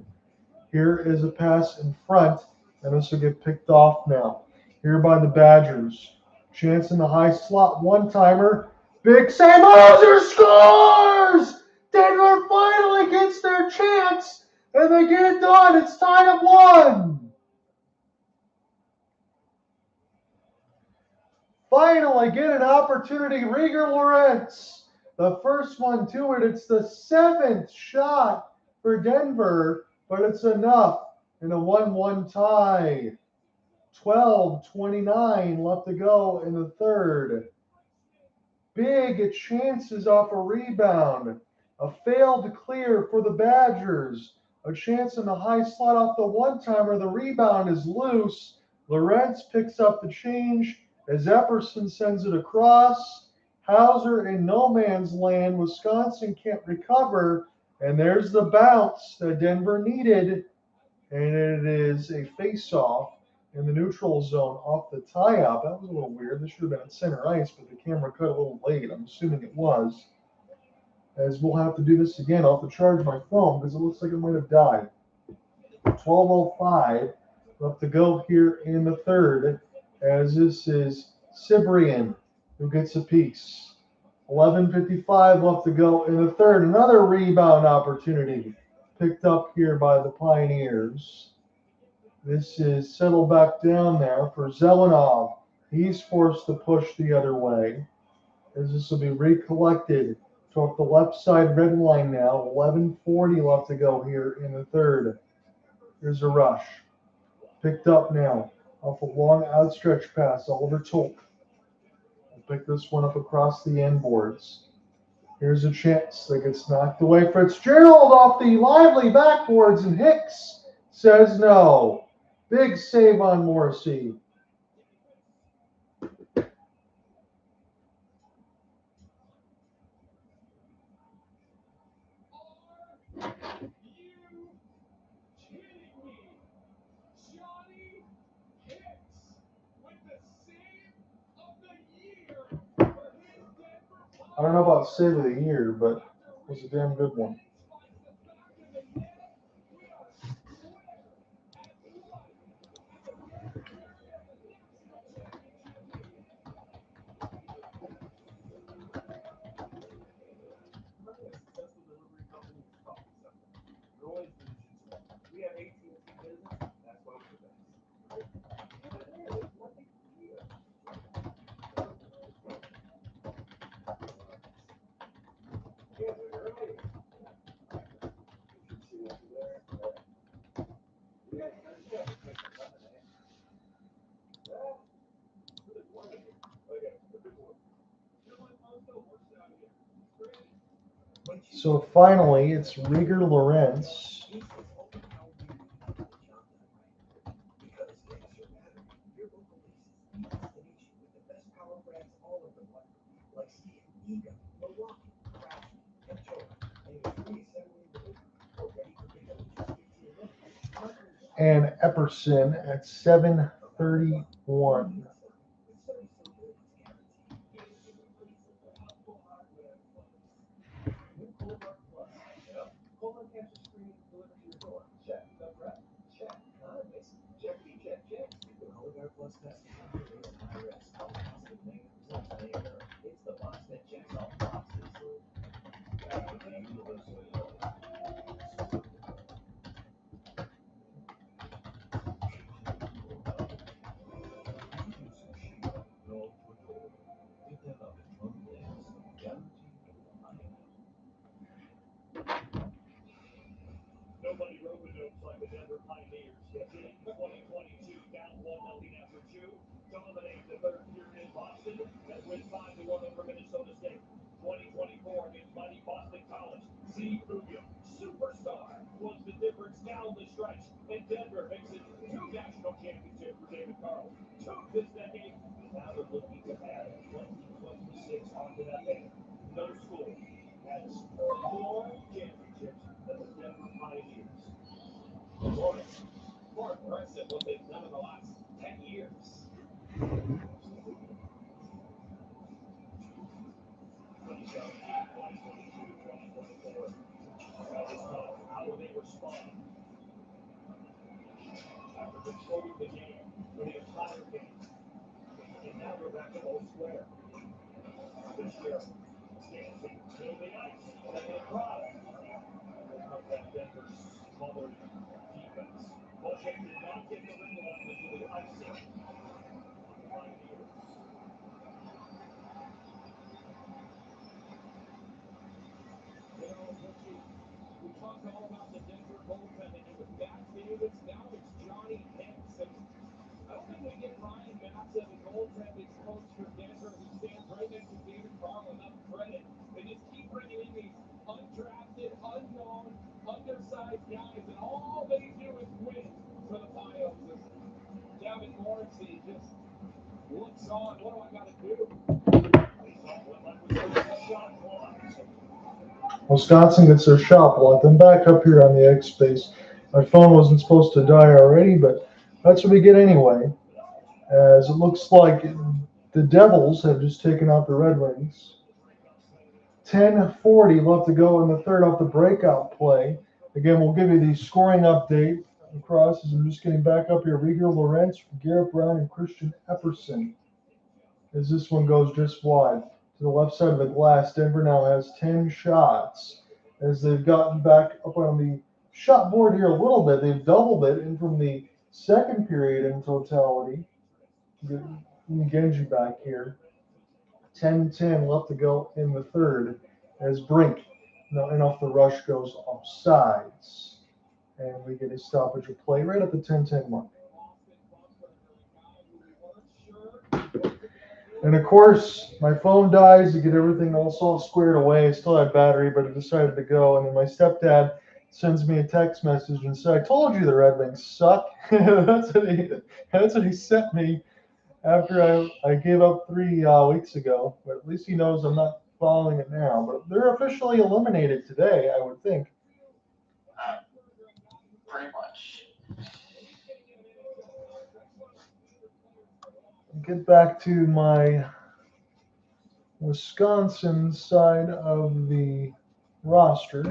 Here is a pass in front, and this will get picked off now. Here by the Badgers. Chance in the high slot, one-timer. Big Sam Hauser scores! Denver finally gets their chance, and they get it done. It's tied at 1. Finally get an opportunity. Rieger Lawrence. The first one to it. It's the 7th shot for Denver, but it's enough in a 1-1 tie. 12:29 left to go in the third. big chances off a rebound. A failed clear for the Badgers. A chance in the high slot off the one-timer. The rebound is loose. Lawrence picks up the change as Epperson sends it across. Hauser in no man's land. Wisconsin can't recover. And there's the bounce that Denver needed. And it is a face-off in the neutral zone off the tie-up. That was a little weird. This should have been at center ice, but the camera cut a little late. I'm assuming it was. As we'll have to do this again. I'll have to charge my phone because it looks like it might have died. 12:05 left to go here in the third, as this is Cibrian who gets a piece. 11:55 left to go in the third. Another rebound opportunity picked up here by the Pioneers. This is settled back down there for Zelenov. He's forced to push the other way, as this will be recollected off the left side red line now. 11:40 left to go here in the third. Here's a rush. Picked up now off a long outstretched pass. Oliver Tulk will pick this one up across the end boards. Here's a chance that gets knocked away. Fitzgerald off the lively backboards, and Hicks says no. Big save on Morrissey. I don't know about save of the year, but it was a damn good one. So finally, it's Rieger Lawrence. And Epperson at 7:31. Nobody wrote the notes like the Denver Pioneers. In 2022, down 1-0 after two, dominate the third period in Boston, and win 5-1 over Minnesota State. 2024 against mighty Boston College. C. Rubio, superstar, was the difference down the stretch, and Denver makes it 2 national championships for David Carl. 2 this decade, now they're looking to add 2026 onto that band. No school has more championships than the Denver Pioneers. More impressive what they've done in the last 10 years. How will they respond? After controlling the game for the entire game. And now we're back to old square. Fitzgerald stands in the ice. And the crowd. That Denver's smothered defense. Bullshit did not get the ring along into the icing. Pioneers. We talked all about the Denver goaltending. It was Matt Davis. Now it's Johnny Hicks. And I don't think we get Ryan Matz as a goaltending coach for Denver, who stands right next to David Carlin. unknown, undersized guys, and all they do is win for the Pios. Gavin Morrissey just looks on. What do I got to do? Wisconsin gets their shot blocked. I'm back up here on the X space. My phone wasn't supposed to die already, but that's what we get anyway. As it looks like the Devils have just taken out the Red Wings. 10:40 left to go in the third off the breakout play. Again, we'll give you the scoring update across as I'm just getting back up here. Rieger Lorentz, Garrett Brown, and Christian Epperson. As this one goes just wide. To the left side of the glass, Denver now has 10 shots. As they've gotten back up on the shot board here a little bit, they've doubled it in from the second period in totality. Genji back here. 10-10 left to go in the third as Brink, and off the rush, goes offsides. And we get a stoppage of play right at the 10-10 mark. And of course, my phone dies to get everything all squared away. I still had battery, but it decided to go. And then my stepdad sends me a text message and said, "I told you the Red Wings suck." That's what he sent me after I gave up 3 weeks ago. But at least he knows I'm not following it now. But they're officially eliminated today, I would think. Pretty much. Get back to my Wisconsin side of the roster.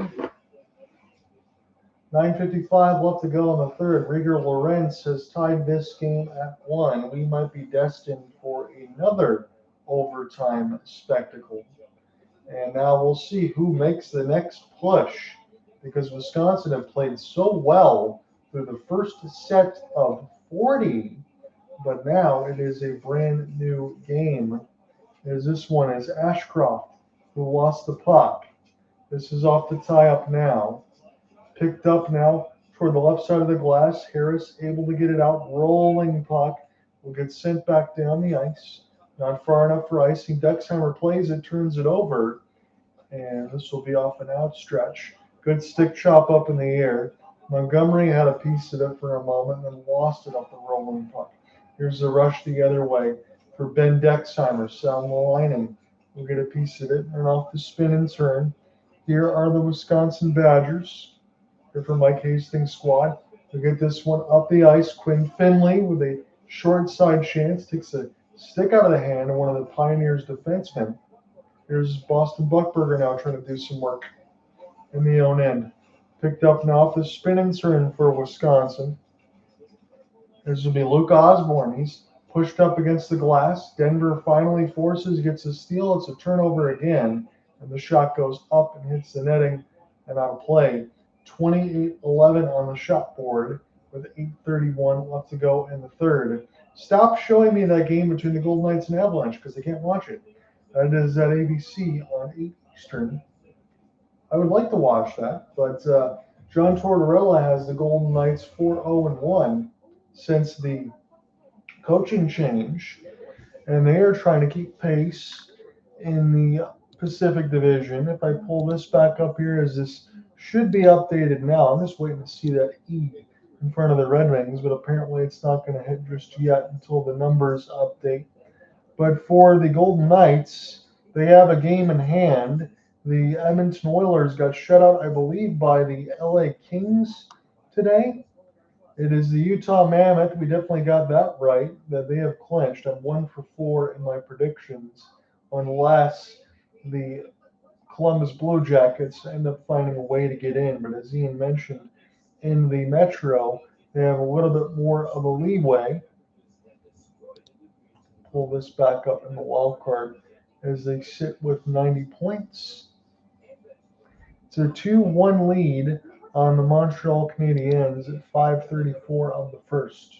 9:55 left to go in the third. Rieger Lorentz has tied this game at 1. We might be destined for another overtime spectacle. And now we'll see who makes the next push, because Wisconsin have played so well through the first set of 40. But now it is a brand new game, as this one is Ashcroft, who lost the puck. This is off the tie-up now. Picked up now toward the left side of the glass. Harris able to get it out. Rolling puck will get sent back down the ice. Not far enough for icing. Dexheimer plays it, turns it over, and this will be off an outstretch. Good stick chop up in the air. Montgomery had a piece of it for a moment and then lost it off the rolling puck. Here's the rush the other way for Ben Dexheimer. Salmolainen will get a piece of it and off the spin and turn. Here are the Wisconsin Badgers. Here for Mike Hastings' squad. We'll get this one up the ice. Quinn Finley with a short side chance. Takes a stick out of the hand of one of the Pioneers defensemen. Here's Boston Buckberger now trying to do some work in the own end. Picked up now off the spin and turn for Wisconsin. This will be Luke Osburn. He's pushed up against the glass. Denver finally gets a steal. It's a turnover again, and the shot goes up and hits the netting and out of play. 28-11 on the shot board with 8:31 left to go in the third. Stop showing me that game between the Golden Knights and Avalanche because I can't watch it. That is at ABC on 8 Eastern. I would like to watch that, but John Tortorella has the Golden Knights 4-0-1 since the coaching change, and they are trying to keep pace in the Pacific Division. If I pull this back up here, as this should be updated now. I'm just waiting to see that E in front of the Red Wings, but apparently it's not going to hit just yet until the numbers update. But for the Golden Knights, they have a game in hand. The Edmonton Oilers got shut out, I believe, by the LA Kings today. It is the Utah Mammoth. We definitely got that right, that they have clinched. I'm 1 for 4 in my predictions, unless the Columbus Blue Jackets end up finding a way to get in. But as Ian mentioned, in the Metro, they have a little bit more of a leeway. Pull this back up in the wild card as they sit with 90 points. It's a 2-1 lead on the Montreal Canadiens at 5:34 of the first.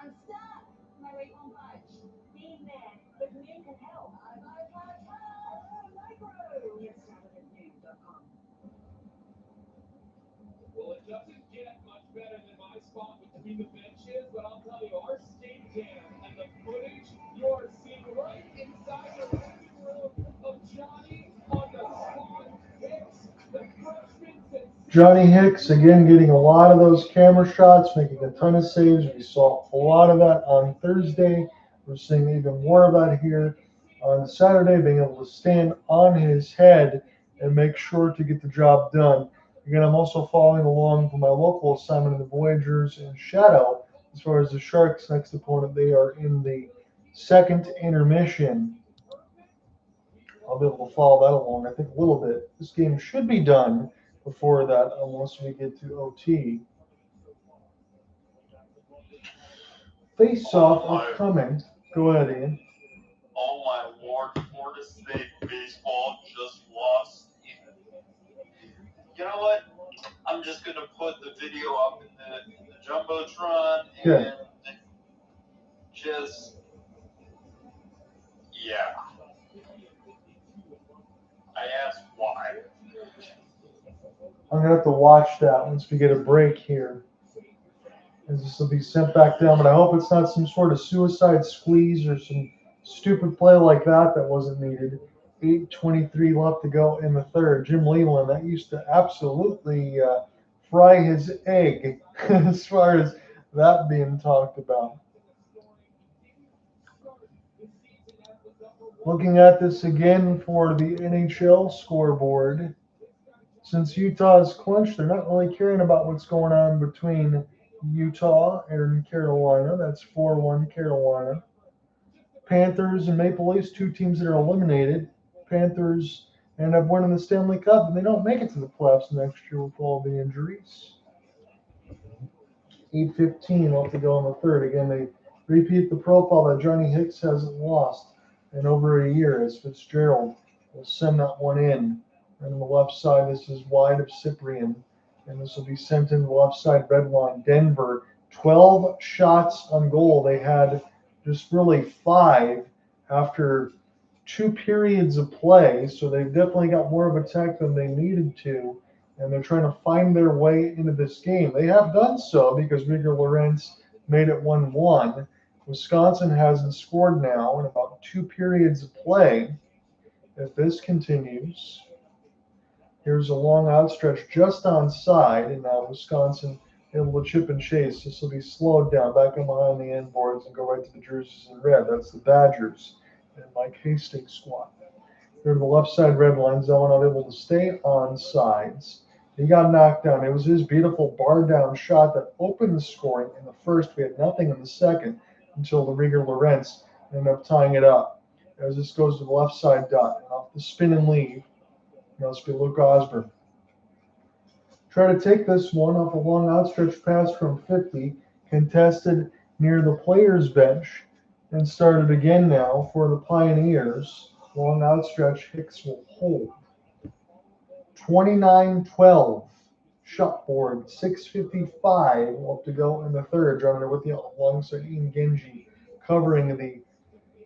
I'm stuck. My rate won't budge. Be mad, but men can help. better than my spot between the benches, but I'll tell you, our skate cam and the footage you are seeing right inside the living room of Johnny on the spot. Hicks, the freshman since Johnny Hicks, again, getting a lot of those camera shots, making a ton of saves. We saw a lot of that on Thursday. We're seeing even more of that here on Saturday, being able to stand on his head and make sure to get the job done. Again, I'm also following along for my local assignment of the Voyagers in Shadow. As far as the Sharks' next opponent, they are in the second intermission. I'll be able to follow that along, I think, a little bit. This game should be done before that, unless we get to OT. Face-off upcoming. Go ahead, Ian. Oh my lord, Florida State baseball just lost. You know what? I'm just gonna put the video up in the jumbotron and just I asked why. I'm gonna have to watch that once we get a break here. And this will be sent back down, but I hope it's not some sort of suicide squeeze or some stupid play like that wasn't needed. 8:23 left to go in the third. Jim Leland, that used to absolutely fry his egg as far as that being talked about. Looking at this again for the NHL scoreboard. Since Utah is clinched, they're not really caring about what's going on between Utah and Carolina. That's 4-1 Carolina. Panthers and Maple Leafs, two teams that are eliminated. Panthers end up winning the Stanley Cup, and they don't make it to the playoffs next year with all the injuries. 8:15 left to go in the third. Again, they repeat the profile that Johnny Hicks hasn't lost in over a year, as Fitzgerald will send that one in. And on the left side, this is wide of Cyprian. And this will be sent in the left side red line. Denver, 12 shots on goal. They had just really 5 after 2 periods of play. So they've definitely got more of attack than they needed to. And they're trying to find their way into this game. They have done so because Rieger Lorentz made it 1-1. Wisconsin hasn't scored now in about 2 periods of play. If this continues, here's a long outstretch just onside, and now Wisconsin able to chip and chase. This will be slowed down back in behind the end boards and go right to the jerseys in red. That's the Badgers and Mike Hastings squad. Here to the left side red line, Zellin not able to stay on sides. He got knocked down. It was his beautiful bar down shot that opened the scoring in the first. We had nothing in the second until the Rieger Lorentz ended up tying it up. As this goes to the left side dot, off the spin and leave. Now it's be Luke Osburn. Try to take this one off a long outstretched pass from 50, contested near the players' bench, and started again now for the Pioneers. Long outstretch, Hicks will hold. 29-12, shot board, 6:55 left to go in the third. Driving with you alongside Ian Genji, covering the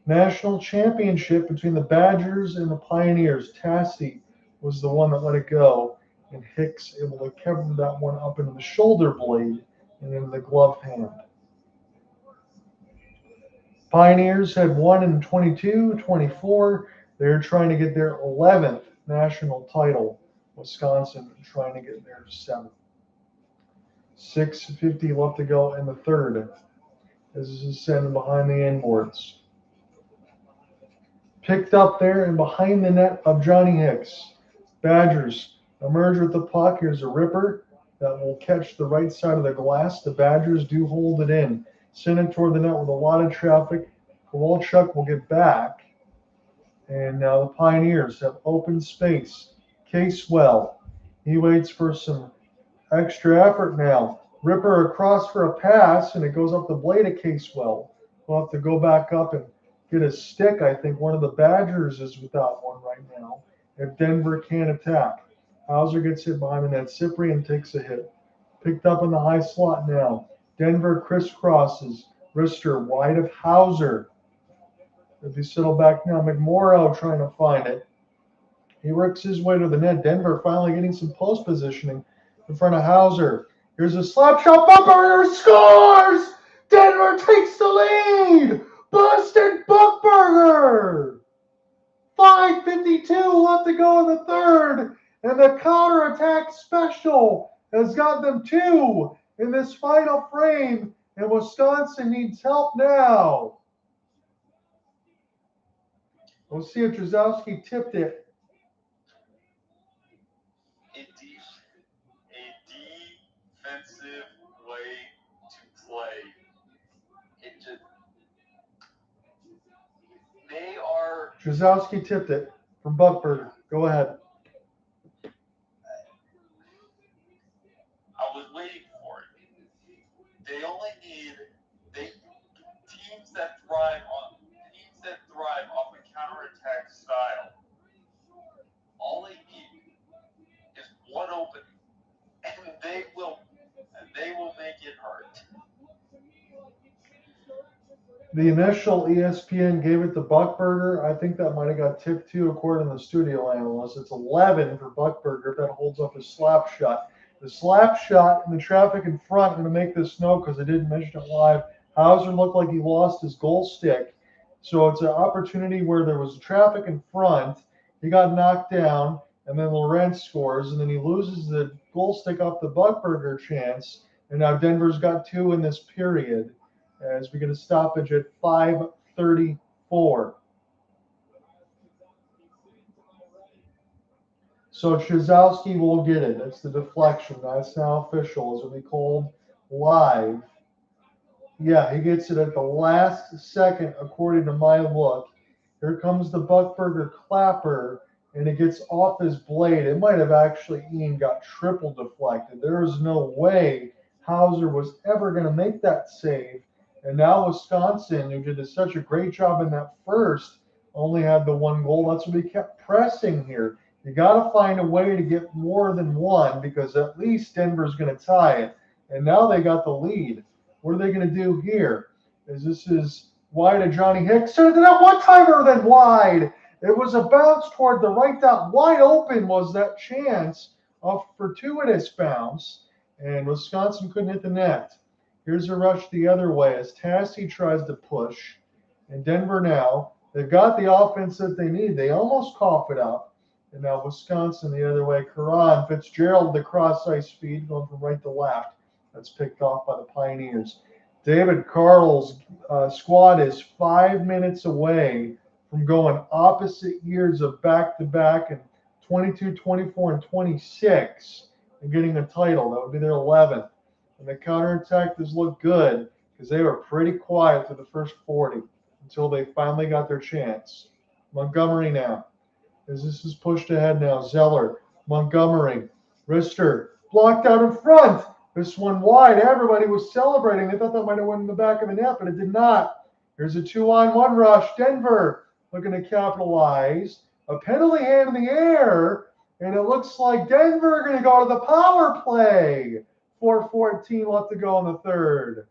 national championship between the Badgers and the Pioneers. Tassy was the one that let it go, and Hicks able to cover that one up into the shoulder blade and into the glove hand. Pioneers had won in 22-24. They're trying to get their 11th national title. Wisconsin trying to get their 7th. 6:50 left to go in the third. This is sent behind the end boards. Picked up there and behind the net of Johnny Hicks. Badgers emerge with the puck. Here's a ripper that will catch the right side of the glass. The Badgers do hold it in. Send it toward the net with a lot of traffic. Kowalchuk will get back. And now the Pioneers have open space. Casewell, he waits for some extra effort now. Ripper across for a pass, and it goes up the blade of Casewell. We'll have to go back up and get a stick. I think one of the Badgers is without one right now. If Denver can't attack. Hauser gets hit behind the net. Cyprian takes a hit. Picked up in the high slot now. Denver crisscrosses. Rister wide of Hauser. If he settle back now, McMorrow trying to find it. He works his way to the net. Denver finally getting some post positioning in front of Hauser. Here's a slap shot. Buckberger scores! Denver takes the lead! Busted Buckberger! 5:52 left to go in the third, and the counterattack special has got them 2 in this final frame, and Wisconsin needs help now. We'll see if Drzowski tipped it. A defensive way to play. It just they are. Drzowski tipped it from Buckberger. Go ahead. I was waiting for it. They only need teams that thrive off a counterattack style. All they need is one opening, and they will make it hurt. The initial ESPN gave it to Buckberger. I think that might have got tipped too, according to the studio analyst. It's 11 for Buckberger if that holds up his slap shot. The slap shot and the traffic in front, I'm going to make this note because I didn't mention it live. Hauser looked like he lost his goal stick. So it's an opportunity where there was traffic in front. He got knocked down, and then Lorentz scores, and then he loses the goal stick off the Buckberger chance. And now Denver's got 2 in this period as we get a stoppage at 5:34. So Drzowski will get it. That's the deflection. That's now official. As will be called live. Yeah, he gets it at the last second, according to my look. Here comes the Buckberger clapper, and it gets off his blade. It might have actually even got triple deflected. There is no way Hauser was ever going to make that save. And now Wisconsin, who did such a great job in that first, only had the 1 goal. That's what we kept pressing here. You got to find a way to get more than 1 because at least Denver's going to tie it. And now they got the lead. What are they going to do here? This is wide to Johnny Hicks. So that one-timer then wide. It was a bounce toward the right dot. Wide open was that chance of fortuitous bounce. And Wisconsin couldn't hit the net. Here's a rush the other way as Tassy tries to push. And Denver now, they've got the offense that they need. They almost cough it up. And now Wisconsin the other way. Karan, Fitzgerald, the cross-ice speed going from right to left. That's picked off by the Pioneers. David Carl's squad is 5 minutes away from going opposite years of back-to-back and 22, 24, and 26 and getting a title. That would be their 11th. And the counterattack does look good because they were pretty quiet for the first 40 until they finally got their chance. Montgomery now. As this is pushed ahead now. Zeller, Montgomery, Rister, blocked out in front. This one wide. Everybody was celebrating. They thought that might have went in the back of the net, but it did not. Here's a 2-on-1 rush. Denver looking to capitalize. A penalty hand in the air, and it looks like Denver are going to go to the power play. 4:14 left to go in the third.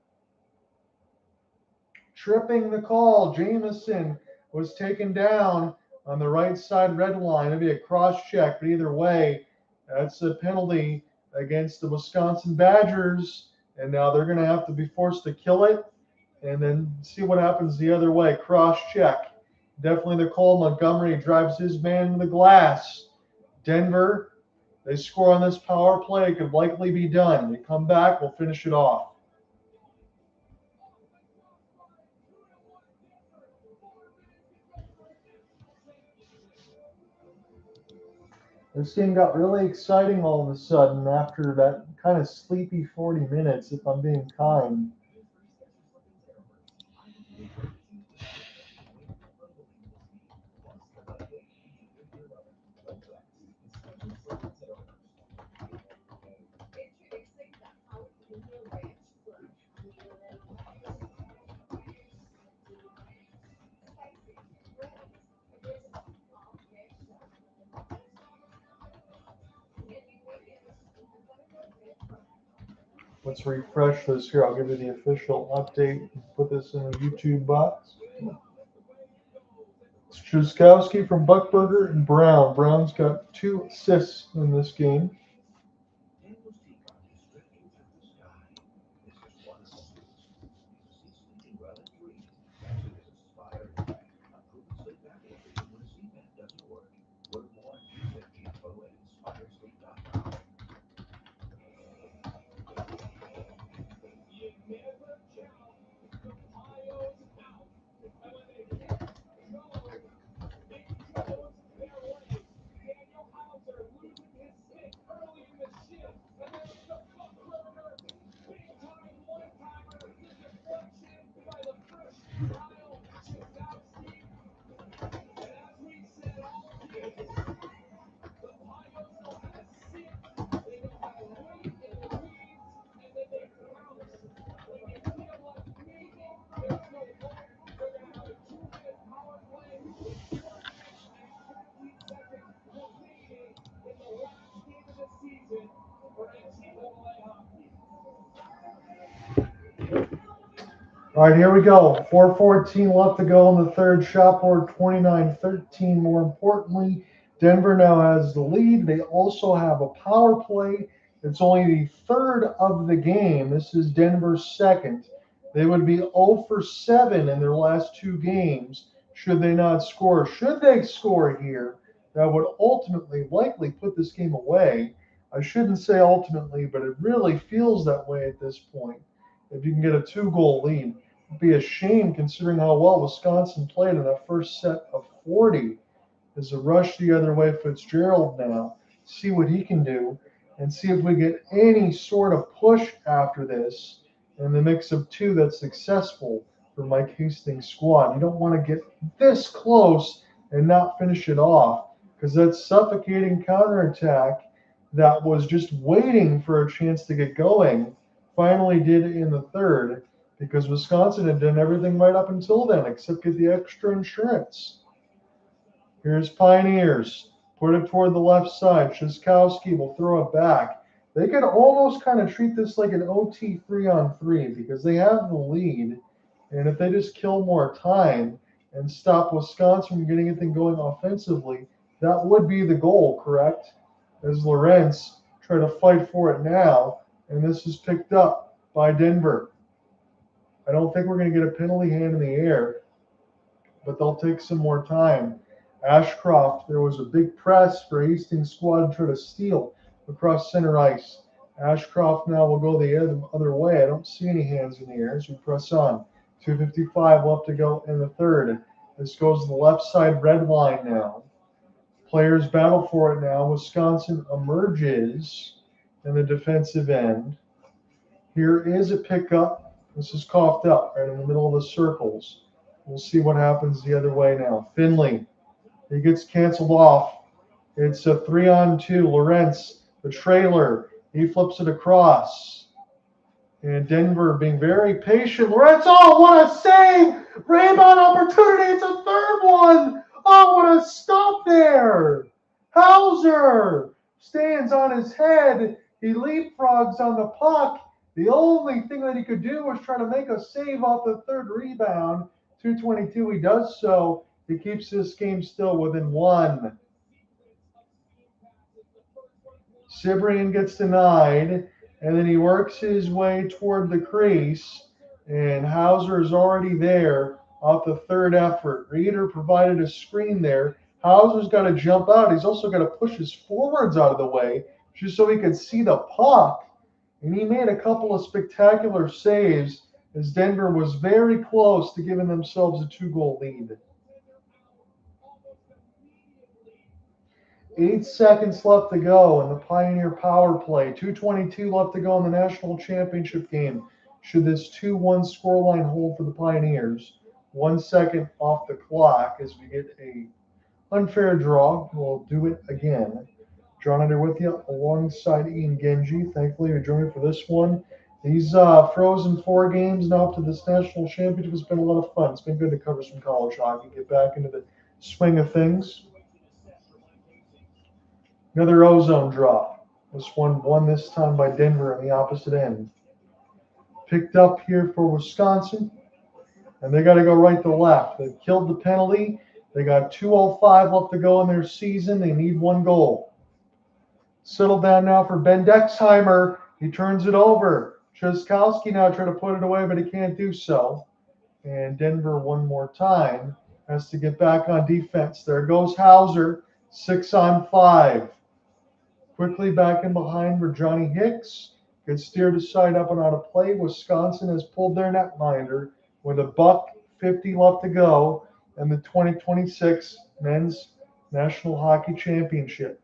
Tripping the call. Jamison was taken down on the right side red line. It'd be a cross check, but either way, that's a penalty against the Wisconsin Badgers. And now they're going to have to be forced to kill it and then see what happens the other way. Cross check. Definitely the call. Montgomery drives his man to the glass. Denver, they score on this power play. It could likely be done. We come back, we'll finish it off. This game got really exciting all of a sudden after that kind of sleepy 40 minutes, if I'm being kind. Let's refresh this here. I'll give you the official update. Put this in a YouTube box. It's Drzowski from Buckberger and Brown. Brown's got 2 assists in this game. All right, here we go. 4:14 left to go in the third. Shot board 29-13. More importantly, Denver now has the lead. They also have a power play. It's only the third of the game. This is Denver's second. They would be 0 for 7 in their last two games should they not score. Should they score here, that would ultimately likely put this game away. I shouldn't say ultimately, but it really feels that way at this point. If you can get a 2-goal lead, it'd be a shame considering how well Wisconsin played in that first set of 40. There's a rush the other way. Fitzgerald now, see what he can do, and see if we get any sort of push after this in the mix of two that's successful for Mike Hastings' squad. You don't want to get this close and not finish it off, because that suffocating counterattack that was just waiting for a chance to get going finally did it in the third, because Wisconsin had done everything right up until then except get the extra insurance. Here's Pioneers. Put it toward the left side. Shiskowski will throw it back. They could almost kind of treat this like an OT 3-on-3 because they have the lead. And if they just kill more time and stop Wisconsin from getting anything going offensively, that would be the goal, correct? As Lawrence try to fight for it now, and this is picked up by Denver. I don't think we're going to get a penalty hand in the air, but they'll take some more time. Ashcroft, there was a big press for Hastings' squad to try to steal across center ice. Ashcroft now will go the other way. I don't see any hands in the air as we press on. 2:55 left to go in the third. This goes to the left side red line now. Players battle for it now. Wisconsin emerges in the defensive end. Here is a pickup. This is coughed up right in the middle of the circles. We'll see what happens the other way now. Finley, he gets canceled off. It's a 3-on-2. Lawrence, the trailer, he flips it across. And Denver being very patient. Lawrence, oh, what a save! Rebound opportunity. It's a third one. Oh, what a stop there. Hauser stands on his head. He leapfrogs on the puck. The only thing that he could do was try to make a save off the third rebound. 2:22, he does so. He keeps this game still within one. Cibrian gets denied, and then he works his way toward the crease, and Hauser is already there off the third effort. Reeder provided a screen there. Hauser's got to jump out. He's also got to push his forwards out of the way just so he could see the puck. And he made a couple of spectacular saves as Denver was very close to giving themselves a 2-goal lead. 8 seconds left to go in the Pioneer power play. 2:22 left to go in the national championship game. Should this 2-1 scoreline hold for the Pioneers? 1 second off the clock as we get a unfair draw. We'll do it again. John Under with you alongside Ian Genji. Thankfully, you joined me for this one. These frozen 4 games now up to this national championship has been a lot of fun. It's been good to cover some college hockey, get back into the swing of things. Another ozone drop. This one won this time by Denver on the opposite end. Picked up here for Wisconsin, and they got to go right to left. They've killed the penalty. They got 2:05 left to go in their season. They need 1 goal. Settle down now for Ben Dexheimer. He turns it over. Shiskowski now trying to put it away, but he can't do so. And Denver one more time has to get back on defense. There goes Hauser, 6-on-5. Quickly back in behind for Johnny Hicks. Gets steered aside up and out of play. Wisconsin has pulled their netminder with $1:50 left to go in the 2026 Men's National Hockey Championship.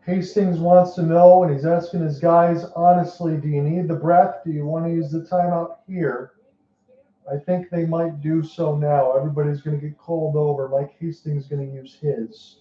Hastings wants to know, and he's asking his guys, honestly, do you need the breath? Do you want to use the timeout here? I think they might do so now. Everybody's going to get called over. Mike Hastings is going to use his.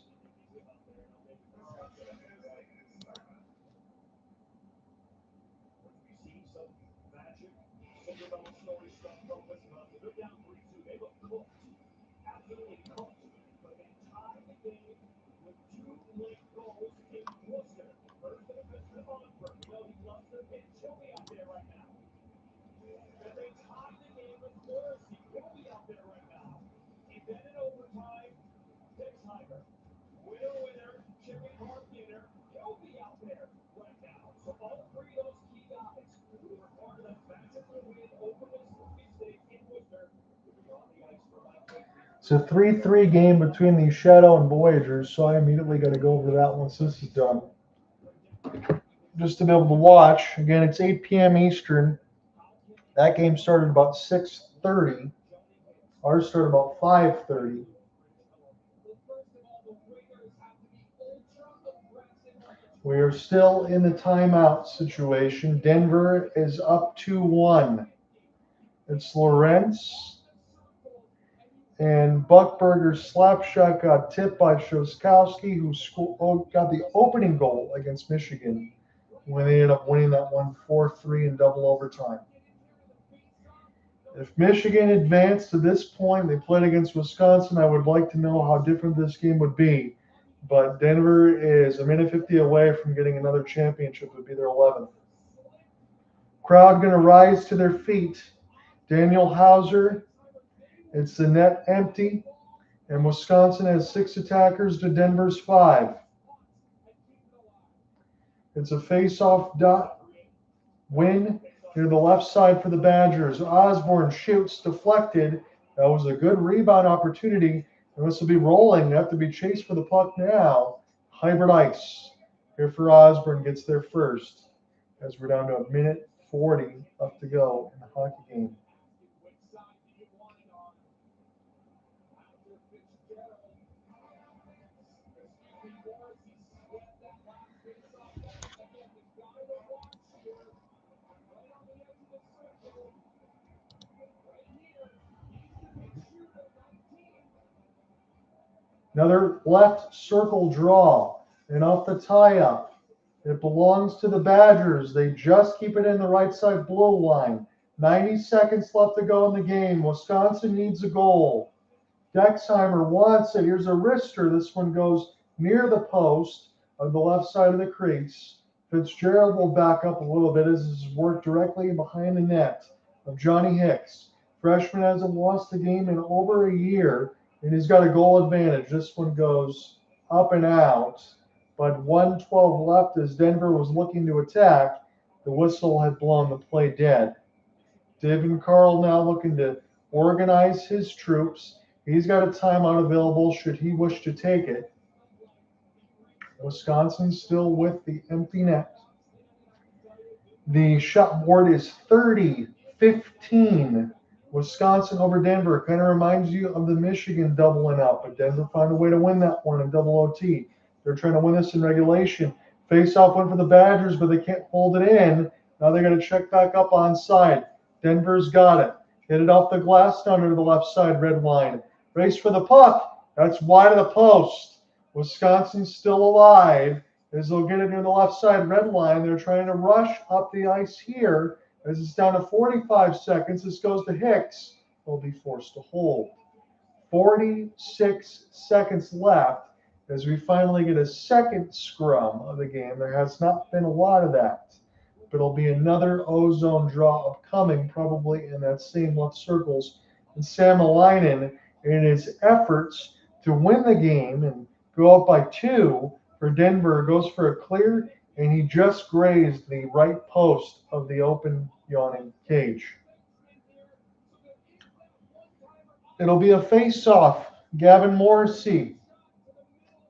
It's a 3-3 game between the Shadow and Voyagers, so I immediately got to go over that once this is done. Just to be able to watch. Again, it's 8 p.m. Eastern. That game started about 6:30. Ours started about 5:30. We are still in the timeout situation. Denver is up 2-1. It's Lawrence. And Buckberger's slap shot got tipped by Shoskowski, who got the opening goal against Michigan when they ended up winning that one 4-3 in double overtime. If Michigan advanced to this point, they played against Wisconsin, I would like to know how different this game would be. But Denver is a minute 50 away from getting another championship. It would be their 11th. Crowd going to rise to their feet. Daniel Hauser. It's the net empty. And Wisconsin has 6 attackers to Denver's 5. It's a face-off dot win near the left side for the Badgers. Osburn shoots, deflected. That was a good rebound opportunity. And this will be rolling. They have to be chased for the puck now. Hybrid ice. Here for Osburn gets there first. As we're down to a minute 40 left to go in the hockey game. Another left circle draw, and off the tie-up. It belongs to the Badgers. They just keep it in the right side blue line. 90 seconds left to go in the game. Wisconsin needs a goal. Dexheimer wants it. Here's a wrister. This one goes near the post of the left side of the crease. Fitzgerald will back up a little bit as this is worked directly behind the net of Johnny Hicks. Freshman hasn't lost the game in over a year. And he's got a goal advantage. This one goes up and out. But 1:12 left as Denver was looking to attack. The whistle had blown the play dead. David Carl now looking to organize his troops. He's got a timeout available should he wish to take it. Wisconsin still with the empty net. The shot board is 30-15. Wisconsin over Denver. Kind of reminds you of the Michigan doubling up, but Denver found a way to win that one in double OT. They're trying to win this in regulation. Face-off win for the Badgers, but they can't hold it in. Now they're going to check back up onside. Denver's got it. Hit it off the glass down to the left side red line. Race for the puck. That's wide of the post. Wisconsin's still alive as they'll get it near the left side red line. They're trying to rush up the ice here. As it's down to 45 seconds, this goes to Hicks. They'll be forced to hold. 46 seconds left as we finally get a second scrum of the game. There has not been a lot of that, but it'll be another ozone draw upcoming, probably in that same left circles. And Samalainen, in his efforts to win the game and go up by 2 for Denver, goes for a clear, and he just grazed the right post of the open yawning cage. It'll be a face-off. Gavin Morrissey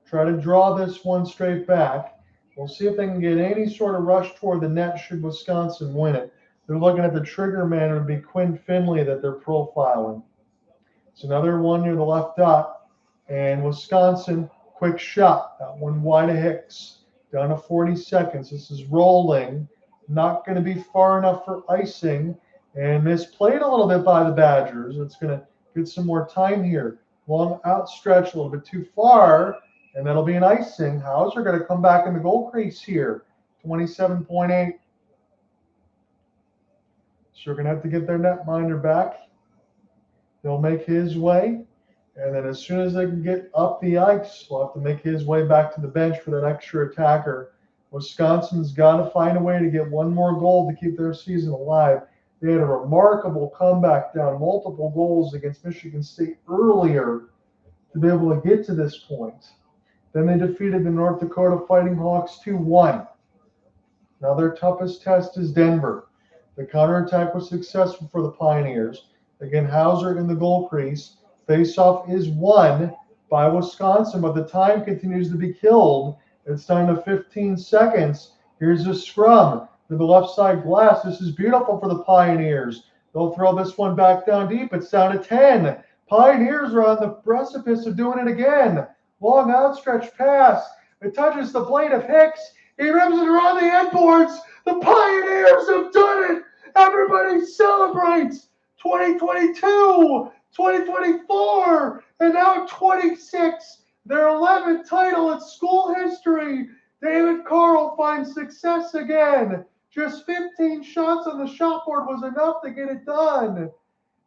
try to draw this one straight back. We'll see if they can get any sort of rush toward the net should Wisconsin win it. They're looking at the trigger man. It would be Quinn Finley that they're profiling. It's another one near the left dot. And Wisconsin, quick shot. That one wide of Hicks. Down to 40 seconds. This is rolling. Not going to be far enough for icing. And misplayed a little bit by the Badgers. It's going to get some more time here. Long outstretch, a little bit too far. And that'll be an icing. Hauser going to come back in the goal crease here. 27.8. So we're going to have to get their netminder back. He'll make his way. And then as soon as they can get up the ice, we'll have to make his way back to the bench for that extra attacker. Wisconsin's got to find a way to get one more goal to keep their season alive. They had a remarkable comeback down multiple goals against Michigan State earlier to be able to get to this point. Then they defeated the North Dakota Fighting Hawks 2-1. Now their toughest test is Denver. The counterattack was successful for the Pioneers. Again, Hauser in the goal crease. Faceoff is won by Wisconsin, but the time continues to be killed. It's down to 15 seconds. Here's a scrum to the left side glass. This is beautiful for the Pioneers. They'll throw this one back down deep. It's down to 10. Pioneers are on the precipice of doing it again. Long outstretched pass. It touches the blade of Hicks. He rims it around the headboards. The Pioneers have done it. Everybody celebrates. 2022, 2024, and now 26. Their 11th title in school history. David Carl finds success again. Just 15 shots on the shot board was enough to get it done.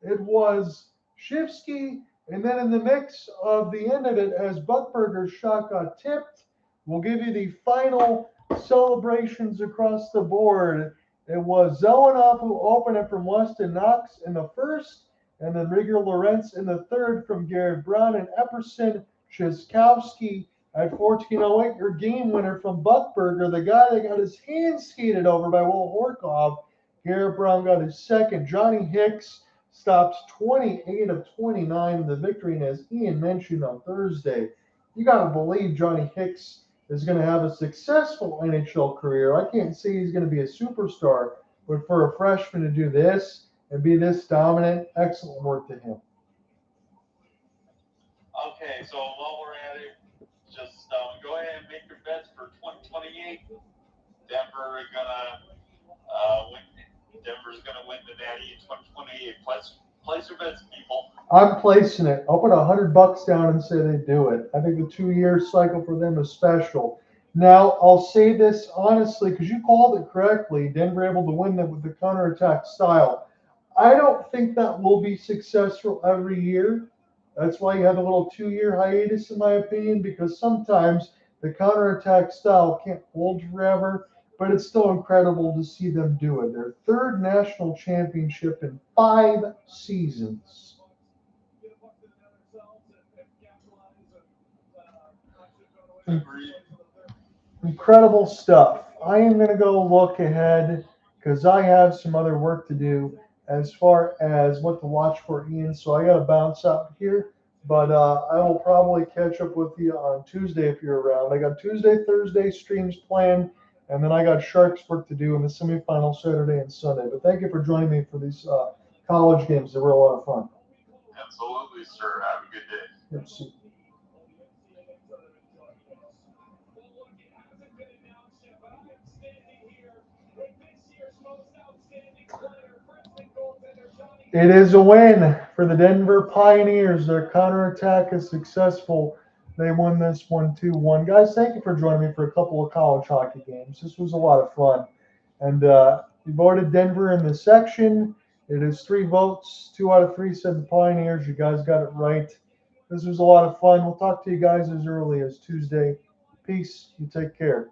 It was Shifsky, and then in the mix of the end of it, as Buckberger's shot got tipped, we'll give you the final celebrations across the board. It was Zelenoff who opened it from Weston Knox in the first, and then Rieger Lorentz in the third from Garrett Brown and Epperson. Shiskowski at 14:08, your game winner from Buckberger, the guy that got his hand skated over by Will Horkoff. Garrett Brown got his second. Johnny Hicks stops 28 of 29 in the victory, and as Ian mentioned on Thursday, you got to believe Johnny Hicks is going to have a successful NHL career. I can't say he's going to be a superstar, but for a freshman to do this and be this dominant, excellent work to him. Okay, so while we're at it, just go ahead and make your bets for 2028. Denver is gonna win. Denver's gonna win the Natty in 2028. Place your bets, people. I'm placing it. I'll put $100 down and say they do it. I think the 2-year cycle for them is special. Now, I'll say this honestly, because you called it correctly. Denver able to win them with the counterattack style. I don't think that will be successful every year. That's why you have a little 2-year hiatus, in my opinion, because sometimes the counterattack style can't hold forever, but it's still incredible to see them do it. Their third national championship in 5 seasons. Incredible stuff. I am going to go look ahead because I have some other work to do as far as what to watch for, Ian. So I got to bounce out here, but I will probably catch up with you on Tuesday if you're around. I got Tuesday, Thursday streams planned, and then I got Sharks work to do in the semifinal Saturday and Sunday. But thank you for joining me for these college games. They were a lot of fun. Absolutely, sir. Have a good day. Yep, see. It is a win for the Denver Pioneers. Their counterattack is successful. They won this one 2-1. Guys, thank you for joining me for a couple of college hockey games. This was a lot of fun. And you voted Denver in the section. It is 3 votes. 2 out of 3 said the Pioneers. You guys got it right. This was a lot of fun. We'll talk to you guys as early as Tuesday. Peace. You take care.